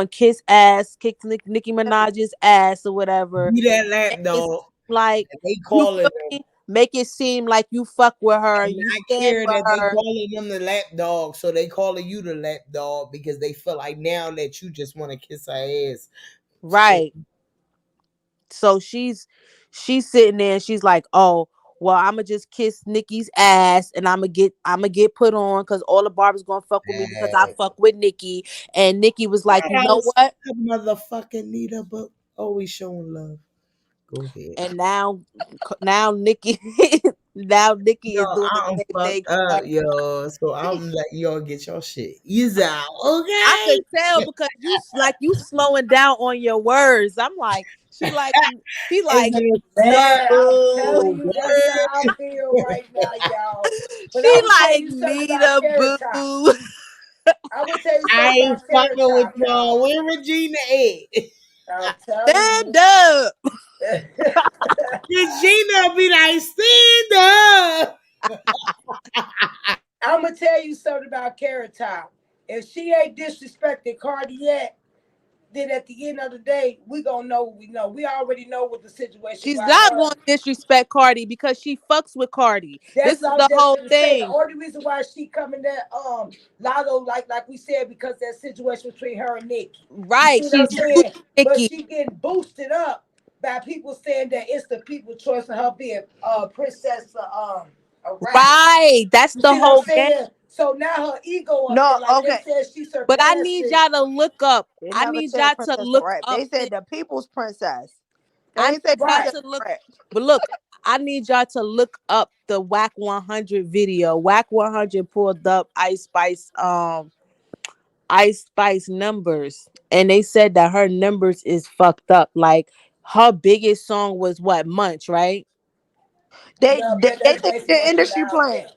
S10: kiss ass, kick Nicki Minaj's ass or whatever.
S2: Be that
S10: Make
S2: lap
S10: it
S2: dog.
S10: seem like
S2: And they
S10: you
S2: calling
S10: feel
S2: them.
S10: me. Make it seem like you fuck with her,
S2: And
S10: you
S2: I
S10: stand
S2: care
S10: with
S2: that they
S10: her,
S2: calling them the lap dog, so they calling you the lap dog because they feel like now that you just want to kiss her ass. So
S10: right? So she's sitting there and she's like, oh, well, I'ma just kiss Nikki's ass and I'ma get put on because all the barbers gonna fuck with me because I fuck with Nikki. And Nikki was like, you know
S2: else,
S10: what?
S2: motherfucking Nita, but always showing love. Go ahead.
S10: And now Nikki now Nikki
S2: Yo,
S10: is doing the
S2: I'm
S10: same thing
S2: fucked
S10: to her.
S2: up, yo. So I'm letting y'all get your shit. Ease out,
S10: I
S2: okay?
S10: could tell because you slowing down on your words. I'm like, she
S2: It's
S10: like
S2: like,
S10: the
S11: Man, I'm telling
S2: boo.
S11: you, that's how I feel right now, y'all. But
S10: she
S11: I'm gonna tell
S10: like
S11: you something
S10: need
S11: about
S10: a
S11: Carrot Top.
S10: boo.
S11: I'm gonna tell you
S2: I
S11: something
S2: ain't
S11: about
S2: fucking
S11: Carrot
S2: with
S11: Top,
S2: y'all.
S11: y'all.
S2: Where Regina at?
S11: I'm telling
S10: Stand
S11: you.
S10: up.
S2: Regina be like, stand up.
S11: I'm gonna tell you something about Carrot Top. If she ain't disrespected Cardi yet, then at the end of the day, we gonna know what we know. We already know what the situation
S10: She's
S11: by
S10: not
S11: her.
S10: going to disrespect Cardi because she fucks with Cardi.
S11: That's
S10: This is
S11: what I was
S10: the
S11: just
S10: whole
S11: gonna say. The
S10: thing.
S11: only reason why she coming there, Lotto, like we said, because that situation between her and Nikki. You
S10: Right.
S11: see what I'm
S10: She's
S11: saying?
S10: using
S11: But
S10: Nikki.
S11: she getting boosted up by people saying that it's the people choice of her being princess of rap.
S10: Right. That's
S11: You
S10: the
S11: see what I'm
S10: whole game.
S11: saying? So now her ego up
S9: No,
S11: there, like
S9: okay.
S11: they said, she surpassed
S10: But I need
S11: it.
S10: y'all to look up.
S9: They
S10: I
S9: never
S10: need
S9: said
S10: y'all to
S9: princess of
S10: look
S9: rap.
S10: up
S9: They said the people's princess. They
S10: I
S9: ain't say
S10: need y'all
S9: princess
S10: to
S9: of
S10: look,
S9: rap.
S10: but look, I need y'all to look up the Whack 100 video. Whack 100 pulled up Ice Spice numbers, and they said that her numbers is fucked up. Like her biggest song was what, Munch, right?
S9: They
S11: Yeah,
S9: they,
S11: but
S9: they
S11: that's
S9: think
S11: basically
S9: the
S11: what she
S9: industry
S11: got out
S9: playing.
S11: there.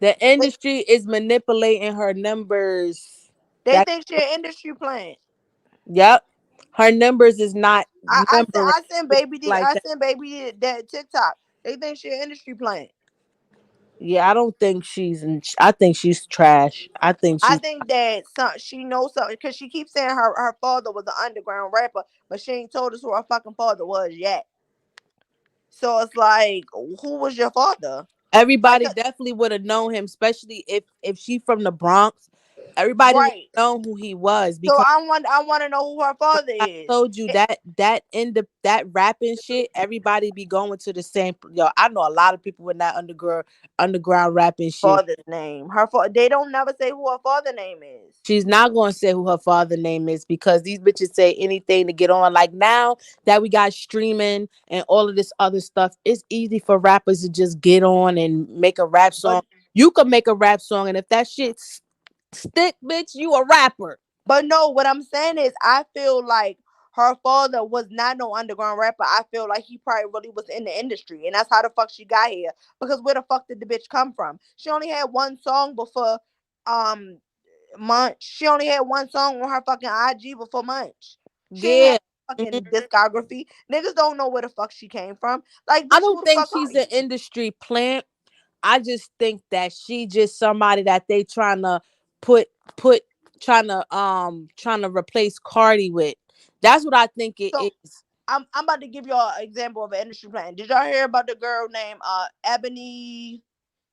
S10: The industry is manipulating her numbers.
S9: They
S10: That
S9: think she an industry playing.
S10: yep, her numbers is not numbering
S9: I sent baby D.
S10: like
S9: I
S10: that.
S9: sent baby D that TikTok. They think she an industry playing.
S10: Yeah, I don't think I think she's trash. I think
S9: I
S10: she's
S9: think that she knows something because she keeps saying her father was an underground rapper, but she ain't told us who her fucking father was yet. So it's like, who was your father? Like,
S10: everybody definitely would have known him, especially if she from the Bronx. Everybody would
S9: right.
S10: know who he was
S9: So
S10: because
S9: I want to know who her father
S10: I
S9: is.
S10: told you that rapping shit. Everybody be going to the same. Yo, I know a lot of people in that underground rapping shit.
S9: Father's name. Her they don't never say who her father name is.
S10: She's not gonna say who her father name is because these bitches say anything to get on. Like now that we got streaming and all of this other stuff, it's easy for rappers to just get on and make a rap song.
S9: But
S10: You can make a rap song, and if that shit stick, bitch, you a rapper.
S9: But no, what I'm saying is, I feel like her father was not no underground rapper. I feel like he probably really was in the industry, and that's how the fuck she got here. Because where the fuck did the bitch come from? She only had one song before, um, Munch. She only had one song on her fucking IG before Munch. She ain't
S10: Yeah.
S9: had fucking discography. Niggas don't know where the fuck she came from. Like,
S10: I
S9: bitch,
S10: don't
S9: who the
S10: think
S9: fuck are
S10: she's
S9: you?
S10: an industry plant. I just think that she just somebody that they trying to put trying to replace Cardi with. That's what I think it
S9: So
S10: is.
S9: I'm about to give y'all an example of an industry plan. Did y'all hear about the girl named Ebony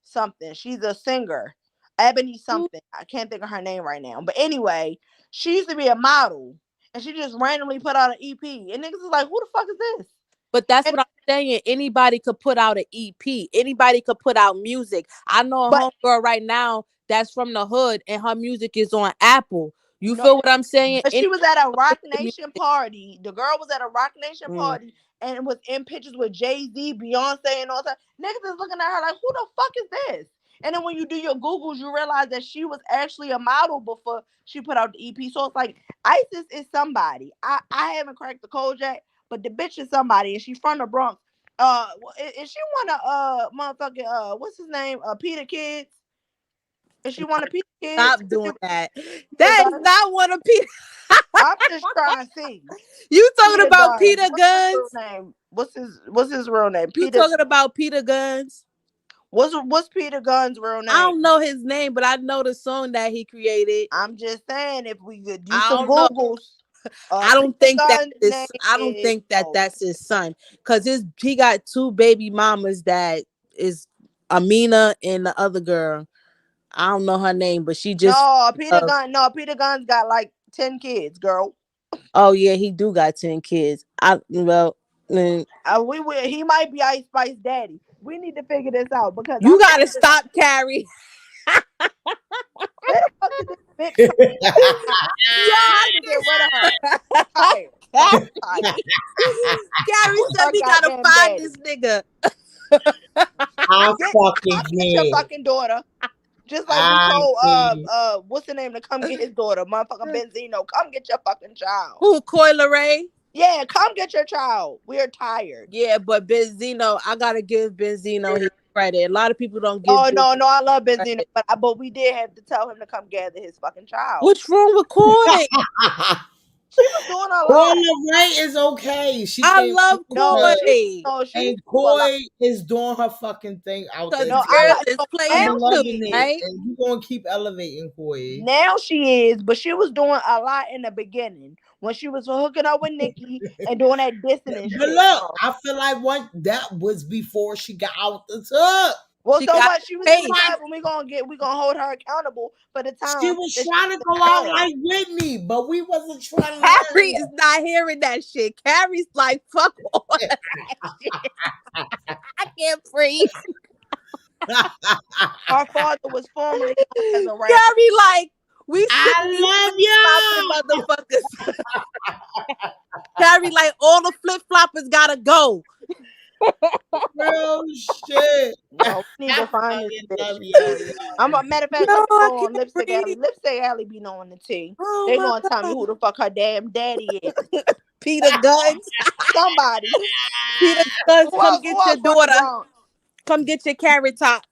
S9: something? She's a singer. Ebony something. I can't think of her name right now. But anyway, she used to be a model and she just randomly put out an EP. And niggas is like, who the fuck is this?
S10: But that's
S9: And,
S10: what I'm saying. Anybody could put out an EP. Anybody could put out music. I know a
S9: but
S10: homegirl right now that's from the hood and her music is on Apple. You
S9: no,
S10: feel what I'm saying?
S9: but she
S10: Anybody
S9: was at a
S10: could
S9: Rock
S10: put the music.
S9: Nation party. The girl was at a Rock Nation
S10: Mm.
S9: party and was in pictures with Jay-Z, Beyonce, and all that. Niggas is looking at her like, who the fuck is this? And then when you do your Googles, you realize that she was actually a model before she put out the EP. So it's like, Isis is somebody. I haven't cracked the code yet, but the bitch is somebody, and she's from the Bronx. Is she one of motherfucking what's his name? Peter Kids? Is she one of Peter Kids?
S10: Stop doing that.
S9: Peter
S10: That is
S9: Guns?
S10: not one of Peter.
S9: I'm just trying to see.
S10: You talking
S9: Peter
S10: about
S9: Guns.
S10: Peter
S9: What's his real
S10: Guns?
S9: name? What's his real name?
S10: You
S9: Peter.
S10: talking about Peter Guns?
S9: What's Peter Guns' real
S10: I
S9: name?
S10: don't know his name, but I know the song that he created.
S9: I'm just saying, if we could do
S10: I
S9: some
S10: don't know.
S9: Googles,
S10: I don't
S9: Peter
S10: think that
S9: Guns' name
S10: I don't
S9: is
S10: think that that's his son because he got two baby mamas that is Amina and the other girl. I don't know her name, but she just
S9: Peter Guns got like 10 kids, girl.
S10: oh yeah, he do got 10 kids. Mm,
S9: He might be Ice Spice daddy. We need to figure this out because
S10: you gotta stop, Carrie.
S9: where the fuck did this bitch come from? I need to get rid of her. I'm tired. Fucking tired.
S10: Carrie
S9: Who's
S10: said
S9: her
S10: we gotta
S9: goddamn
S10: find
S9: daddy?
S10: this nigga.
S11: I
S9: Come
S11: fucking
S9: get your
S11: did.
S9: fucking daughter. Just like we
S11: I
S9: told
S11: did.
S9: what's the name to come get his daughter, motherfucking Benzino. Come get your fucking child.
S10: Who, Coyle Ray?
S9: Yeah, come get your child. We're tired.
S10: Yeah, but Benzino, I gotta give Benzino his credit. A lot of people don't give
S9: Oh no,
S10: Benzino
S9: I love Benzino,
S10: credit.
S9: but we did have to tell him to come gather his fucking child.
S10: What's wrong with Coy?
S9: She was doing a lot.
S11: Coyle Ray is okay. She
S10: I
S11: came
S10: love
S9: No,
S11: good.
S10: Coy.
S9: she was
S11: And
S9: doing a lot.
S11: Coy is doing her fucking thing out
S10: Because
S11: there.
S9: No,
S10: girls
S11: Too.
S10: is
S11: I'm
S10: playing
S9: now
S10: too,
S11: loving
S9: she
S11: it.
S9: is.
S10: right?
S11: And you gonna keep elevating Coy.
S9: Now she is, but she was doing a lot in the beginning when she was hooking up with Nikki and doing that dissing and
S11: But
S9: shit.
S11: look, I feel like what that was before she got out the tub.
S9: Well,
S10: She
S9: so
S10: got
S9: what? She was in the
S10: paid.
S9: tub, and we gonna hold her accountable for the
S11: She
S9: time
S11: was
S9: that she
S11: trying
S9: was
S11: to
S9: in
S11: go
S9: the
S11: out
S9: bed.
S11: like Whitney, but we wasn't trying to let
S10: Carrie is not hearing that shit. Carrie's like, fuck all of that shit. I can't breathe.
S9: Our father was formerly known as a rapper.
S10: Carrie, like, we sick of these
S2: I love
S10: flip-flopping motherfuckers. Carrie, like, all the flip-floppers gotta go.
S2: Real shit.
S9: No, we need to find this
S2: I love
S9: bitch.
S2: y'all.
S9: I'm a matter of fact,
S10: No,
S9: let me
S10: I
S9: go on
S10: can't
S9: Lipstick
S10: breathe.
S9: Alley. Lipstick Alley be knowing the tea.
S10: Oh
S9: They
S10: my
S9: gonna tell me
S10: God.
S9: who the fuck her damn daddy is.
S10: Peter Guns.
S9: Somebody.
S10: Peter Guns,
S9: Who
S10: come
S9: else?
S10: get
S9: Who
S10: your
S9: else from the
S10: daughter.
S9: Bronx?
S10: Come get your carrot top.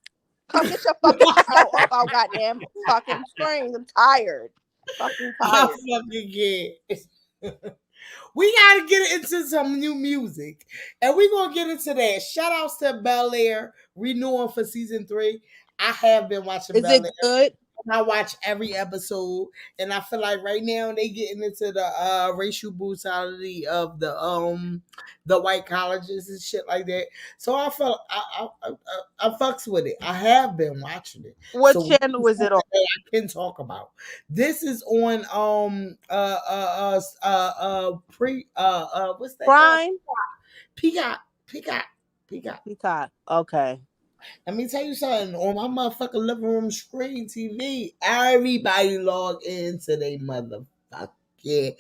S9: Come get your fucking off our goddamn fucking strings. I'm tired. Fucking
S2: I
S9: tired.
S2: fucking get. We gotta get into some new music, and we're gonna get into that. Shout outs to Bel Air renewing for season 3. I have been watching
S10: Is
S2: Bel
S10: it
S2: Air.
S10: good?
S2: I watch every episode, and I feel like right now they getting into the racial brutality of the white colleges and shit like that. So I felt I fucks with it. I have been watching it.
S10: What
S2: So
S10: channel is it on?
S2: I can talk about. This is on what's that
S10: Prime?
S2: called? Peacock.
S10: Peacock. Okay.
S2: Let me tell you something. On my motherfucking living room screen TV, everybody log into their motherfucking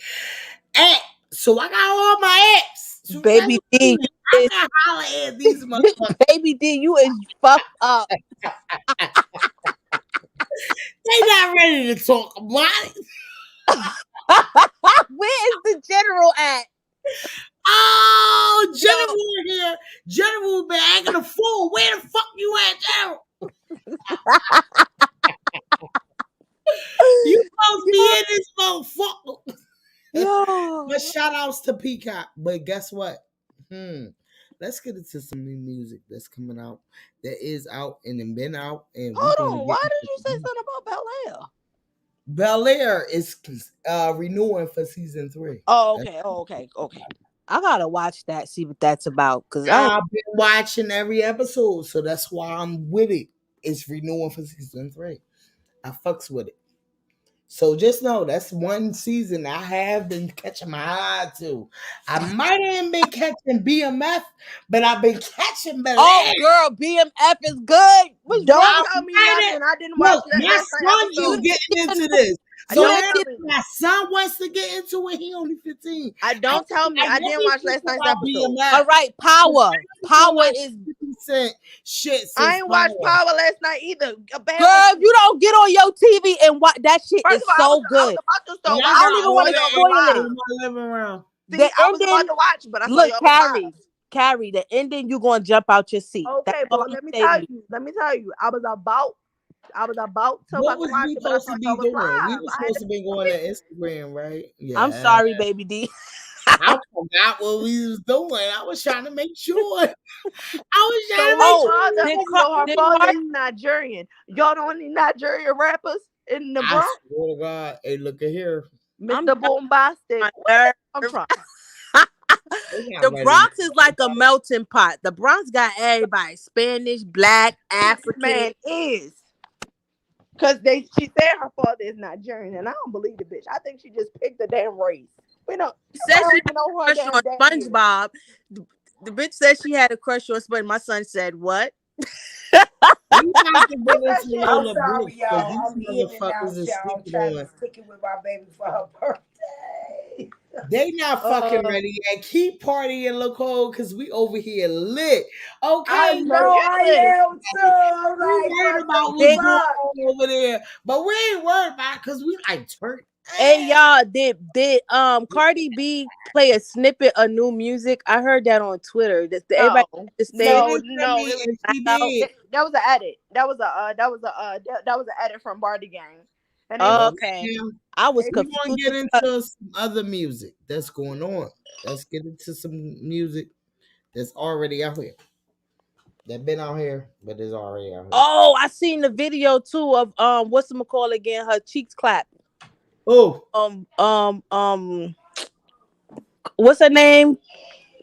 S2: app. So I got all my apps. So
S10: Baby D,
S2: I can holler at these motherfuckers.
S10: Baby D, you is fucked up.
S2: They not ready to talk about it.
S10: Where is the general at?
S2: Oh, General here. General been acting a fool. Where the fuck you at, General? You supposed to be in this motherfucker.
S10: Yo.
S2: But shout outs to Peacock. But guess what? Let's get into some new music that's coming out, that is out and then been out. And
S9: Hold on. Why did you say something about Bel Air?
S2: Bel Air is renewing for season 3.
S9: Oh, okay.
S10: I gotta watch that, see what that's about. Cause
S2: I've been watching every episode, so that's why I'm with it. It's renewing for season 3. I fucks with it. So just know that's one season I have been catching my eye to. I might have been catching BMF, but I've been catching Bel Air.
S10: Oh, girl, BMF is good. What's
S9: Don't
S10: wrong?
S9: tell me nothing. I didn't watch that
S2: My
S9: last
S2: son
S9: episode.
S2: is getting into this.
S9: So
S2: my son wants to get into it. He only 15.
S9: Don't tell me. I didn't watch last night's episode.
S10: All right, Power is
S2: 50% shit.
S9: I ain't watched Power last night either.
S10: Girl, you don't get on your TV and watch that shit is so good. I don't even want to spoil it.
S2: In my living room.
S10: The
S9: I was
S10: ending,
S9: about to watch, but I saw
S10: look,
S9: y'all
S10: Carrie, the ending, you gonna jump out your seat.
S9: Okay, but let me tell you, I was about to
S2: What was
S9: watch
S2: we
S9: it, but I
S2: supposed to
S9: thought
S2: be
S9: y'all was
S2: doing? We
S9: live.
S2: were supposed to be going to Instagram, right? Yeah.
S10: I'm sorry, Baby D.
S2: I forgot what we was doing. I was trying to make sure. I was trying to make sure.
S9: So her father is Nigerian. Y'all know any Nigerian rappers in the Bronx?
S2: I swear to God. Hey, look at here.
S9: Mr. Bombastic. Where I'm from?
S10: The Bronx is like a melting pot. The Bronx got everybody: Spanish, Black, African.
S9: Man is. Because she said her father is Nigerian, and I don't believe the bitch. I think she just picked a damn race. We don't.
S10: Said she
S9: know who
S10: had a crush on SpongeBob. The bitch said she had a crush on SpongeBob. My son said, "What?"
S11: I'm sorry, y'all. I'm in and out, y'all. I'm trying to stick it with my baby for her birthday.
S2: They not fucking ready yet. Keep partying, local, because we over here lit. Okay,
S11: I know I am too. I'm like,
S2: we worried about what's going on over there, but we ain't worried about it because we like turn.
S10: Hey y'all, did Cardi B play a snippet of new music? I heard that on Twitter. Everybody just
S9: No, it was, that was an edit. That was an edit from BARDI Gang. And
S10: okay. I was
S2: confused.
S10: confused.
S2: We're gonna get into some other music that's going on. Let's get into some music that's already out here. That been out here, but is already out here.
S10: Oh, I seen the video too of what's the call again? Her cheeks clap.
S2: Oh.
S10: What's her name?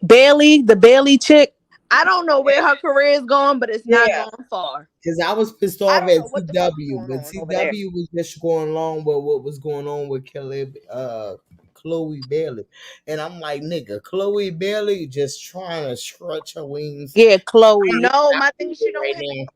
S10: Bailey, the Bailey chick.
S9: I don't know where her career is going, but it's not going far.
S2: Because I was pissed off at CW, but CW was just going along with what was going on with Chloe Bailey. And I'm like, nigga, Chloe Bailey just trying to stretch her wings.
S10: Yeah, Chloe.
S9: No, my thing is she don't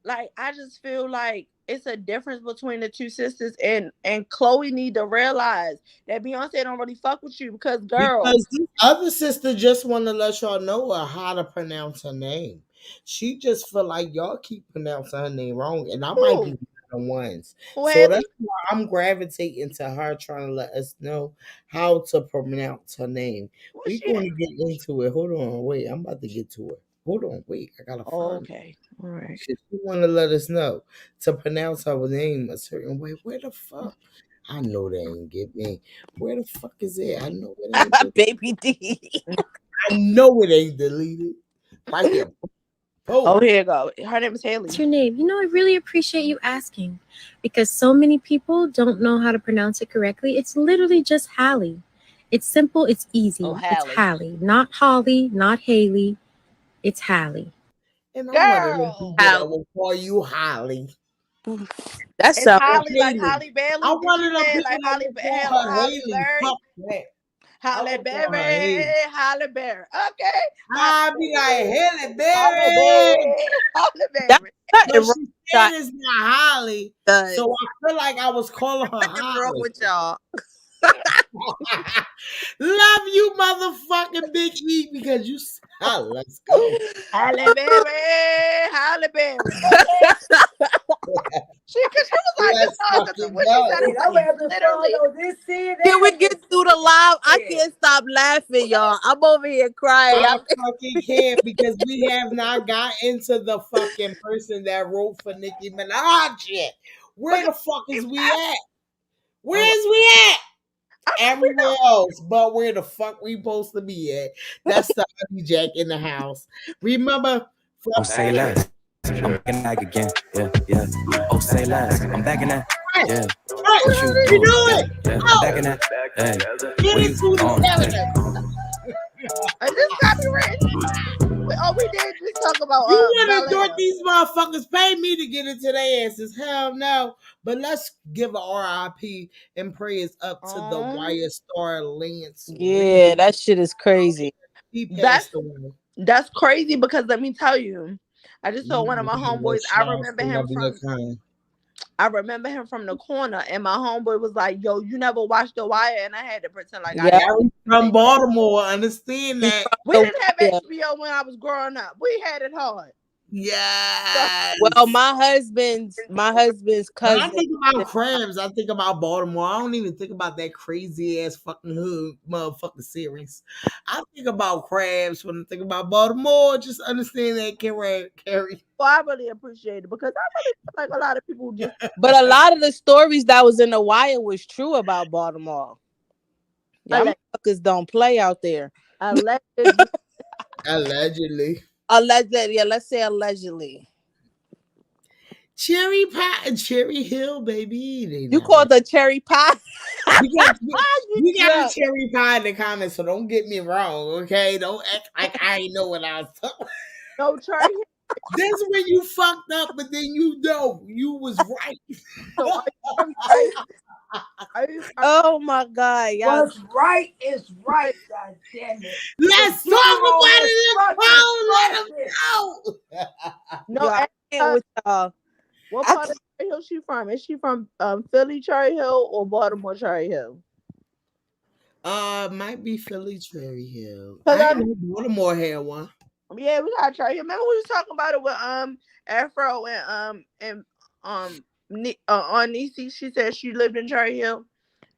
S9: like I just feel like it's a difference between the two sisters, and Chloe need to realize that Beyonce don't really fuck with you because girl,
S2: Because the other sister just want to let y'all know how to pronounce her name. She just feel like y'all keep pronouncing her name wrong, and I might be one of the ones. So
S9: Haley?
S2: that's why I'm gravitating to her, trying to let us know how to pronounce her name. We're going to get into it. Hold on, wait. I'm about to get to it. Hold on, wait. I gotta find it.
S9: Okay, all right.
S2: She want to let us know to pronounce her name a certain way. Where the fuck? I know they ain't get me. Where the fuck is it? I know it ain't deleted.
S9: Baby D.
S2: I know it ain't deleted. Right here.
S9: Oh, here you go. Her name is Haley.
S14: What's your name? You know, I really appreciate you asking because so many people don't know how to pronounce it correctly. It's literally just Hallie. It's simple. It's easy.
S9: Oh,
S14: It's Hallie, not Holly, not Haley. It's Hallie.
S2: And I'm one of them people that will call you Holly.
S9: That's
S2: It's
S9: Holly like Holly Bailey.
S2: I'm one of them
S9: Say
S2: people
S9: like
S2: that
S9: Holly
S2: will call her
S9: Holly
S2: Haley.
S9: Berry.
S2: Fuck that.
S9: Holly Berry. Holly Berry. Okay.
S2: I'll be like Haley
S9: Holly
S2: Berry.
S9: Berry. Holly Berry.
S2: But she said it's not Holly. So I feel like I was calling her Holly.
S9: wrong with y'all?
S2: Love you, motherfucking Big E, because you. Let's go.
S9: Halle Berry, Halle Berry. She was like,
S2: Let's fucking go.
S9: Can we get through the live? I can't stop laughing, y'all. I'm over here crying.
S2: I fucking can't because we have not got into the fucking person that wrote for Nicki Minaj yet. Where the fuck is we at? Where's we at? Everywhere else, but where the fuck we supposed to be at? That's the honey jack in the house. Remember?
S15: Oh, say less. I'm back in that again. Yeah, yeah. Oh, say less. I'm back in that. Yeah. What you
S2: doing?
S15: Yeah, I'm back in that. Hey,
S2: Get into
S15: the
S9: Is this copyright? Oh, we did just talk about.
S2: You want to thought these motherfuckers pay me to get into their asses? Hell no. But let's give a RIP and prayers up to the wire star Lance.
S9: Yeah, that shit is crazy.
S2: He passed away.
S9: That's crazy because let me tell you, I just saw one of my homeboys. I remember him from the corner, and my homeboy was like, "Yo, you never watched The Wire," and I had to pretend like I
S2: from Baltimore. Understand that
S9: we didn't have HBO when I was growing up. We had it hard.
S2: Yeah.
S9: Well, my husband's cousin.
S2: When I think about crabs, I think about Baltimore. I don't even think about that crazy ass fucking hood motherfucking series. I think about crabs when I think about Baltimore. Just understand that, Carrie.
S9: Well, I really appreciate it because I really feel like a lot of people just. But a lot of the stories that was in The Wire was true about Baltimore. Y'all motherfuckers don't play out there. Allegedly. Allegedly, yeah, let's say allegedly.
S2: Cherry pie, Cherry Hill, baby.
S9: You called the cherry pie?
S2: We got a cherry pie in the comments, so don't get me wrong, okay? Don't act like I ain't know what I was talking.
S9: No, Cherry.
S2: This is when you fucked up, but then you know you was right.
S9: Oh my God! Y'all.
S11: What's right is right. God damn it!
S2: Let's talk about it. Let them
S9: know. No, I can't with y'all. What part of Cherry Hill she from? Is she from Philly Cherry Hill or Baltimore Cherry Hill?
S2: Might be Philly Cherry Hill. I know Baltimore had one.
S9: Yeah, we got Cherry Hill. Remember we was talking about it with Afro and on Niecy. She said she lived in Cherry Hill.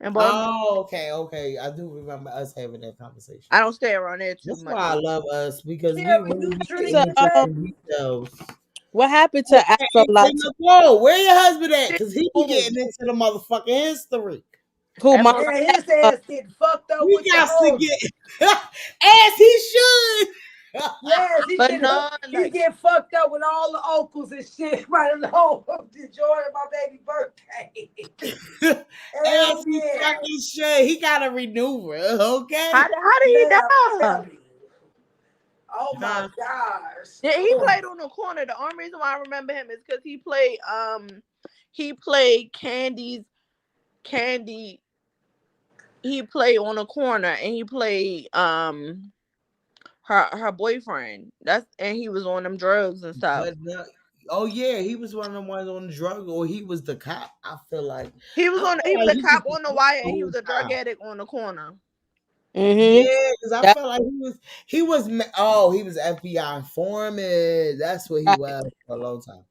S2: Oh, okay. I do remember us having that conversation.
S9: I don't stay around there too much.
S2: That's why I love us because we really
S9: what happened to Afro?
S2: Where your husband at? Because he be getting into the motherfucking history.
S11: Who his ass getting fucked up with
S2: got to get as he should.
S11: Yes, he get fucked up with all the uncles and shit right along enjoying my baby birthday.
S2: As he fucking should. He got a renewal, okay?
S9: How did he die?
S11: Oh my gosh.
S9: Yeah, he played on the corner. The only reason why I remember him is because he played Candy. He played on the corner and he played her boyfriend. And he was on them drugs and stuff.
S2: But Oh yeah, he was one of the ones on the drug, or he was the cop. I feel like
S9: He was a
S2: he
S9: cop
S2: was
S9: on the wire, and
S2: the
S9: he
S2: whole
S9: was a drug
S2: time.
S9: addict on the corner.
S2: Yeah, because I
S10: Yep.
S2: felt like he was he was FBI informant. That's what he
S10: Right.
S2: was for a long time.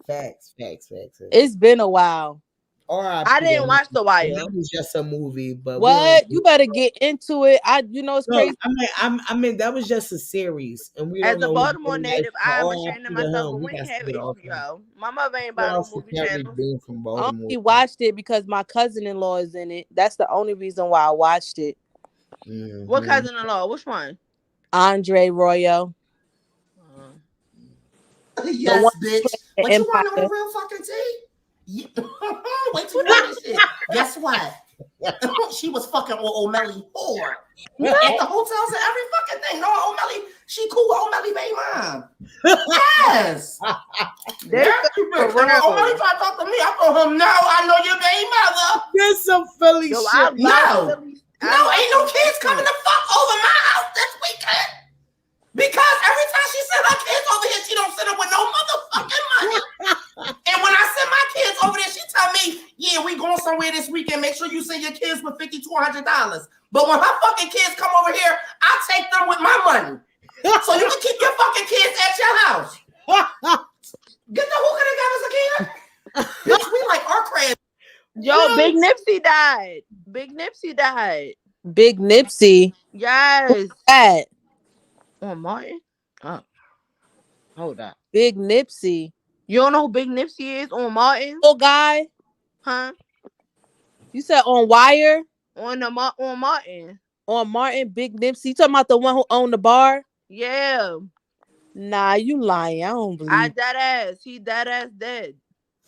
S2: Facts.
S10: It's been a while.
S9: I
S2: R.I.P. to
S9: didn't
S2: him.
S9: watch The Wire.
S2: That was just a movie, but we don't.
S10: What? You better get into it. It's
S2: No,
S10: crazy.
S2: I mean that was just a series, and we
S9: As
S2: don't
S9: a
S2: know his
S9: Baltimore
S2: real life.
S9: native,
S2: But
S9: I am ashamed of
S2: R.I.P. to
S9: myself,
S2: him.
S9: but
S2: We
S9: we
S2: got
S9: ain't
S2: to
S9: have
S2: get off him.
S9: HBO. My mother ain't buy
S2: Shout
S9: no
S2: out to
S9: movie
S2: Terry
S9: channels.
S2: Dean from
S10: I
S2: Baltimore.
S10: only watched it because my cousin-in-law is in it. That's the only reason why I watched it.
S9: What cousin-in-law? Which one?
S10: Andre Royo. The one
S18: Yes, bitch.
S10: playing
S18: But you want to know
S10: Empire.
S18: the real fucking tea? Wait till you hear this shit. Guess what? She was fucking with O'Malley whore. At the hotels and every fucking thing. No, O'Malley, she cool with O'Malley baby mom. Yes.
S9: They
S18: O'Malley tried to talk to me. I told him, no, I know your baby mother.
S2: There's some Philly
S9: Yo,
S2: shit.
S9: I love
S18: No.
S9: Philly.
S18: No, ain't no kids coming to fuck over my house this weekend. Because every time she send her kids over here, she don't send them with no motherfucking money. And when I send my kids over there, she tell me, yeah, we going somewhere this weekend. Make sure you send your kids with $50 to $100. But when her fucking kids come over here, I take them with my money. So you can keep your fucking kids at your house. Get the hook of the guys again. Bitch, we like our crazy.
S9: Yo, Big Nipsey died. Big Nipsey died.
S10: Big Nipsey.
S9: Yes.
S10: That.
S9: On Martin? Oh. Hold up.
S10: Big Nipsey.
S9: You don't know who Big Nipsey is on Martin?
S10: Oh, guy.
S9: Huh?
S10: You said on Wire?
S9: On Martin.
S10: On Martin, Big Nipsey. You talking about the one who owned the bar?
S9: Yeah.
S10: Nah, you lying. I don't believe.
S9: I dead ass. He dead ass dead.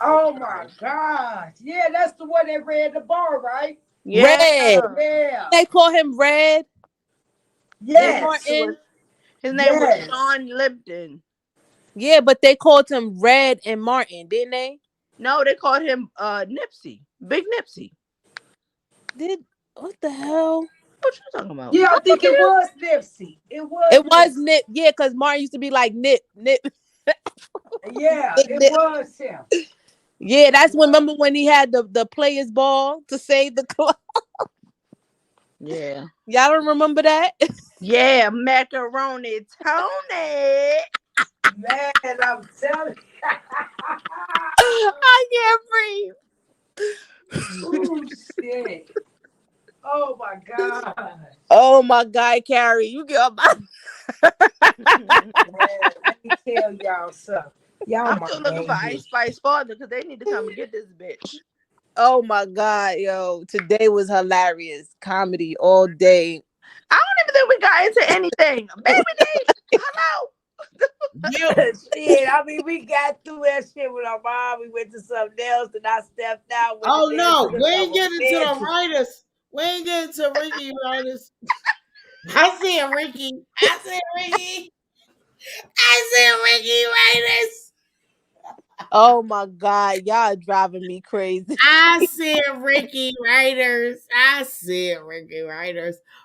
S11: Oh my gosh. Yeah, that's the one that ran the bar, right?
S9: Yeah.
S10: Red.
S11: Yeah.
S10: They call him Red.
S11: Yes.
S10: Martin.
S9: His name was Sean Lipton.
S10: Yeah, but they called him Red and Martin, didn't they?
S9: No, they called him Nipsey. Big Nipsey.
S10: What the hell?
S9: What you talking about?
S11: Yeah, I think it was Nipsey. It was
S10: Nip. Yeah, because Martin used to be like Nip.
S11: Yeah,
S10: Nip,
S11: it
S10: Nip.
S11: was him.
S10: Yeah, that's when, remember when he had the players ball to save the club?
S9: Yeah.
S10: Y'all don't remember that?
S9: Yeah, macaroni Tony.
S11: Man, I'm telling you.
S10: I can't breathe.
S11: Oh shit. Oh my god.
S10: Oh my God, Carrie, you get up.
S11: Man, let me tell y'all something. Y'all
S9: I'm still looking for Ice Spice father because they need to come and get this bitch.
S10: Oh my God, yo, today was hilarious. Comedy all day.
S9: I don't even think we got into anything. Baby D, hello.
S11: Shit, I mean, we got through that shit with our mom. We went to something else, and I stepped out.
S2: Oh no, we ain't getting to the writers. We ain't getting to Ricky writers. I said Ricky. I said Ricky writers.
S10: Oh my God, y'all driving me crazy.
S2: I said Ricky writers.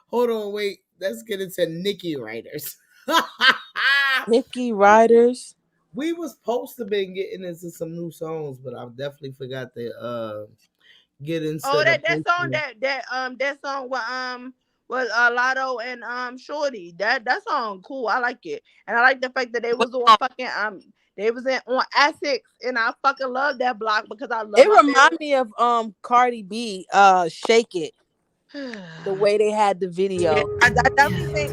S2: Hold on, wait. Let's get into Nikki writers.
S10: Nikki Riders.
S2: We was supposed to be getting into some new songs, but I definitely forgot to get into.
S9: Oh, that song with Lotto and Shorty. That song cool. I like it, and I like the fact that they was on fucking they was on Essex, and I fucking love that block because I love.
S10: It remind me of Cardi B, Shake It. The way they had the video.
S9: I definitely think.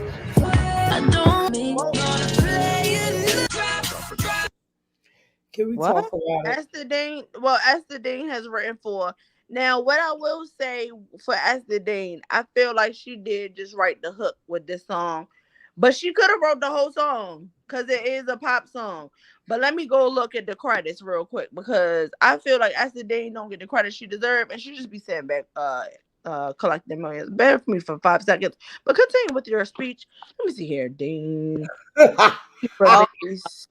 S2: Can we talk about it?
S9: EsterDean has written for. Now, what I will say for EsterDean, I feel like she did just write the hook with this song, but she could have wrote the whole song because it is a pop song. But let me go look at the credits real quick because I feel like EsterDean don't get the credit she deserves, and she just be sitting back collecting millions. Bear with me for 5 seconds, but continue with your speech. Let me see here, Dean.
S10: Oh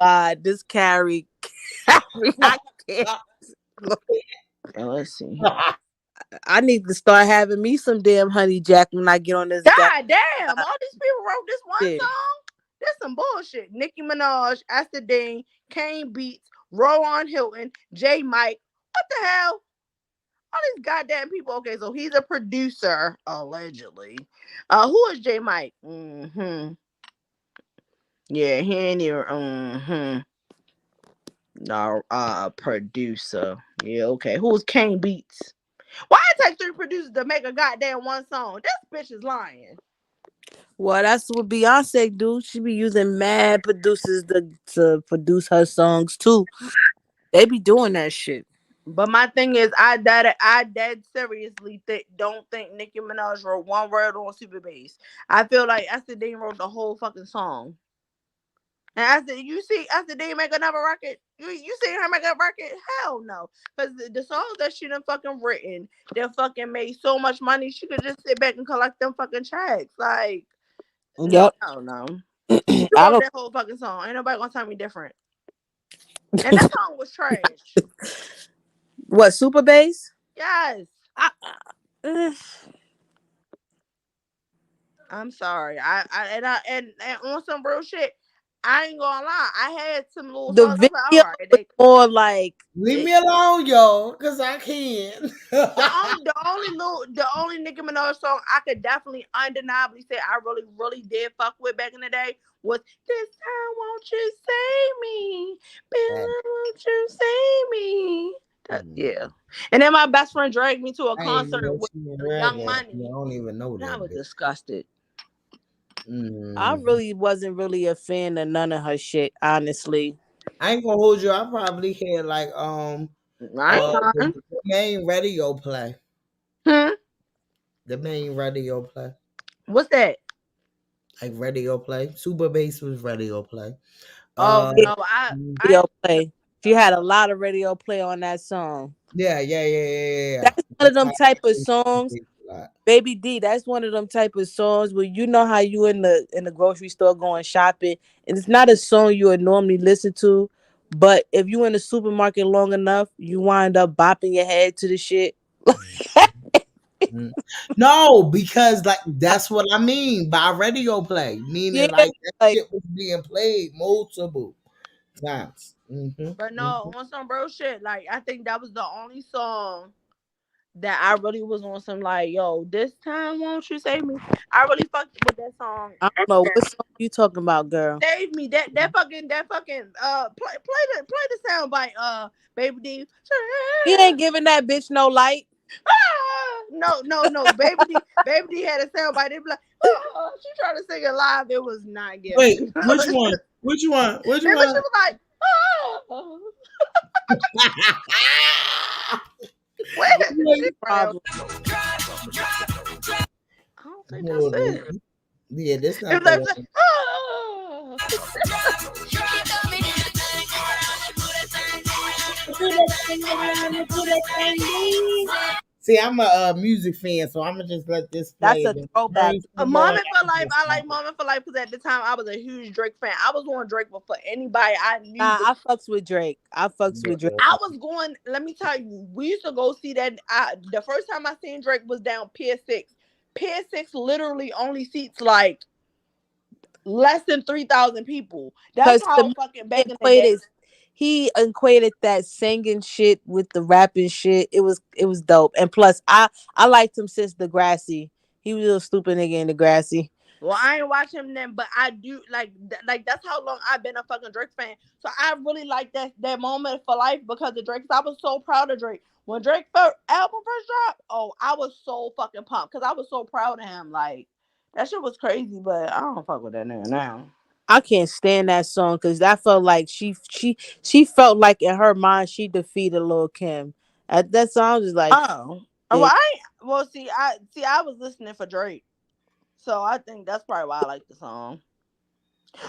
S10: God, this Carrie. I can't.
S9: Okay, let's see.
S10: I need to start having me some damn honey jack when I get on this.
S9: God damn! All these people wrote this one
S10: Yeah.
S9: song. That's some bullshit. Nicki Minaj, EsterDean, Kane Beats, Rowan Hilton, J. Mike. What the hell? All these goddamn people. Okay, so he's a producer, allegedly. Who is J. Mike? Yeah, he ain't even. No, producer. Yeah, okay. Who's Kane Beats? Why it take 3 producers to make a goddamn one song? This bitch is lying.
S10: Well, that's what Beyonce do. She be using mad producers to produce her songs too. They be doing that shit.
S9: But my thing is, I dead seriously don't think Nicki Minaj wrote one word on Super Bass. I feel like EsterDean wrote the whole fucking song. And you see EsterDean make another record? You see her make a record? Hell no. Because the songs that she done fucking written, they fucking made so much money, she could just sit back and collect them fucking checks. Like,
S10: Yep.
S9: no. She
S10: I
S9: wrote
S10: don't.
S9: that whole fucking song. Ain't nobody gonna tell me different. And that song was trash.
S10: What, Super Bass?
S9: Yes. I'm sorry. And on some real shit, I ain't gonna lie. I had some little
S10: The
S9: songs. I was like,
S10: video
S9: all right,
S10: was more like
S2: Leave me alone, yo, because I can.
S9: the only Nicki Minaj song I could definitely undeniably say I really did fuck with back in the day was "This Time Won't You Save Me, Baby, Won't You Save Me." Yeah. And then my best friend dragged me to a
S2: I ain't
S9: concert
S2: know
S9: with
S2: she was
S9: Young
S2: rapping.
S9: Money.
S2: I don't even know
S9: And I
S2: that
S9: was
S2: bitch.
S9: disgusted.
S10: I really wasn't really a fan of none of her shit, honestly.
S2: I ain't gonna hold you. I probably hear like the main radio play. The main radio play.
S9: What's that?
S2: Like radio play. Super Bass was radio play.
S9: Oh no,
S10: Radio play. She had a lot of radio play on that song.
S2: Yeah.
S10: That's one of them type of songs. Baby D, that's one of them type of songs where you know how you in the grocery store going shopping, and it's not a song you would normally listen to, but if you in the supermarket long enough, you wind up bopping your head to the shit.
S2: No, because like that's what I mean by radio play. Meaning like that shit was being played multiple times.
S9: But no, on some bro shit, like I think that was the only song that I really was on some like, yo, this time won't you save me? I really fucked with that song.
S10: I don't know what song you talking about, girl.
S9: Save me. That fucking play the sound bite, Baby D.
S10: He ain't giving that bitch no light.
S9: No. Baby D had a sound bite. They be like, she tried to sing it live. It was not giving.
S2: Wait, which one? Which one?
S9: She was like,
S10: I
S9: don't think that's it.
S2: Yeah, this not
S9: it
S2: the
S9: was
S2: See, I'm a music fan, so I'm gonna just let this play.
S10: That's a throwback.
S9: A Moment for Life. I like Moment for Life because at the time I was a huge Drake fan. I was on Drake before anybody I knew.
S10: I fucks with Drake. I
S9: was going. Let me tell you, we used to go see that. The first time I seen Drake was down Pier 6. Pier 6 literally only seats like less than 3,000 people. That's how fucking back in the day.
S10: He equated that singing shit with the rapping shit. It was dope. And plus, I liked him since Degrassi. He was a little stupid nigga in Degrassi.
S9: Well, I ain't watch him then, but I do like that's how long I've been a fucking Drake fan. So I really like that Moment for Life because of Drake. I was so proud of Drake when Drake album first dropped. Oh, I was so fucking pumped because I was so proud of him. Like that shit was crazy, but I don't fuck with that nigga now.
S10: I can't stand that song because I felt like she felt like in her mind she defeated Lil' Kim. At that song, I was like,
S9: I was listening for Drake, so I think that's probably why I like the song.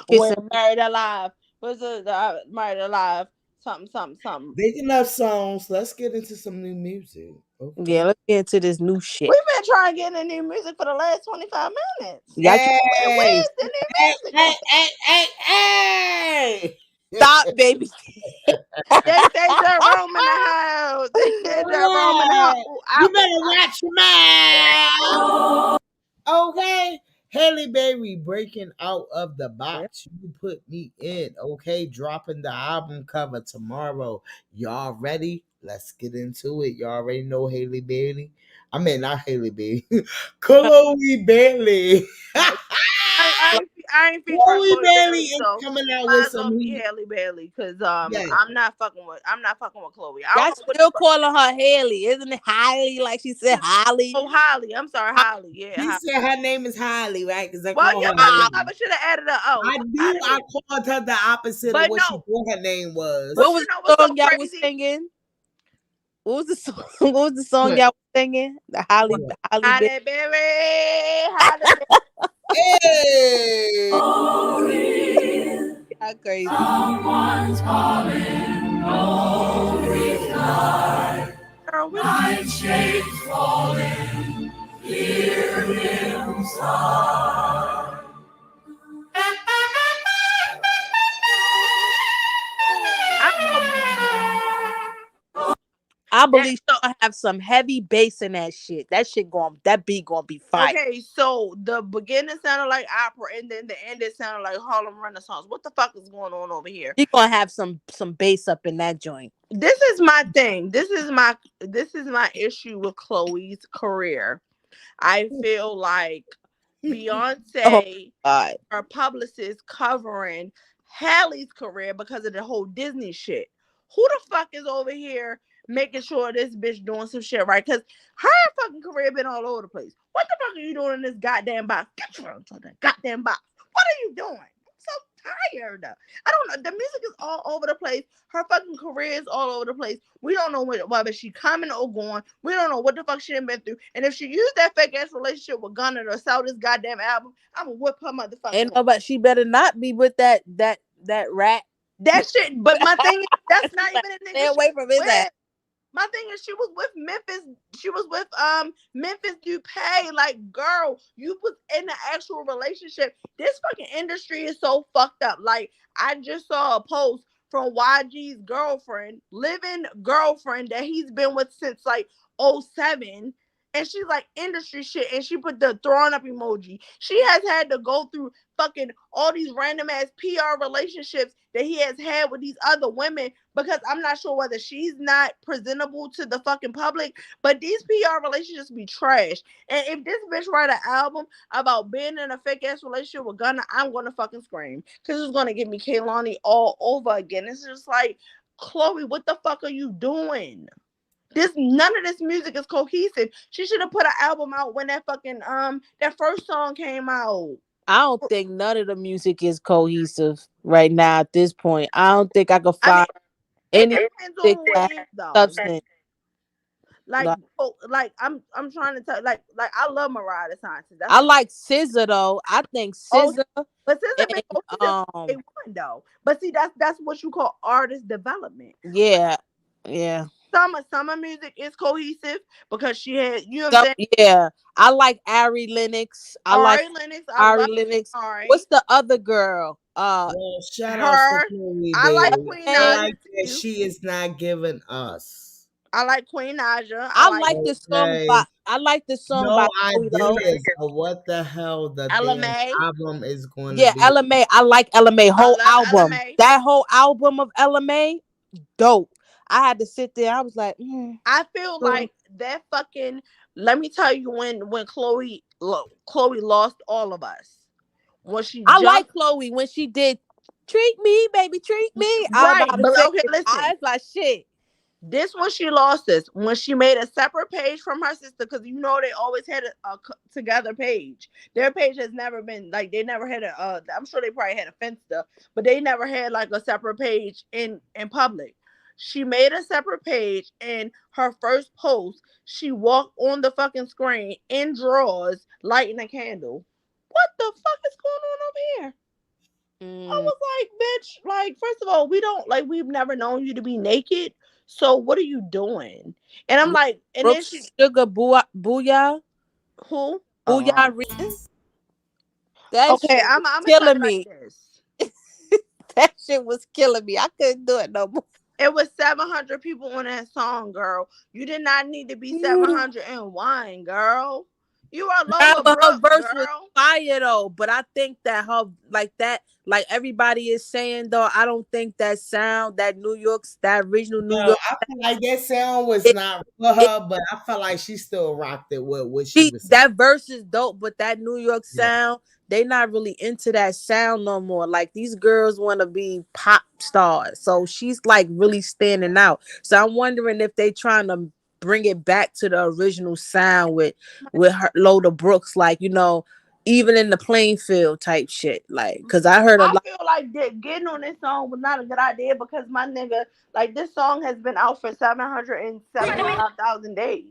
S9: When Married Alive, what's it? Married Alive, something.
S2: Big enough songs. Let's get into some new music. Okay.
S10: Yeah, let's get into this new shit.
S9: We've been trying to get into new music for the last 25 minutes.
S2: Hey,
S9: where's the new music?
S2: Hey!
S10: Stop, baby.
S9: They say Jerome in the house. They say Jerome in the house.
S2: You better watch your mouth. Okay. Haley Berry breaking out of the box. You put me in, okay? Dropping the album cover tomorrow. Y'all ready? Let's get into it. Y'all already know Haley Bailey. I mean, not Haley Bailey. Chloe Bailey.
S9: I ain't featuring
S2: Chloe
S9: Chloe
S2: Bailey
S9: Bailey,
S2: is
S9: so
S2: coming out
S9: might
S2: with
S9: as well
S2: some
S9: be
S2: heat.
S9: Haley Bailey, because
S2: Yeah.
S9: I'm not fucking with Chloe. I
S10: Y'all
S9: don't know what
S10: still calling her Haley, isn't it? Holly, like she said, Holly.
S9: Oh, Holly. I'm sorry, Holly. Yeah.
S2: He
S9: Holly.
S2: said her name is Holly, right? Because I
S9: Well,
S2: call
S9: yeah,
S2: her
S9: my
S2: Haley.
S9: mother should have added a O.
S2: I knew I called her the opposite of
S9: But
S2: what she
S9: no.
S2: thought her name was.
S10: What was
S9: you know
S10: the
S9: what's so
S10: song y'all was
S9: crazy?
S10: singing? What was the song? What was the song
S2: What?
S10: y'all was singing? The Holly
S9: Holly
S10: Bailey.
S9: Berry. Holly Berry.
S2: Hey!
S10: Y'all crazy.
S8: Someone's calling, no reply.
S9: Girl, we
S8: Night shades falling, hear him sigh.
S10: I believe she's gonna have some heavy bass in that shit. That beat gonna be fire.
S9: Okay, so the beginning sounded like opera, and then the end it sounded like Harlem Renaissance. What the fuck is going on over here?
S10: She's gonna have some bass up in that joint.
S9: This is my thing. This is my issue with Chloe's career. I feel like Beyonce, her publicist, covering Haley's career because of the whole Disney shit. Who the fuck is over here making sure this bitch doing some shit right? Because her fucking career been all over the place. What the fuck are you doing in this goddamn box? Get your goddamn box. What are you doing? I'm so tired. I don't know. The music is all over the place. Her fucking career is all over the place. We don't know whether she coming or going. We don't know what the fuck she done been through. And if she used that fake ass relationship with Gunna to sell this goddamn album, I'm gonna whip her motherfucking.
S10: Ain't no, but she better not be with that rat.
S9: That shit. But my thing is, that's not even a nigga.
S10: Stay away from his ass.
S9: My thing is, she was with Memphis. She was with Memphis Dupay. Like, girl, you was in an actual relationship. This fucking industry is so fucked up. Like, I just saw a post from YG's girlfriend, living girlfriend that he's been with since like 2007. And she's like industry shit, and she put the throwing up emoji. She has had to go through fucking all these random ass PR relationships that he has had with these other women, because I'm not sure whether she's not presentable to the fucking public, but these PR relationships be trash. And if this bitch write an album about being in a fake ass relationship with Gunna, I'm gonna fucking scream, because it's gonna give me Kehlani all over again. It's just like, Chloe, what the fuck are you doing? None of this music is cohesive. She should have put an album out when that fucking that first song came out.
S10: I don't think none of the music is cohesive right now at this point. I don't think I could find any music that has substance.
S9: Like I'm trying to tell, like I love Mariah the Scientist.
S10: I like SZA though. I think SZA.
S9: But SZA been cohesive though. But see, that's what you call artist development.
S10: Yeah.
S9: Summer music is cohesive because she had, you know what I'm saying?
S10: Yeah, I like Ari Lennox. I like Ari Lennox. What's the other girl?
S2: Shout out to Chloe,
S9: I like
S2: baby.
S9: Queen
S2: I
S9: Naja
S2: like that she is not giving us.
S9: I like Queen Naja.
S10: I like the song by. I like the song
S2: no
S10: by.
S2: ideas of what the hell the damn album is going to be.
S10: Ella Mai. I like Ella Mai whole album. That whole album of Ella Mai, dope. I had to sit there. I was like,
S9: I feel like that fucking. Let me tell you, when Chloe lost all of us. When she
S10: like Chloe when she did "Treat Me, Baby, Treat Me."
S9: Right, but okay, listen.
S10: I was like, shit.
S9: This when she lost us, when she made a separate page from her sister, because you know they always had a together page. Their page has never been like, they never had a. I'm sure they probably had a Finsta, but they never had like a separate page in public. She made a separate page, and her first post, she walked on the fucking screen in drawers, lighting a candle. What the fuck is going on over here? I was like, bitch, like, first of all, we've never known you to be naked. So what are you doing? And I'm like, and then she
S10: Sugar Booyah.
S9: Who?
S10: Booyah. That
S9: okay,
S10: shit
S9: I'm
S10: killing me.
S9: Like
S10: that shit was killing me. I couldn't do it no more.
S9: It was 700 people on that song, girl. You did not need to be 701, girl. You are
S10: Nah,
S9: Lola
S10: but her
S9: Brooks,
S10: verse was
S9: girl.
S10: fire though. But I think that her like everybody is saying though, I don't think that sound, that original New
S2: No,
S10: York.
S2: I feel like that sound was not for her, but I felt like she still rocked it with what she was saying.
S10: That verse is dope, but that New York
S2: Yeah.
S10: sound, they not really into that sound no more. Like these girls want to be pop stars, so she's like really standing out. So I'm wondering if they trying to bring it back to the original sound with her Lola Brooks, like even in the playing field type shit. Like, cause I heard a
S9: I
S10: lot.
S9: feel like getting on this song was not a good idea because my nigga, like this song has been out for 775,000 days.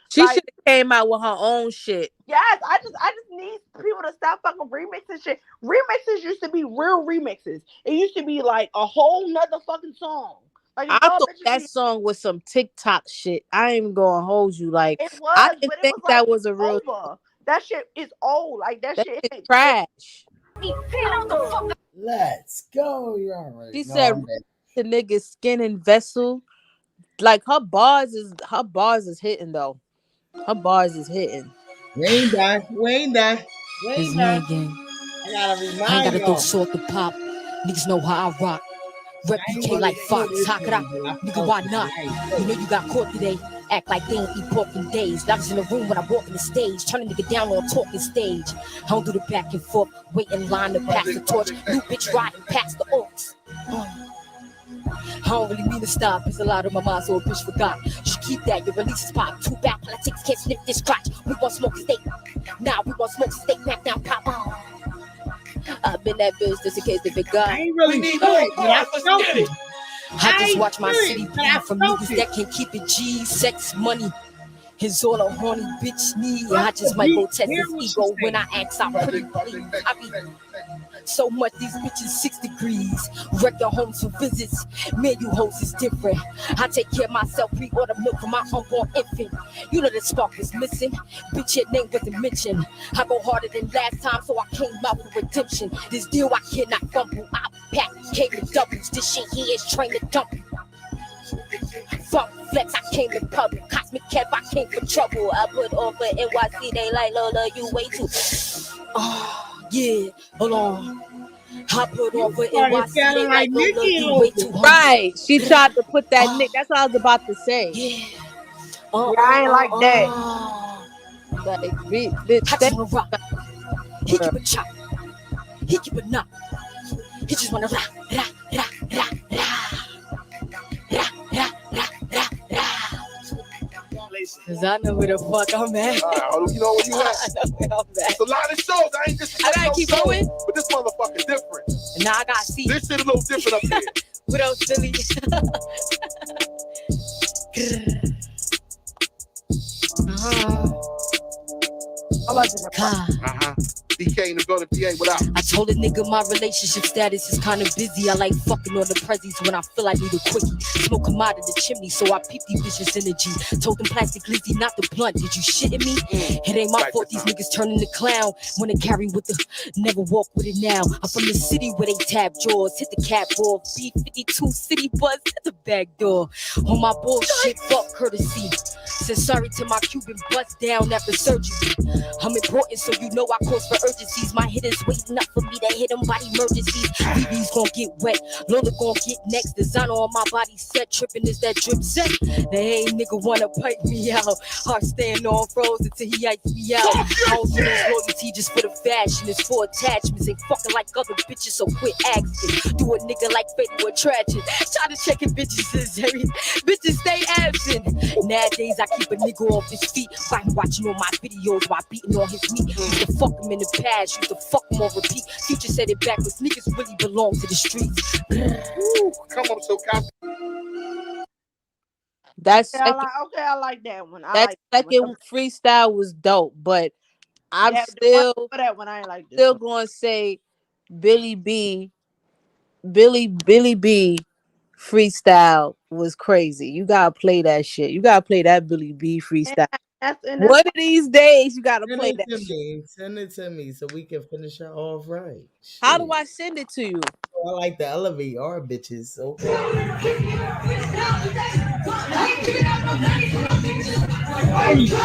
S10: She
S9: Like,
S10: should have came out with her own shit.
S9: yes, I just need people to stop fucking remixing shit. Remixes used to be real remixes. It used to be like a whole nother fucking song. Like
S10: I thought that song was some TikTok shit. I ain't even gonna hold you. Like,
S9: it was,
S10: I didn't
S9: but it
S10: think
S9: was like
S10: that was a real.
S9: over. That shit is old. Like that shit
S10: is trash.
S2: Let's go. You're all right.
S10: She
S2: No,
S10: said
S2: I'm back.
S10: the nigga skin and vessel. Like her bars is hitting though. Her bars is hitting.
S2: We ain't done. We ain't done. We
S19: It's
S2: ain't
S19: me
S2: done.
S19: again.
S2: I gotta
S19: I ain't
S2: remind
S19: gotta go
S2: y'all.
S19: short the pop. Niggas know how I rock. Rep
S2: I ain't
S19: BK
S2: gonna
S19: like
S2: do
S19: Fox.
S2: this
S19: Talk it
S2: one,
S19: up.
S2: but I
S19: Nigga,
S2: felt
S19: why
S2: it
S19: not?
S2: tonight.
S19: You know you got caught today. Act like they ain't eat pork in days. I was in the room when I walk in the stage. Turn a nigga down on talking stage. I don't do the back and forth. Wait in line to pass the torch. New bitch riding past the orcs. I don't really mean to stop. There's a lot on my mind, so a bitch forgot. You should keep that. Your release is pop. Too bad politics can't snip this crotch. We want smoke steak. Now we want smoke steak. Back down, pop on. I've been that bitch just in case they forgot.
S2: I ain't really feel it, but I felt it.
S19: I just watch my
S2: feel it,
S19: city
S2: but I
S19: bleed from
S2: felt
S19: niggas
S2: it.
S19: that can keep it G, sex, money. It's all a horny bitch need. I
S2: Fuck
S19: just
S2: the
S19: might go
S2: beat.
S19: test
S2: Hear
S19: his
S2: what she
S19: ego when
S2: saying.
S19: I ask. I'm pretty please. I be so much these bitches 6 degrees. Wreck your homes for visits. Me and you hoes is different. I take care of myself. Pre-order milk for my unborn infant. You know the spark was missing. Bitch, your name wasn't mentioned. I go harder than last time, so I came out with redemption. This deal I cannot fumble. I pack came in doubles. This shit here is train to dump. Fuck flex, I came in public. Cosmic Kev, I came for trouble. I put on for NYC, they like Lola, you way too. Oh, yeah, hold on. I put on for NYC, they like Lola, you way too humble.
S10: Right. She tried to put that Nick. That's what I was about to say.
S19: Yeah.
S9: I ain't like that.
S10: Like, bitch,
S19: I just wanna rock. He keep it chop. He keep it knock. He just wanna rock, rock, rock, rock, rock. Cause I know where the fuck I'm at.
S20: You know where you at?
S19: I know where I'm at.
S20: It's a lot of shows. I ain't just.
S19: I gotta keep going.
S20: But this motherfucker different.
S19: Now I gotta see.
S20: This shit a little different up here.
S19: What else, Billy?
S20: DK in the building, PA, what up?
S19: I told a nigga my relationship status is kind of busy. I like fucking on the prezzies when I feel I need a quickie. Smoke 'em out of the chimney, so I peep these bitches energy. Told them plastic Lizzie, not the blunt. Did you shitting me? It ain't my fault these niggas turning the clown. When they carry with the, never walk with it now. I'm from the city where they tap jaws, hit the cat ball. B52 city buzz at the back door. On my bullshit, fuck courtesy. Said sorry to my Cuban bust down after surgery. I'm important, so you know I cause for urgencies. My hitters waiting up for me to hit them by emergencies. BB's gon' get wet, Lola gon' get next. Designer on my body set, tripping is that drip set. They ain't nigga wanna pipe me out. Heart staying on froze until he iced me out. I don't do this loyalty just for the fashion, it's for attachments. Ain't fucking like other bitches, so quit asking. Do a nigga like fatal attraction. Try to check if bitches is every bitches stay absent. Nowadays I keep a nigga off his feet. By watching all my videos while beating on his meat. Used to fuck him in the past, used to fuck him on repeat. Future said it backwards, niggas really belong to the streets.
S20: Come on, so copy.
S10: That's
S9: Okay, I like that one. I
S10: that
S9: like that
S10: second
S9: one.
S10: freestyle was dope, but I'm
S9: Yeah, the
S10: still
S9: one for that one, I ain't like this
S10: still
S9: one.
S10: gonna say Billy B freestyle was crazy. You gotta play that shit. You gotta play that Billy B freestyle.
S9: And
S10: One of these days you gotta
S2: Send
S10: play
S2: it
S10: that
S2: to
S10: shit.
S2: me. Send it to me so we can finish her off right.
S10: How do I send it to you?
S2: I like to elevate our bitches. Okay. There you go.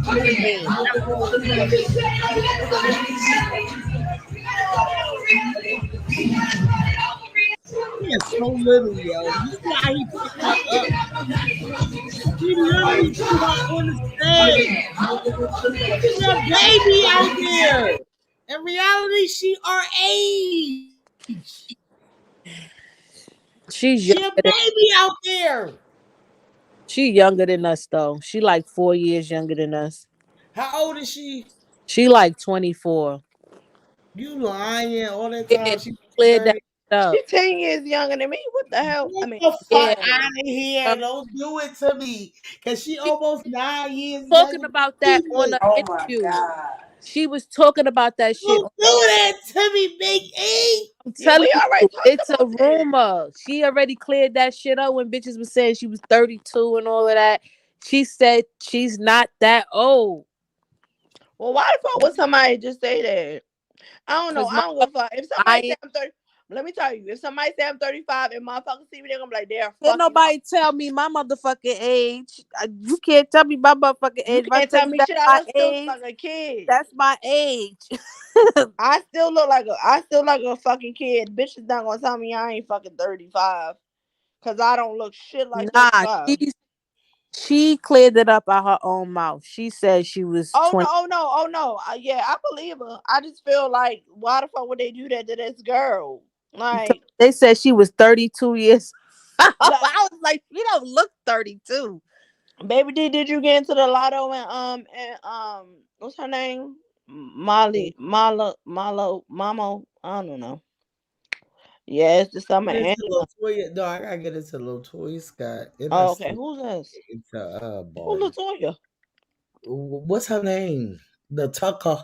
S2: He is so little, yo. You see how he picked her up? He literally threw her on the stage. She's a baby out there. In reality, she our age.
S10: She's
S2: She a
S10: younger than,
S2: baby out there.
S10: she younger than us though. She like 4 years younger than us.
S2: How old is she?
S10: She like 24.
S2: You lying all the
S10: Yeah,
S2: time.
S10: she
S2: She
S10: cleared that
S2: 30.
S10: up.
S9: She's 10 years younger than me. What the hell? I
S2: Get
S9: mean,
S2: the fuck
S10: Yeah.
S2: out of here. Don't do it to me. Because she almost 9 years
S10: Talking
S2: younger
S10: about
S2: than
S10: that on
S2: me.
S10: the
S11: Oh my
S10: interview.
S11: God.
S10: She was talking about that shit.
S2: Don't do that to me, Big E.
S10: I'm
S9: yeah,
S10: telling
S9: we already
S10: you,
S9: talked
S10: it's a
S9: about this.
S10: rumor. She already cleared that shit up when bitches was saying she was 32 and all of that. She said she's not that old.
S9: Well, why the fuck would somebody just say that? I don't know.
S10: Cause
S9: I don't give a fuck. If somebody say
S10: lying.
S9: I'm 30, let me tell you. If somebody say I'm 35 and motherfuckers see me, they're gonna be like, they're
S10: Can't
S9: fucking.
S10: nobody tell me my motherfucking age. You can't tell me my motherfucking
S9: You
S10: age. If I
S9: can't
S10: tell
S9: tell
S10: you
S9: me
S10: that's
S9: shit. I
S10: my
S9: don't still look
S10: age,
S9: like a kid.
S10: that's my age.
S9: I still look like a fucking kid. Bitch is not gonna tell me I ain't fucking 35. Cause I don't look shit like
S10: Nah,
S9: 35.
S10: she cleared it up out her own mouth. She said she was
S9: Oh
S10: 20.
S9: no, oh no, oh no. Yeah, I believe her. I just feel like why the fuck would they do that to this girl? Like,
S10: They said she was 32 years. I
S9: like
S10: was like, she don't look 32.
S9: Baby D, did you get into the lotto and what's her name? Mamo. I don't know. Yeah, it's the summer
S2: Get
S9: and
S2: into Latoya. No, I gotta get into Latoya Scott. And I
S9: oh, okay.
S2: still
S9: Who's this?
S2: get into
S9: Who's
S2: BARDI.
S9: Latoya?
S2: What's her name? Latocha.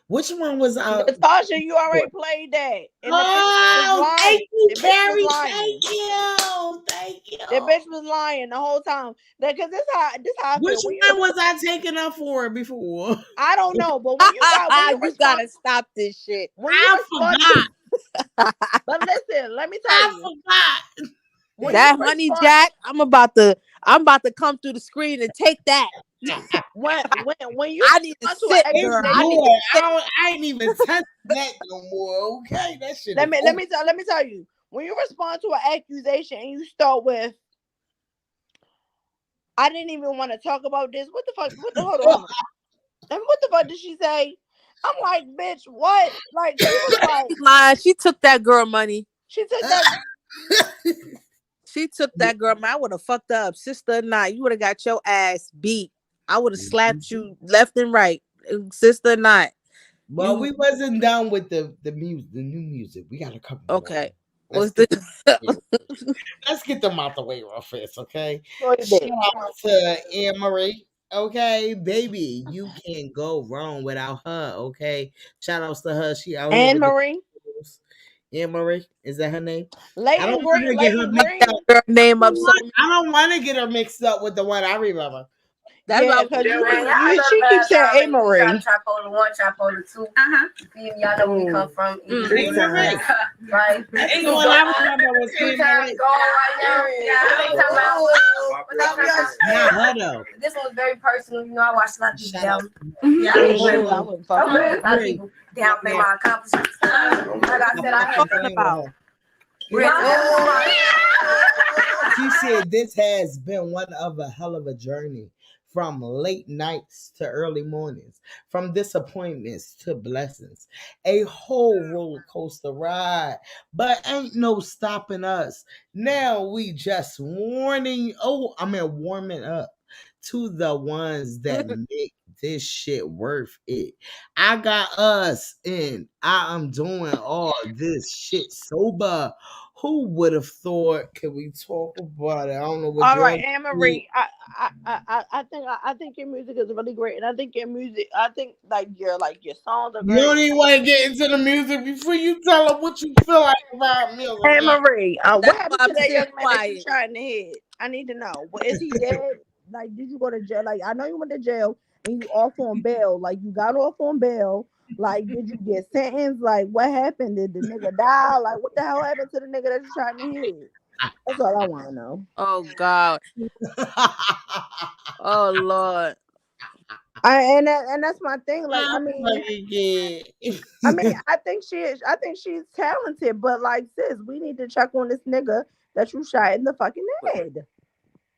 S2: Which one was out?
S9: Natasha, you already played that. And the bitch was
S2: Oh, thank
S9: lying.
S2: you,
S9: The bitch was
S2: Carrie.
S9: lying.
S2: Thank you. Thank
S9: The
S2: you.
S9: bitch was lying the whole time. Because this how I
S2: Which
S9: feel. When
S2: one
S9: you,
S2: was I taking up for before?
S9: I don't know, but when you
S10: You
S9: respond,
S10: gotta stop this shit.
S9: when you
S2: I
S9: respond,
S2: forgot.
S9: but listen, let me tell
S2: I
S9: you,
S2: forgot.
S9: when you
S10: That honey
S9: respond,
S10: jack, I'm about to come through the screen and take that.
S9: when you
S10: I need to
S9: respond to
S10: sit,
S9: an
S2: It's
S10: girl. I need
S9: accusation,
S10: to
S2: good.
S10: sit.
S2: I ain't even touching that no more. Okay, that shit is
S9: let me tell you, when you respond to an accusation and you start with, I didn't even want to talk about this. What the fuck? Hold on. And what the fuck did she say? I'm like, bitch, what? Like she was like,
S10: Lying. She took that girl money.
S9: she took that.
S10: She took that girl money. I would have fucked her up, sister or not. You would have got your ass beat. I would have slapped you left and right, sister or not.
S2: But we wasn't done with the music, the new music. We got a couple more.
S10: Okay.
S2: Let's
S10: What's
S2: get,
S10: the
S2: let's get them out the way real fast, okay?
S9: Go ahead.
S2: Shout out to Anne-Marie. Okay, baby, you can't go wrong without her. Okay, shout outs to her. She out here
S9: Anne
S2: with the
S9: Marie,
S2: Anne Marie. Is that her name? I
S9: Leighton
S2: don't want
S9: Green,
S2: to get her
S9: Leighton
S2: mixed
S9: Green.
S2: up.
S10: girl name up so
S2: I don't want to get her mixed up with the one I remember.
S10: that's
S9: Yeah,
S10: what
S9: because
S10: I
S9: she keeps saying Anne Marie.
S16: Tripolar 1, Tripolar 2. Y'all know where we come from.
S2: Anne Marie.
S16: Right?
S2: That's the one I remember was Anne Marie. Not her though.
S16: This one was very personal. You know, I watched a lot of people down.
S9: I
S16: A
S9: wouldn't fuck
S16: lot
S9: with
S16: of people downplay my accomplishments. Like I said, I had
S10: talking about.
S2: She said this has been one of a hell of a journey, from late nights to early mornings, from disappointments to blessings, a whole roller coaster ride, but ain't no stopping us. Now we just warming up to the ones that make this shit worth it. I got us, and I am doing all this shit sober. Who would have thought? Can we talk about it? I don't know what
S9: All right,
S2: drugs.
S9: Anne Marie. I think your music is really great, and I think your music. I think like your songs are
S2: You don't
S9: great.
S2: even want to get into the music before you tell them what you feel like about music.
S9: Anne Marie, what
S10: That's
S9: happened
S10: why
S9: to
S10: I'm
S9: that young
S10: sitting
S9: man that you
S10: quiet.
S9: shot in the head? I need to know. Is he dead? Like, did you go to jail? Like, I know you went to jail and you off on bail. Like, you got off on bail. Like, did you get sentenced? Like, what happened? Did the nigga die? Like, what the hell happened to the nigga that you shot in the head? That's all I want to know.
S10: Oh God. Oh Lord.
S9: And that's my thing. Like, I think she's talented, but like, sis, we need to check on this nigga that you shot in the fucking head.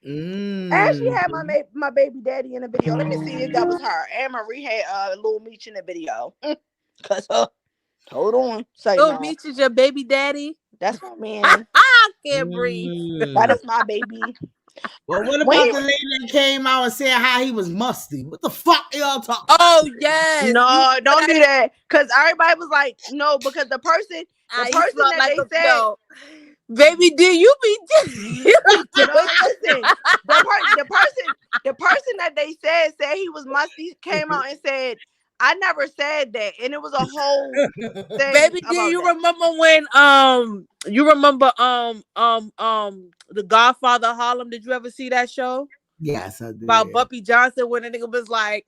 S9: And she had my baby daddy in the video. Let me see if that was her. And Marie had Lil Meech in the video. Cause hold on, say
S10: Lil
S9: no.
S10: Meech is your baby daddy.
S9: That's my man.
S10: I can't breathe.
S9: That is my baby.
S2: Well, what about the lady that came out and said how he was musty? What the fuck y'all talking?
S10: Oh yes.
S9: No, don't do that. Cause everybody was like, no, because the person that
S10: like
S9: they said,
S10: baby, do you be?
S9: No, listen. The person that they said he was musty came out and said, I never said that, and it was a whole thing.
S10: Baby, do you remember when the Godfather Harlem? Did you ever see that show?
S2: Yes, I did.
S10: About Buppy Johnson when the nigga was like,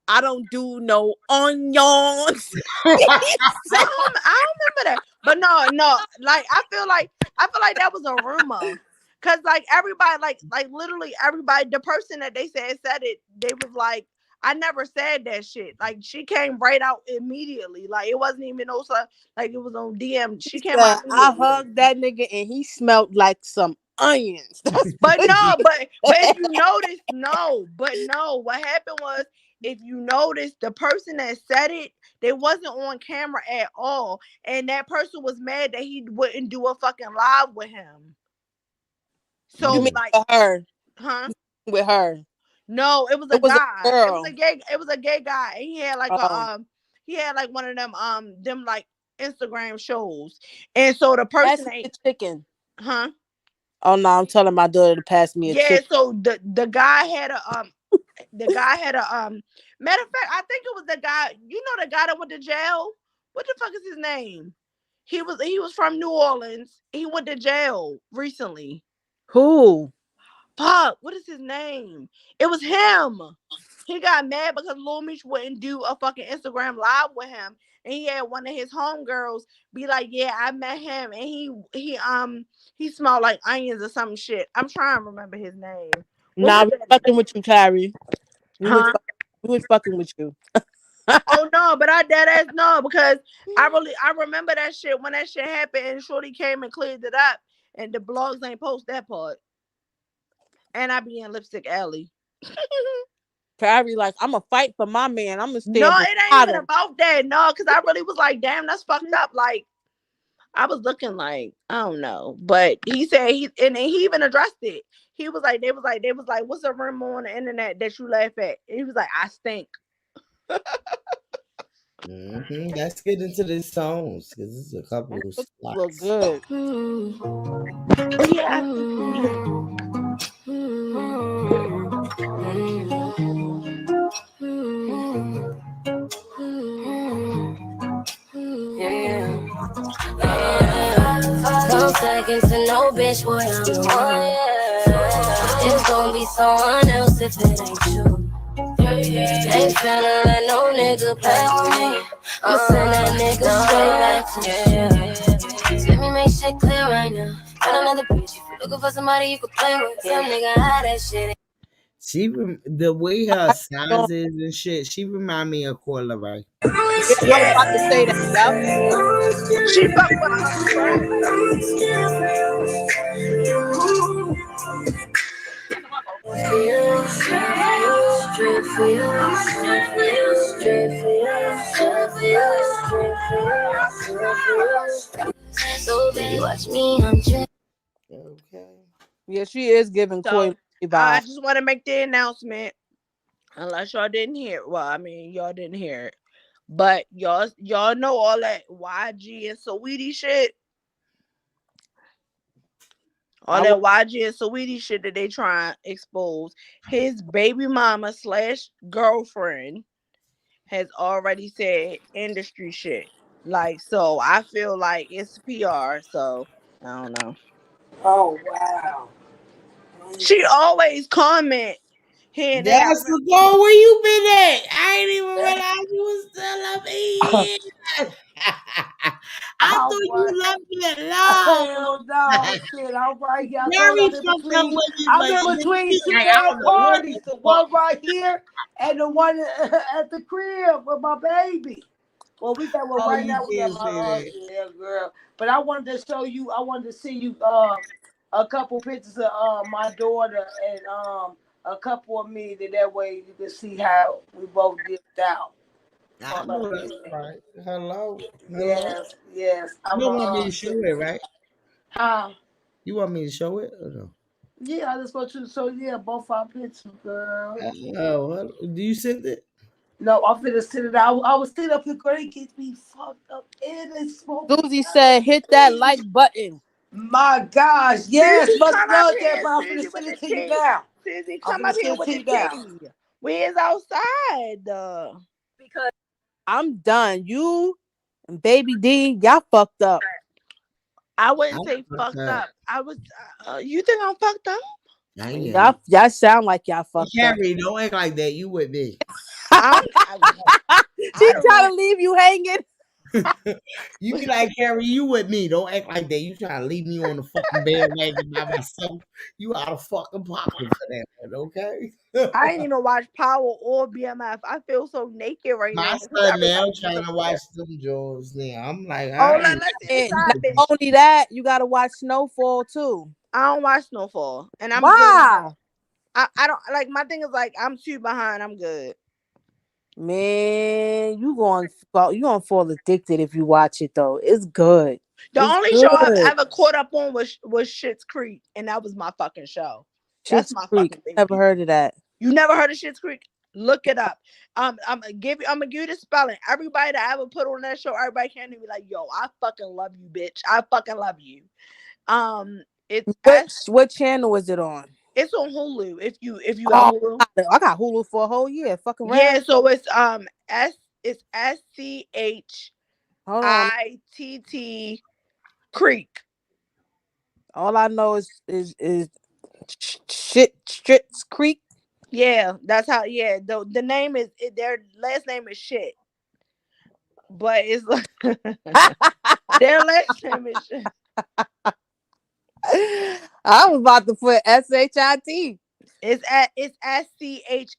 S10: I don't do no onions.
S9: I don't remember that. But no, like I feel like that was a rumor. Cause like everybody, like literally everybody, the person that they said it, they was like, I never said that shit. Like she came right out immediately. Like it wasn't even like it was on DM. She came out.
S10: I hugged that nigga and he smelled like some onions.
S9: But if you notice, what happened was, if you notice, the person that said it, they wasn't on camera at all, and that person was mad that he wouldn't do a fucking live with him. So
S10: you mean
S9: like
S10: with her,
S9: huh?
S10: With her?
S9: No, it was a guy.
S10: Girl.
S9: It was a gay guy. And he had like one of them like Instagram shows, and so the person
S10: ain't chicken,
S9: huh?
S10: Oh no, I'm telling my daughter to pass me a chicken.
S9: So the guy had a matter of fact, I think it was the guy, the guy that went to jail. What the fuck is his name? He was from New Orleans. He went to jail recently.
S10: Who?
S9: Fuck, what is his name? It was him. He got mad because Lil Meech wouldn't do a fucking Instagram live with him. And he had one of his homegirls be like, yeah, I met him and he smelled like onions or some shit. I'm trying to remember his name.
S10: Nah, we're fucking with you, Kyrie. We was fucking with you.
S9: Oh no, but I dead ass no, because I remember that shit when that shit happened and Shorty came and cleared it up and the blogs ain't post that part. And I be in Lipstick Alley.
S10: Kyrie, like, I'm gonna fight for my man. I'm gonna stand.
S9: No, it ain't even about that. No, because I really was like, damn, that's fucked up. Like, I was looking like, I don't know. But he said he even addressed it. He was like, they was like, what's a rumor on the internet that you laugh at? And he was like, I stink.
S2: Let's get into the songs because this is a couple of slots.
S10: Look good.
S9: Oh yeah.
S8: Some seconds to no bitch, boy, I'm the one. It's gonna be someone else if it ain't you. Ain't finna let no nigga play with me. I'll send that nigga straight back to you. Let me make shit clear right now. Got another bitch, if you looking for somebody you could play with. Some nigga hide that shit.
S2: The way her size is and shit, she remind me of Cola, right?
S10: Yeah, I was about to say that.
S9: She fuck with
S8: So baby, watch me, I'm okay.
S10: Yeah, she is giving Koi vibes.
S9: I just want to make the announcement, unless y'all didn't hear. Well, I mean, y'all didn't hear it, but y'all know all that YG and Saweetie shit. All that YG and Saweetie shit that they try to expose. His baby mama / girlfriend has already said industry shit. Like, so I feel like it's PR. So I don't know.
S11: Oh wow.
S9: She always comment here and there.
S2: That's the goal. Where you been at? I ain't even realize you was still up here. I thought you left me alone.
S11: Hell no, shit. I'm right here. I told
S2: Gary
S11: you
S2: fucked up with me,
S11: I'm
S2: but
S11: in between two
S2: like, I
S11: damn
S2: don't know what
S11: parties.
S2: the
S11: The one right here and the one at the crib with my baby. Well, we got one right now. We got my yeah, girl. But I wanted to show you. I wanted to see you a couple pictures of my daughter and a couple of me. That way you can see how we both dipped out.
S2: I know that's right. Hello.
S11: Yes, yes.
S2: You don't want me to show it, right?
S11: Huh?
S2: You want me to show it or no?
S11: Yeah, I just want you to show both our pictures, girl.
S2: Oh, well, do you send it?
S11: No, I'm finna sit it out. I was sitting up here, girl. It gets me fucked up and they smoke.
S10: Susie said, "Hit that like button."
S11: My gosh, yes,
S9: Susie,
S11: much
S9: come up
S11: love there,
S9: here.
S11: but I'm
S9: Susie
S11: finna
S9: with
S11: send it
S9: the
S11: to you
S9: tea.
S11: now.
S9: Susie,
S11: I'm
S9: come
S11: finna
S9: up here
S11: send it
S9: with
S11: to
S9: the
S11: you now.
S9: tea. Where's outside?
S10: Because I'm done. You and Baby D, y'all fucked up.
S9: I wouldn't say fucked up. I was. You think I'm fucked up?
S10: Y'all sound like y'all fucked up.
S2: Carrie, don't act like that. You with me.
S10: She trying to leave you hanging.
S2: You be like, Carrie, you with me. Don't act like that. You trying to leave me on the fucking bandwagon by myself. You out of fucking pocket for that one, okay?
S9: I ain't even watch Power or BMF. I feel so naked right
S2: My
S9: now.
S2: son now trying to watch them Jones now. I'm like,
S9: Oh,
S2: I
S9: let's see the side bitch.
S10: Not only that, you gotta watch Snowfall too.
S9: I don't watch Snowfall, and I'm
S10: Why?
S9: good. I don't like. My thing is like I'm too behind. I'm good.
S10: Man, you gonna fall addicted if you watch it though. It's good.
S9: The
S10: It's
S9: only show I've ever caught up on was Schitt's Creek, and that was my fucking show. That's
S10: Schitt's
S9: my
S10: Creek.
S9: fucking baby.
S10: Never heard of that.
S9: You never heard of Schitt's Creek? Look it up. I'm gonna give you the spelling. Everybody that I ever put on that show, everybody can be like, "Yo, I fucking love you, bitch. I fucking love you." It's
S10: what channel is it on?
S9: It's on Hulu. If you got Hulu,
S10: I got Hulu for a whole year. Fucking
S9: yeah.
S10: right.
S9: So it's SCHITT
S10: Hold on.
S9: Creek.
S10: All I know is Schitt's Creek.
S9: Yeah, that's how. Yeah, the name is their last name is shit, but it's like their last name is shit.
S10: I was about to put SHIT.
S9: It's SCHIT.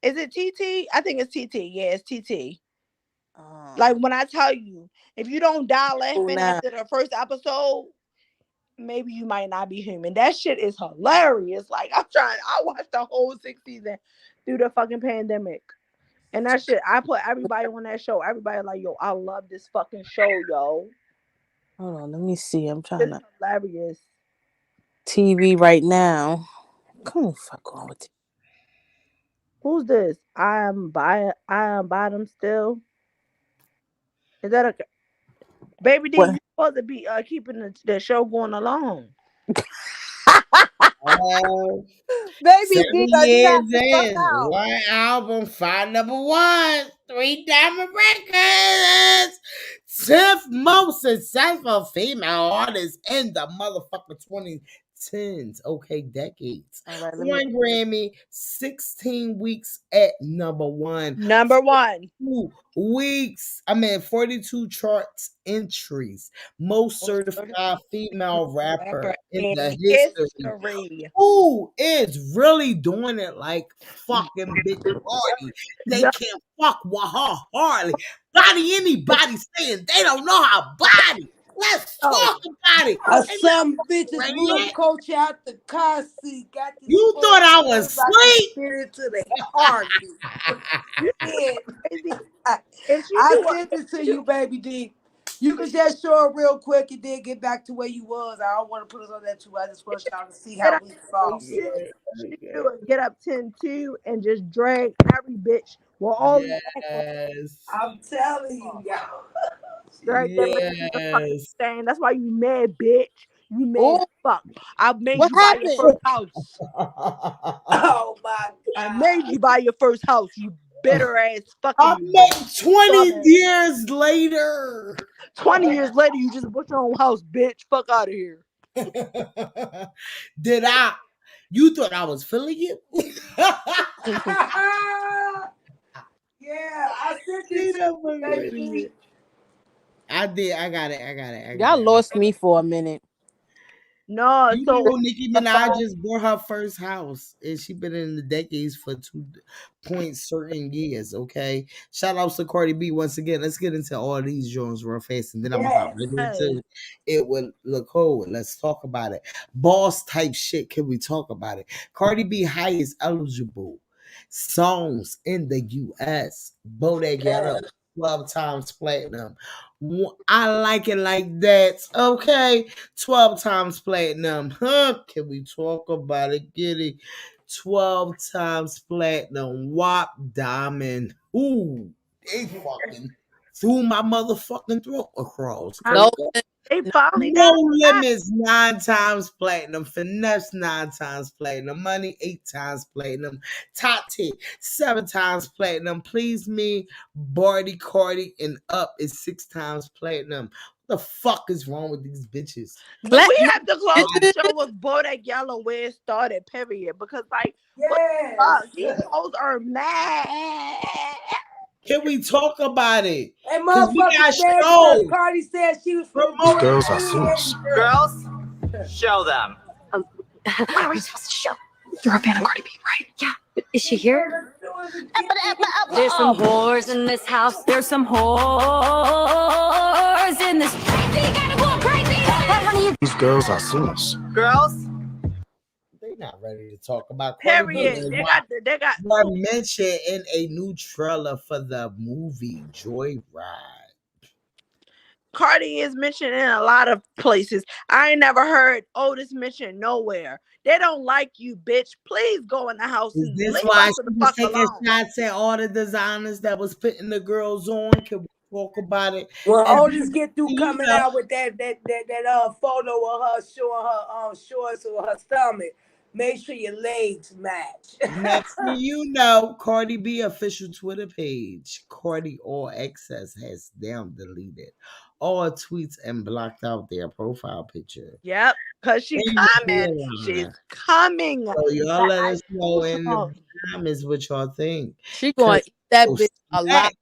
S9: Is it TT? I think it's TT. Yeah, it's TT. Like when I tell you, if you don't die laughing after the first episode, maybe you might not be human. That shit is hilarious. Like I watched the whole 6th season through the fucking pandemic. And that shit, I put everybody on that show. Everybody like, yo, I love this fucking show, yo.
S10: Hold on, let me see. I'm trying to
S9: hilarious.
S10: TV right now. Come on, fuck on with it.
S9: Who's this? I am bottom still. Is that a Baby D? You supposed to be keeping the show going along.
S10: Baby D,
S2: 7 years in, one album, 5 #1, 3 diamond records, 10th most successful female artist in the motherfucking 2010s. Okay, decades.
S10: Right,
S2: 1 Grammy, 16 weeks at #1.
S9: 2
S2: weeks. 42 charts entries. Most certified female rapper in the history. Who is really doing it like fucking Big BARDI? They can't fuck with her hardly. Body anybody saying they don't know how body. Let's talk about it.
S11: Some bitches blew Coach out the car seat. Got these
S2: you thought I was asleep?
S11: Get into the heartbeat. I sent it to you, Baby D. You can just show it real quick and then get back to where you was. I don't want to put us on that too. I just want y'all to see how we fall.
S9: Get up 10-2 and just drag every bitch. Well, all
S11: I'm telling you, y'all.
S9: Drag that thing. That's why you mad, bitch. You mad as fuck. I made you buy your first house.
S11: Oh my God.
S9: I made you buy your first house, you bitter ass fucking.
S2: I met 20 years later.
S9: 20 years later, you just bought your own house, bitch. Fuck out of here.
S2: Did I? You thought I was feeling you?
S11: Yeah, I sent it to you, baby.
S2: I I did. I got it.
S10: Y'all lost me for a minute.
S9: No,
S2: You
S9: so
S2: know, Nicki Minaj just bought her first house, and she been in the decades for 2 certain years. Okay, shout outs to Cardi B once again. Let's get into all these joints real fast, and then I'm gonna hop right into it with Latocha. Let's talk about it. Boss type shit. Can we talk about it? Cardi B highest eligible songs in the U.S. Bodak Yellow, 12 times platinum. I like it like that. Okay, 12 times platinum. Huh? Can we talk about it? Get it? 12 times platinum. WAP Diamond. Ooh, they fucking threw my motherfucking throat across.
S10: No,
S9: they finally
S2: No
S9: got
S2: Limits 9 times platinum. Finesse 9 times platinum. Money 8 times platinum. Tati 7 times platinum. Please Me, Bardi, Cardi, and Up is 6 times platinum. What the fuck is wrong with these bitches?
S9: But we have to close the show with Bodak Yellow where it started, period. Because like, what the fuck? These hoes are mad.
S2: Can we talk about it?
S11: And
S2: Because we
S11: motherfucker
S2: got
S11: said
S2: shows.
S11: because Cardi said she was from the
S2: Girls
S11: are
S2: serious.
S1: Girls, show them.
S14: What are we supposed to show? You're a fan of Cardi B, right? Yeah. Is she here?
S8: There's some whores in this house. There's some whores in this. Crazy, gotta go crazy.
S1: These girls are serious. Girls,
S2: They not ready to talk about Cardi B.
S9: Period. They got
S2: were mentioned in a new trailer for the movie Joyride.
S9: Cardi is mentioned in a lot of places. I ain't never heard Otis mentioned nowhere. They don't like you, bitch. Please go in the house and
S2: This
S9: leave
S2: why
S9: us
S2: she
S9: the
S2: was
S9: fuck
S2: taking
S9: alone.
S2: shots at all the designers that was putting the girls on. Can we talk about it?
S11: Well,
S2: And
S11: Otis get through
S2: you
S11: coming
S2: know,
S11: out with that photo of her showing her shorts or her stomach. Make sure your legs match.
S2: next thing you know, Cardi B official Twitter page, Cardi All Access, has now deleted all tweets and blocked out their profile picture.
S9: Yep, because she's coming. She's coming.
S2: So y'all let us know in the comments what y'all think.
S10: She going to eat that bitch a lot.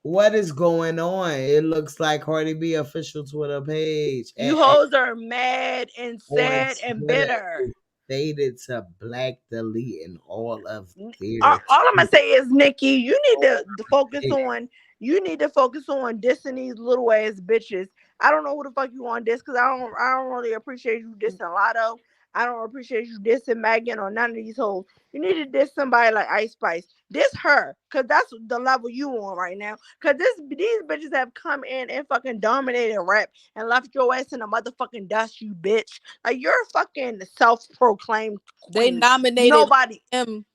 S2: What is going on? It looks like Cardi B official Twitter page.
S9: You hoes are mad and sad and bitter.
S2: Stated to black deleting all of their.
S9: All I'm gonna say is, Nikki, you need to focus on. You need to focus on dissing these little ass bitches. I don't know who the fuck you want diss because I don't really appreciate you dissing Lotto. I don't appreciate you dissing Megan or none of these hoes. You need to diss somebody like Ice Spice. Diss her, cause that's the level you on right now. Cause these bitches have come in and fucking dominated rap and left your ass in the motherfucking dust, you bitch. Like you're a fucking self-proclaimed
S10: They
S9: queen.
S10: nominated
S9: Nobody
S10: him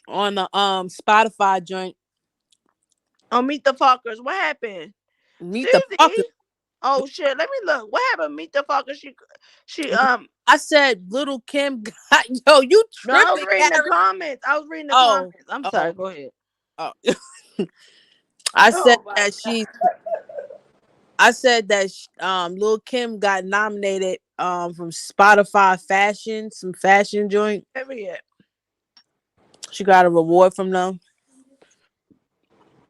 S10: on the Spotify joint.
S9: Oh, Meet the Fuckers. What happened?
S10: Meet the Fuckers.
S9: Oh shit. Let me look. What happened? Meet the Fuckers. She
S10: I said Little Kim got yo. You
S9: no,
S10: tripping?
S9: I was reading the comments. comments. I'm sorry. Go ahead.
S10: Oh. I said that Lil Kim got nominated from Spotify some fashion joint.
S9: Period.
S10: She got a reward from them.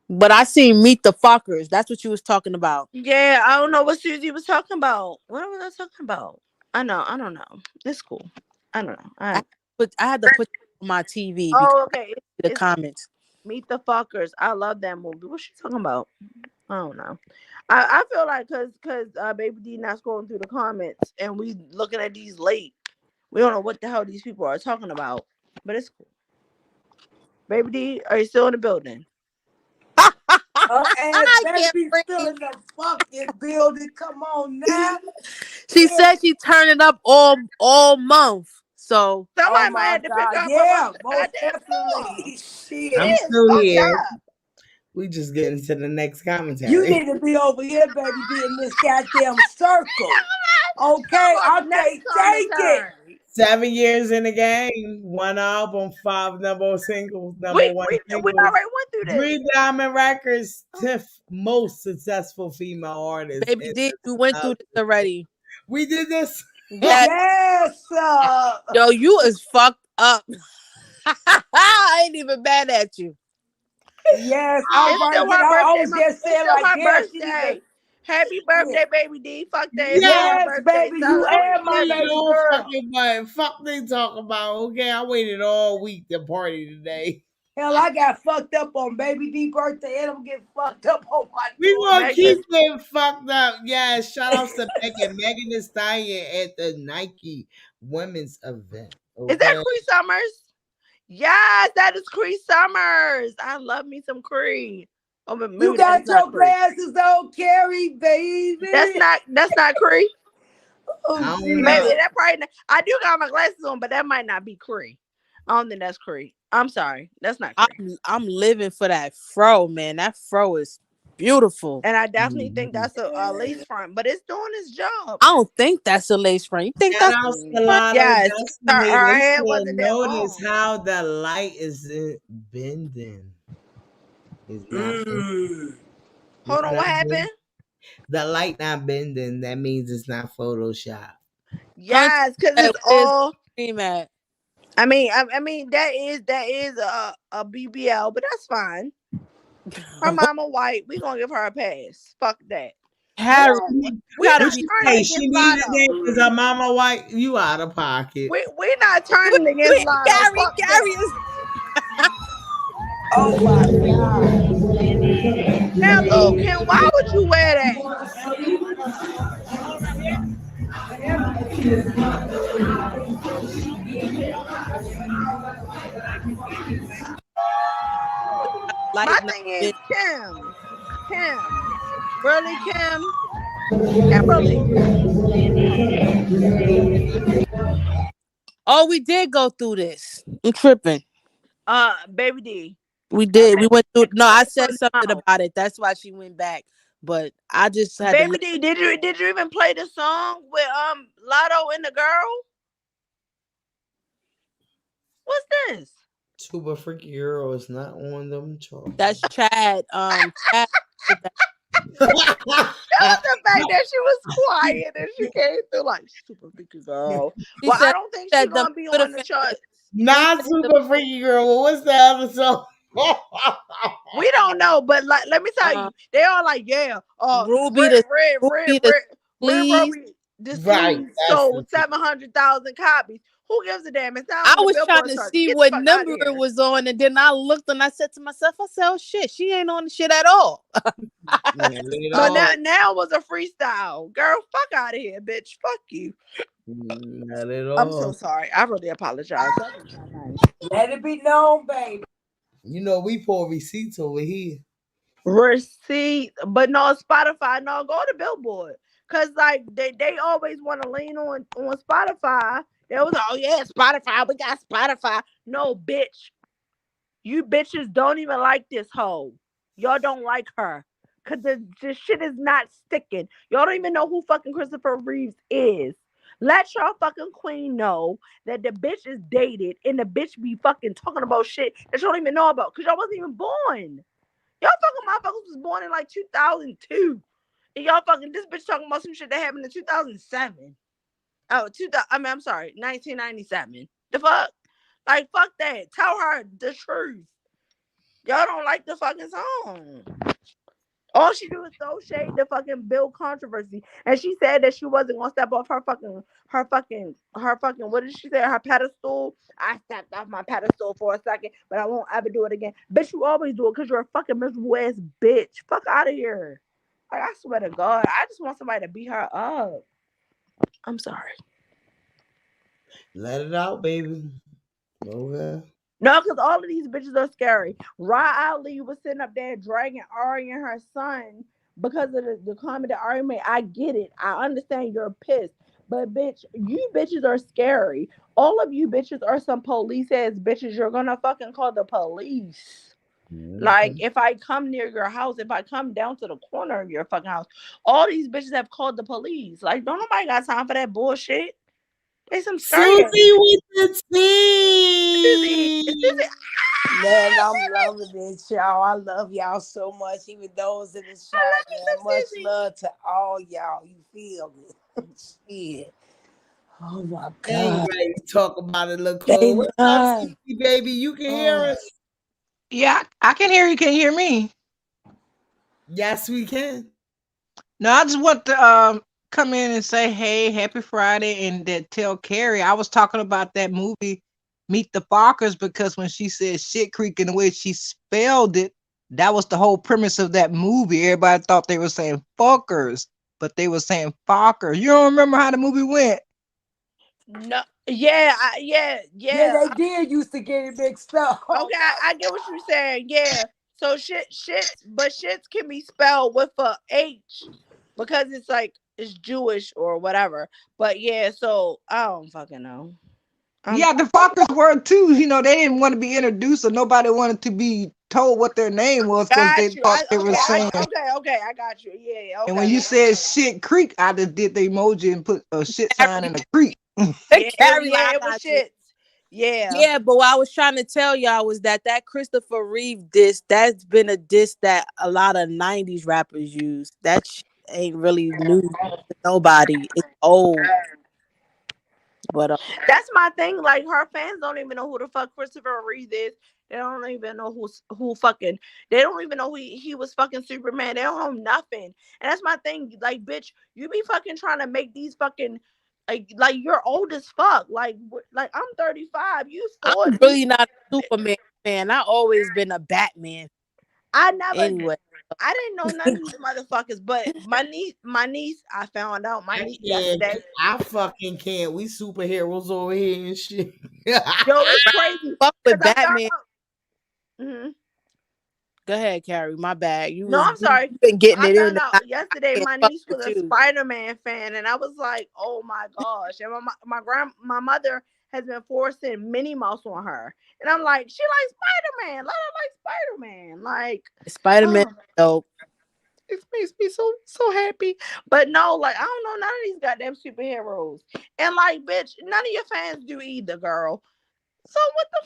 S10: But I seen Meet the Fuckers. That's what you was talking about.
S9: Yeah, I don't know what Susie was talking about. What was I talking about? I don't know. It's cool. I don't know.
S10: I had to put it on my TV.
S9: Oh, okay.
S10: The comments.
S9: Meet the Fuckers. I love that movie. What's she talking about? I don't know. I feel like because Baby D not scrolling through the comments and we looking at these late. We don't know what the hell these people are talking about. But it's cool. Baby D, are you still in the building?
S11: Her ass better be still in the fucking building. Come on now.
S10: She said she turning up all month. So
S9: somebody might have to pick up.
S11: Yeah, most definitely. Shit.
S2: I'm still here. We just get into the next commentary.
S11: You need to be over here, baby, be in this goddamn circle. Okay, okay, take it.
S2: 7 years in the game, 1 album, 5 number 1 singles,
S9: We
S2: singles.
S9: already went through this.
S2: 3 diamond records, 10th most successful female artist.
S10: Baby D, you went through this already.
S2: We did this.
S11: Yes.
S10: Yo, you is fucked up. I ain't even mad at you.
S11: Yes, I was just saying like, yeah, she
S9: Happy birthday, baby D. Fuck that.
S11: Yes,
S9: Birthday.
S11: baby, you and my
S2: You
S11: baby
S2: know,
S11: girl.
S2: fucking butt. Fuck they talk about. Okay, I waited all week to party today.
S11: Hell, I got fucked up on baby D birthday, and I'm getting fucked up on my.
S2: We gonna keep getting fucked up. Yeah, shout outs to Megan Thee Stallion at the Nike women's event. Okay?
S9: Is that Cree Summers? Yes, that is Cree Summers. I love me some Cree. Oh, but
S11: You got your glasses on, Carrie, baby.
S9: That's not Cree.
S11: Oh,
S9: Maybe that probably not, I do got my glasses on, but that might not be Cree. I don't think that's Cree. I'm sorry, that's not Cree.
S10: I'm living for that fro, man. That fro is beautiful,
S9: and I definitely think that's a lace front, but it's doing its job.
S10: I don't think that's a lace front. You think that's
S2: a lot
S9: yes?
S2: of
S9: Our head wasn't that
S2: notice
S9: long.
S2: how the light is bending. It's not bending.
S9: Hold on, what happened?
S2: The light not bending. That means it's not Photoshop.
S9: Yes, because it's all.
S10: At.
S9: I mean, that is a BBL, but that's fine. Her mama white. We gonna give her a pass. Fuck that.
S2: Harry,
S9: we gotta be.
S2: Hey, she needed that because her mama white. You out of pocket.
S9: We not turning against Lotto.
S10: Gary is.
S11: Oh my god.
S9: Now, Lil Kim, why would you wear that? My thing is Kim. Really, Kim?
S10: Oh, we did go through this. I'm tripping.
S9: Baby D.
S10: We did. We went through. No, I said something about it. That's why she went back. But I just had
S9: Baby D, did you even play the song with Lotto and the girl? What's this?
S2: Super Freaky Girl is not on them charts.
S10: That's Chad. Chad.
S9: That was the fact that she was quiet and she came through like Super Freaky Girl. Well, I don't think she's gonna be on the charts.
S2: Not Super Freaky Girl. Well, what's the other song?
S9: We don't know, but like, let me tell you, they all like, yeah.
S10: Ruby
S9: Right. Sold 700,000 copies. Who gives a damn? It's not.
S10: I was trying to see what number it was on, and then I looked and I said to myself, I said, "Oh shit, she ain't on the shit at all."
S9: But now it was a freestyle. Girl, fuck out of here, bitch. Fuck you.
S2: Not at all.
S9: I'm so sorry. I really apologize.
S11: Let it be known, baby.
S2: You know, we pull receipts over here.
S9: Receipt, but no Spotify. No, go to Billboard. Cause like they always want to lean on Spotify. They was like, oh yeah, Spotify. We got Spotify. No, bitch. You bitches don't even like this hoe. Y'all don't like her. Cause the shit is not sticking. Y'all don't even know who fucking Christopher Reeves is. Let your fucking queen know that the bitch is dated and the bitch be fucking talking about shit that you don't even know about. Cause y'all wasn't even born. Y'all fucking motherfuckers was born in like 2002. And y'all fucking, this bitch talking about some shit that happened in 2007. Oh, I'm sorry, 1997. The fuck? Like, fuck that. Tell her the truth. Y'all don't like the fucking song. All she do is throw shade to fucking build controversy. And she said that she wasn't gonna step off her fucking, what did she say? Her pedestal. I stepped off my pedestal for a second, but I won't ever do it again. Bitch, you always do it because you're a fucking miserable ass bitch. Fuck out of here. Like, I swear to God, I just want somebody to beat her up. I'm sorry.
S2: Let it out, baby. Okay.
S9: No, because all of these bitches are scary. Ra Ali was sitting up there dragging Ari and her son because of the comment that Ari made. I get it. I understand you're pissed. But bitch, you bitches are scary. All of you bitches are some police ass bitches. You're gonna fucking call the police. Like, if I come near your house, if I come down to the corner of your fucking house, all these bitches have called the police. Like, don't nobody got time for that bullshit. They some scary.
S2: Susie with the tea.
S9: Susie.
S11: Man, I'm loving this, y'all. I love y'all so much. Even those in the chat, man. Much love to all y'all. You feel me? Shit. Oh my God.
S2: Ain't ready to talk about it, look cool. What's up, Susie, baby? You can hear us.
S12: Yeah, I can hear you. Can you hear me?
S2: Yes, we can.
S12: No, I just want to come in and say, hey, happy Friday, and that tell Carrie I was talking about that movie Meet the Fockers, because when she said shit creek in the way she spelled it, that was the whole premise of that movie. Everybody thought they were saying fuckers, but they were saying Fockers. You don't remember how the movie went?
S9: No, yeah,
S11: Yeah, they did used to get it mixed up.
S9: Okay, I get what you're saying. Yeah. So shits can be spelled with a H because it's like it's Jewish or whatever. But yeah, so I don't fucking know.
S12: Yeah, the Fockers were too. You know, they didn't want to be introduced, or nobody wanted to be told what their name was because they thought they were saying.
S9: Okay, I got you. Yeah, okay.
S12: And when you said shit creek, I just did the emoji and put a shit sign in a creek.
S10: Carrie,
S9: it was shit. Yeah.
S10: Yeah, but what I was trying to tell y'all was that Christopher Reeve diss, that's been a diss that a lot of 90s rappers use. That shit ain't really new to nobody. It's old. But
S9: that's my thing. Like, her fans don't even know who the fuck Christopher Reeve is. They don't even know who fucking. They don't even know he was fucking Superman. They don't know nothing. And that's my thing. Like, bitch, you be fucking trying to make these fucking. Like you're old as fuck. Like I'm 35. You 40.
S10: I'm really not a Superman fan. I always been a Batman.
S9: I never.
S10: Anyway,
S9: I didn't know none of these motherfuckers. But my niece, I found out my niece yesterday.
S2: I fucking can't. We superheroes over here and shit.
S9: Yo, it's crazy.
S10: Fuck with Batman.
S9: Mm-hmm.
S10: Go ahead, Carrie. My bad.
S9: I'm sorry.
S10: You've been getting it in.
S9: Yesterday, my niece was a Spider-Man fan, and I was like, "Oh my gosh!" And my mother has been forcing Minnie Mouse on her, and I'm like, "She likes Spider-Man. Let her like Spider-Man." Like
S10: Spider-Man, dope.
S9: It makes me so happy. But no, like I don't know none of these goddamn superheroes, and like, bitch, none of your fans do either, girl. So what the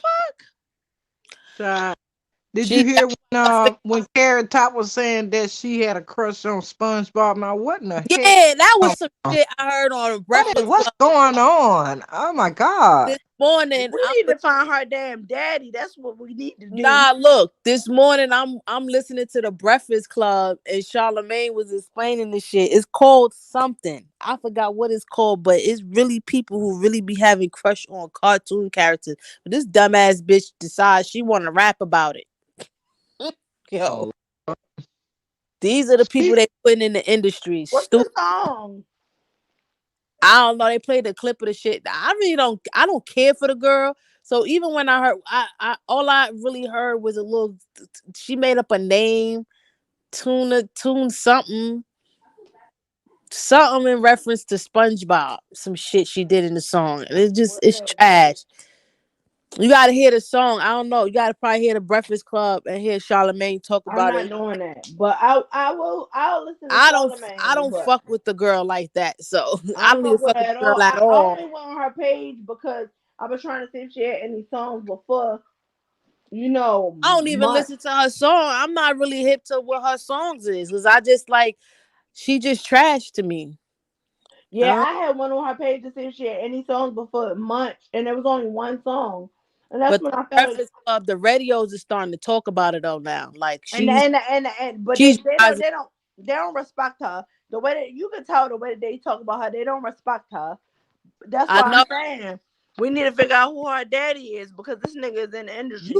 S9: fuck?
S12: Did you hear when Carrot Top was saying that she had a crush on SpongeBob? Now, what in the heck?
S10: Yeah, that was some shit I heard on Breakfast.
S12: What's going on? Oh my God.
S10: This morning,
S9: we need to find her damn daddy. That's what we need to do.
S10: Nah, look, this morning I'm listening to the Breakfast Club and Charlamagne was explaining this shit. It's called something. I forgot what it's called, but it's really people who really be having crush on cartoon characters. But this dumbass bitch decides she want to rap about it. Yo, these are the people they putting in the industry.
S9: What's the song?
S10: I don't know. They played the clip of the shit. I don't care for the girl. So even when I heard, all I really heard was a little. She made up a name, tune something in reference to SpongeBob. Some shit she did in the song. It's trash. You gotta hear the song. I don't know. You gotta probably hear the Breakfast Club and hear Charlamagne talk about it.
S9: I'm not doing that, but I'll listen to Charlamagne.
S10: I don't fuck with the girl like that. So I don't even fuck with the girl at all.
S9: I only went on her page because I was trying to see if she had any songs before. You know,
S10: I don't even listen to her song. I'm not really hip to what her songs is because I just like she just trash to me.
S9: Yeah, I had one on her page to see if she had any songs before months, and there was only one song. And that's when I felt
S10: Club, the radios are starting to talk about it though now. Like
S9: but they don't respect her. The way that you can tell the way that they talk about her, they don't respect her. That's what I'm saying. We need to figure out who her daddy is because this nigga is in the industry.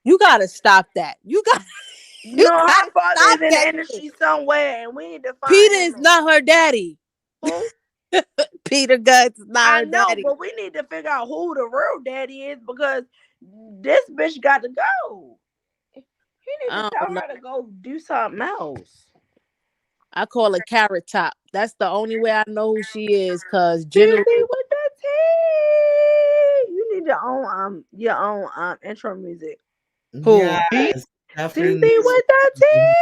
S10: You gotta stop that.
S9: Her father is in the industry somewhere, and we need to find
S10: Peter is not her daddy.
S9: Who?
S10: Peter Guts is not her daddy.
S9: I know, but we need to figure out who the real daddy is because this bitch got to go. He need to tell her to go do something else.
S10: I call her Carrot Top. That's the only way I know who she is. Cause generally,
S9: with the tea, you need your own intro music.
S10: Who?
S2: Yes,
S9: Susie with the tea.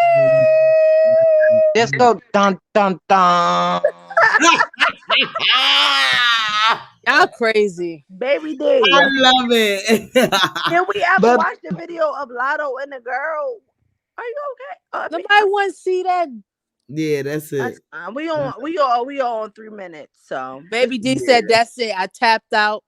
S12: Let's go dun dun dun.
S10: Y'all crazy,
S9: baby D.
S2: I love it.
S9: Did we ever watch the video of Lotto and the girl? Are you okay?
S10: Nobody want to see that.
S2: Yeah, that's it.
S9: We on 3 minutes. So
S10: baby D said that's it. I tapped out.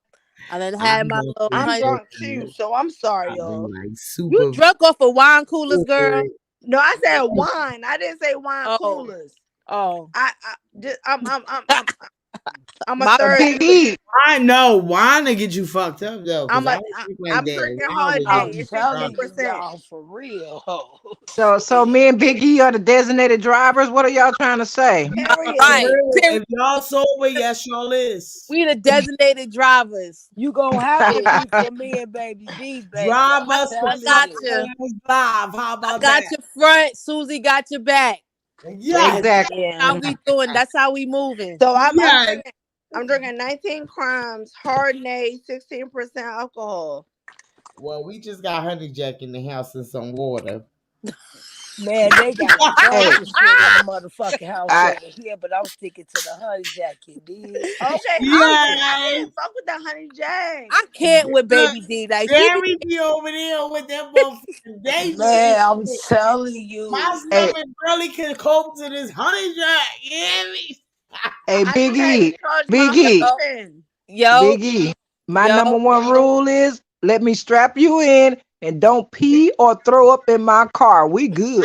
S10: I then had my little.
S9: I'm drunk too, so I'm sorry, y'all.
S2: Like super.
S10: You drunk off of wine coolers, girl?
S9: No, I said wine. I didn't say wine coolers.
S10: Oh,
S9: I'm a
S10: my
S9: third.
S12: Big E.
S2: I know wine to get you fucked up though, because I
S9: I'm
S2: don't think like that.
S9: drinking
S2: Wine
S9: holiday.
S2: will get
S11: I'm
S2: you
S9: It's
S11: telling you,
S9: 16%.
S11: y'all, for real.
S12: So me and Big E are the designated drivers. What are y'all trying to say?
S10: right.
S2: If y'all sober, yes, y'all is.
S10: We the designated drivers.
S11: You gonna have to be for me and Baby D, baby.
S2: Drive
S11: I'm
S2: us to
S11: telling
S10: got
S11: you.
S10: you.
S2: live. How
S10: I
S2: about
S10: got
S2: that?
S10: your front. Susie got your back.
S2: Yes.
S12: Exactly.
S10: That's how we doing. That's how we moving.
S9: So I'm
S2: Yes.
S9: drinking 19 Crimes, Hardnay, 16% alcohol.
S2: Well, we just got honey jack in the house and some water.
S11: Man, they got a bunch of shit in the motherfucking house over here, but I'm sticking to the honey jacket, dude.
S9: Okay,
S2: Yes.
S9: I didn't fuck with the honey jack.
S10: I can't with Baby D. Like she
S2: Gary be over there with that motherfucking day
S11: Man,
S2: shit.
S11: I'm telling you.
S2: My stomach barely can cope to this honey jack. You hear me?
S12: Hey, Big E.
S9: Big
S12: Big E.
S10: Yo.
S12: Big E. My number one rule is let me strap you in and don't pee or throw up in my car. We good.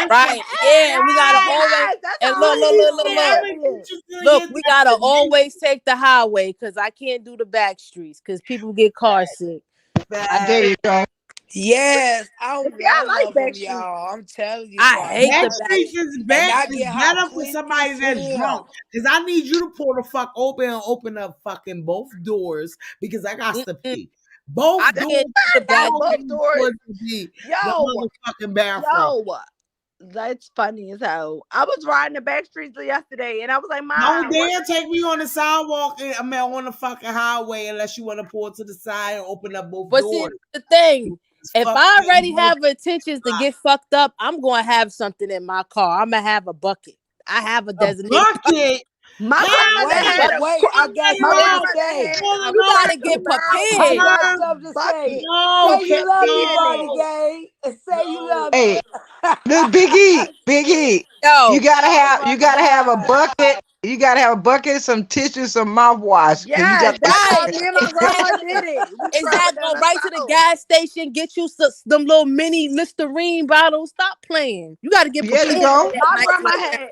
S10: Right. Yeah, we gotta always and look. Look, we gotta always take the highway because I can't do the back streets because people get car sick.
S12: There you go.
S11: Yes, I
S9: like
S11: love them,
S9: Backstreet.
S11: y'all. I'm telling you.
S10: I hate the
S2: Backstreet
S10: back.
S2: is
S11: And
S2: bad.
S11: I
S2: It's
S11: get how
S2: better for
S11: quick
S2: somebody
S11: it's
S2: that's
S11: here.
S2: drunk. Because I need you to pull the fuck open and open up fucking both doors because I got to pee. Both
S10: I
S2: doors.
S10: can't do the back.
S9: Both doors.
S2: The
S9: Yo,
S2: motherfucking bathroom.
S9: yo, that's funny as hell. I was riding the back streets yesterday, and I was like, "Mom,
S2: Don't dare take me on the sidewalk. I mean, on the fucking highway unless you want to pull to the side and open up both
S10: But
S2: doors.
S10: see, the thing, if
S2: fuck
S10: I
S2: you,
S10: already
S2: bro.
S10: have intentions to get fucked up, I'm gonna have something in my car. I'm gonna have a bucket. I have a designated
S2: bucket.
S9: My grandmother had a
S11: Wait, I got
S9: my
S11: something to
S9: grandmother
S11: say.
S9: had
S10: You gotta get
S11: I
S10: prepared.
S11: got something to say.
S2: No,
S11: Say you love me,
S2: no.
S11: Barney Gang. And say you love me.
S12: Hey, look, Big E. Big E.
S10: Yo,
S12: You gotta have a bucket. You gotta have a bucket, some tissue, some mouthwash.
S9: Yes, that's how me and my grandma did it. We
S10: Is that go right to the gas station, get you them little mini Listerine bottles? Stop playing. You got to get
S12: There
S10: prepared.
S12: you go.
S9: My grandma had.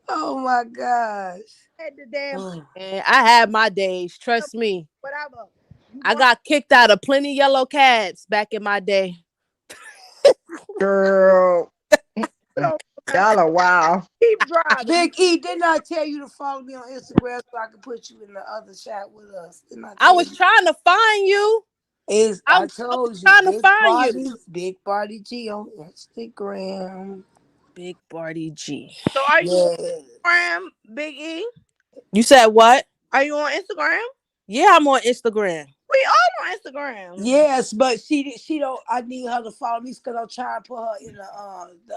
S11: Oh my gosh.
S9: Had the damn.
S10: And I had my days. Trust me.
S9: Whatever.
S10: I got kicked out of plenty yellow cabs back in my day.
S12: Girl. Y'all are wild.
S9: Keep driving.
S11: Big E, didn't I tell you to follow me on Instagram so I could put you in the other chat with us?
S10: I was trying to find you.
S11: I told you.
S10: Trying to find you.
S11: Big Bardi G on Instagram.
S10: Big Bardi G.
S9: So are you on Instagram, Big E?
S10: You said what?
S9: Are you on Instagram?
S10: Yeah, I'm on Instagram.
S9: We all on Instagram.
S11: Yes, but she don't. I need her to follow me because I'm trying to put her in the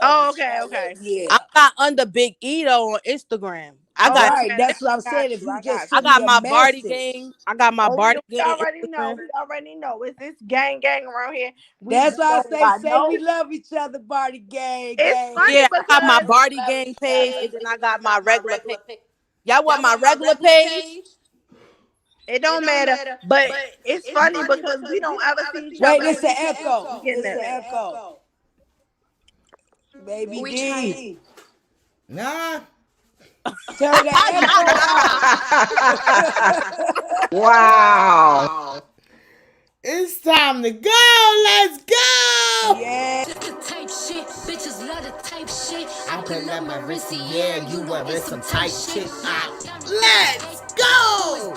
S9: Oh, okay.
S11: Yeah.
S10: I'm not under Big E though on Instagram. I got
S11: right. That's what I'm saying. If you just
S10: I got my BARDI gang. I got my BARDI
S9: We
S10: gang.
S9: already know. We already know. It's this gang around here.
S11: That's why I say we love each other, Bardi gang.
S9: It's funny
S10: Yeah, I
S9: because
S10: got my BARDI gang page, and then I got my regular page. Y'all want my regular page?
S9: It don't matter. But it's funny because we don't ever see each other.
S11: Wait, it's an echo. It's an echo. Baby D.
S2: Nah.
S11: Turn the echo off.
S12: Wow.
S2: It's time to go. Let's go.
S11: Yeah.
S8: Type shit, bitches love the type shit.
S2: I can let my wristy, yeah, you wearing some tight shit. Let's go.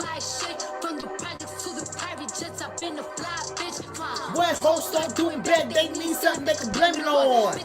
S2: West Coast start doing bad, they need something they can blame it on.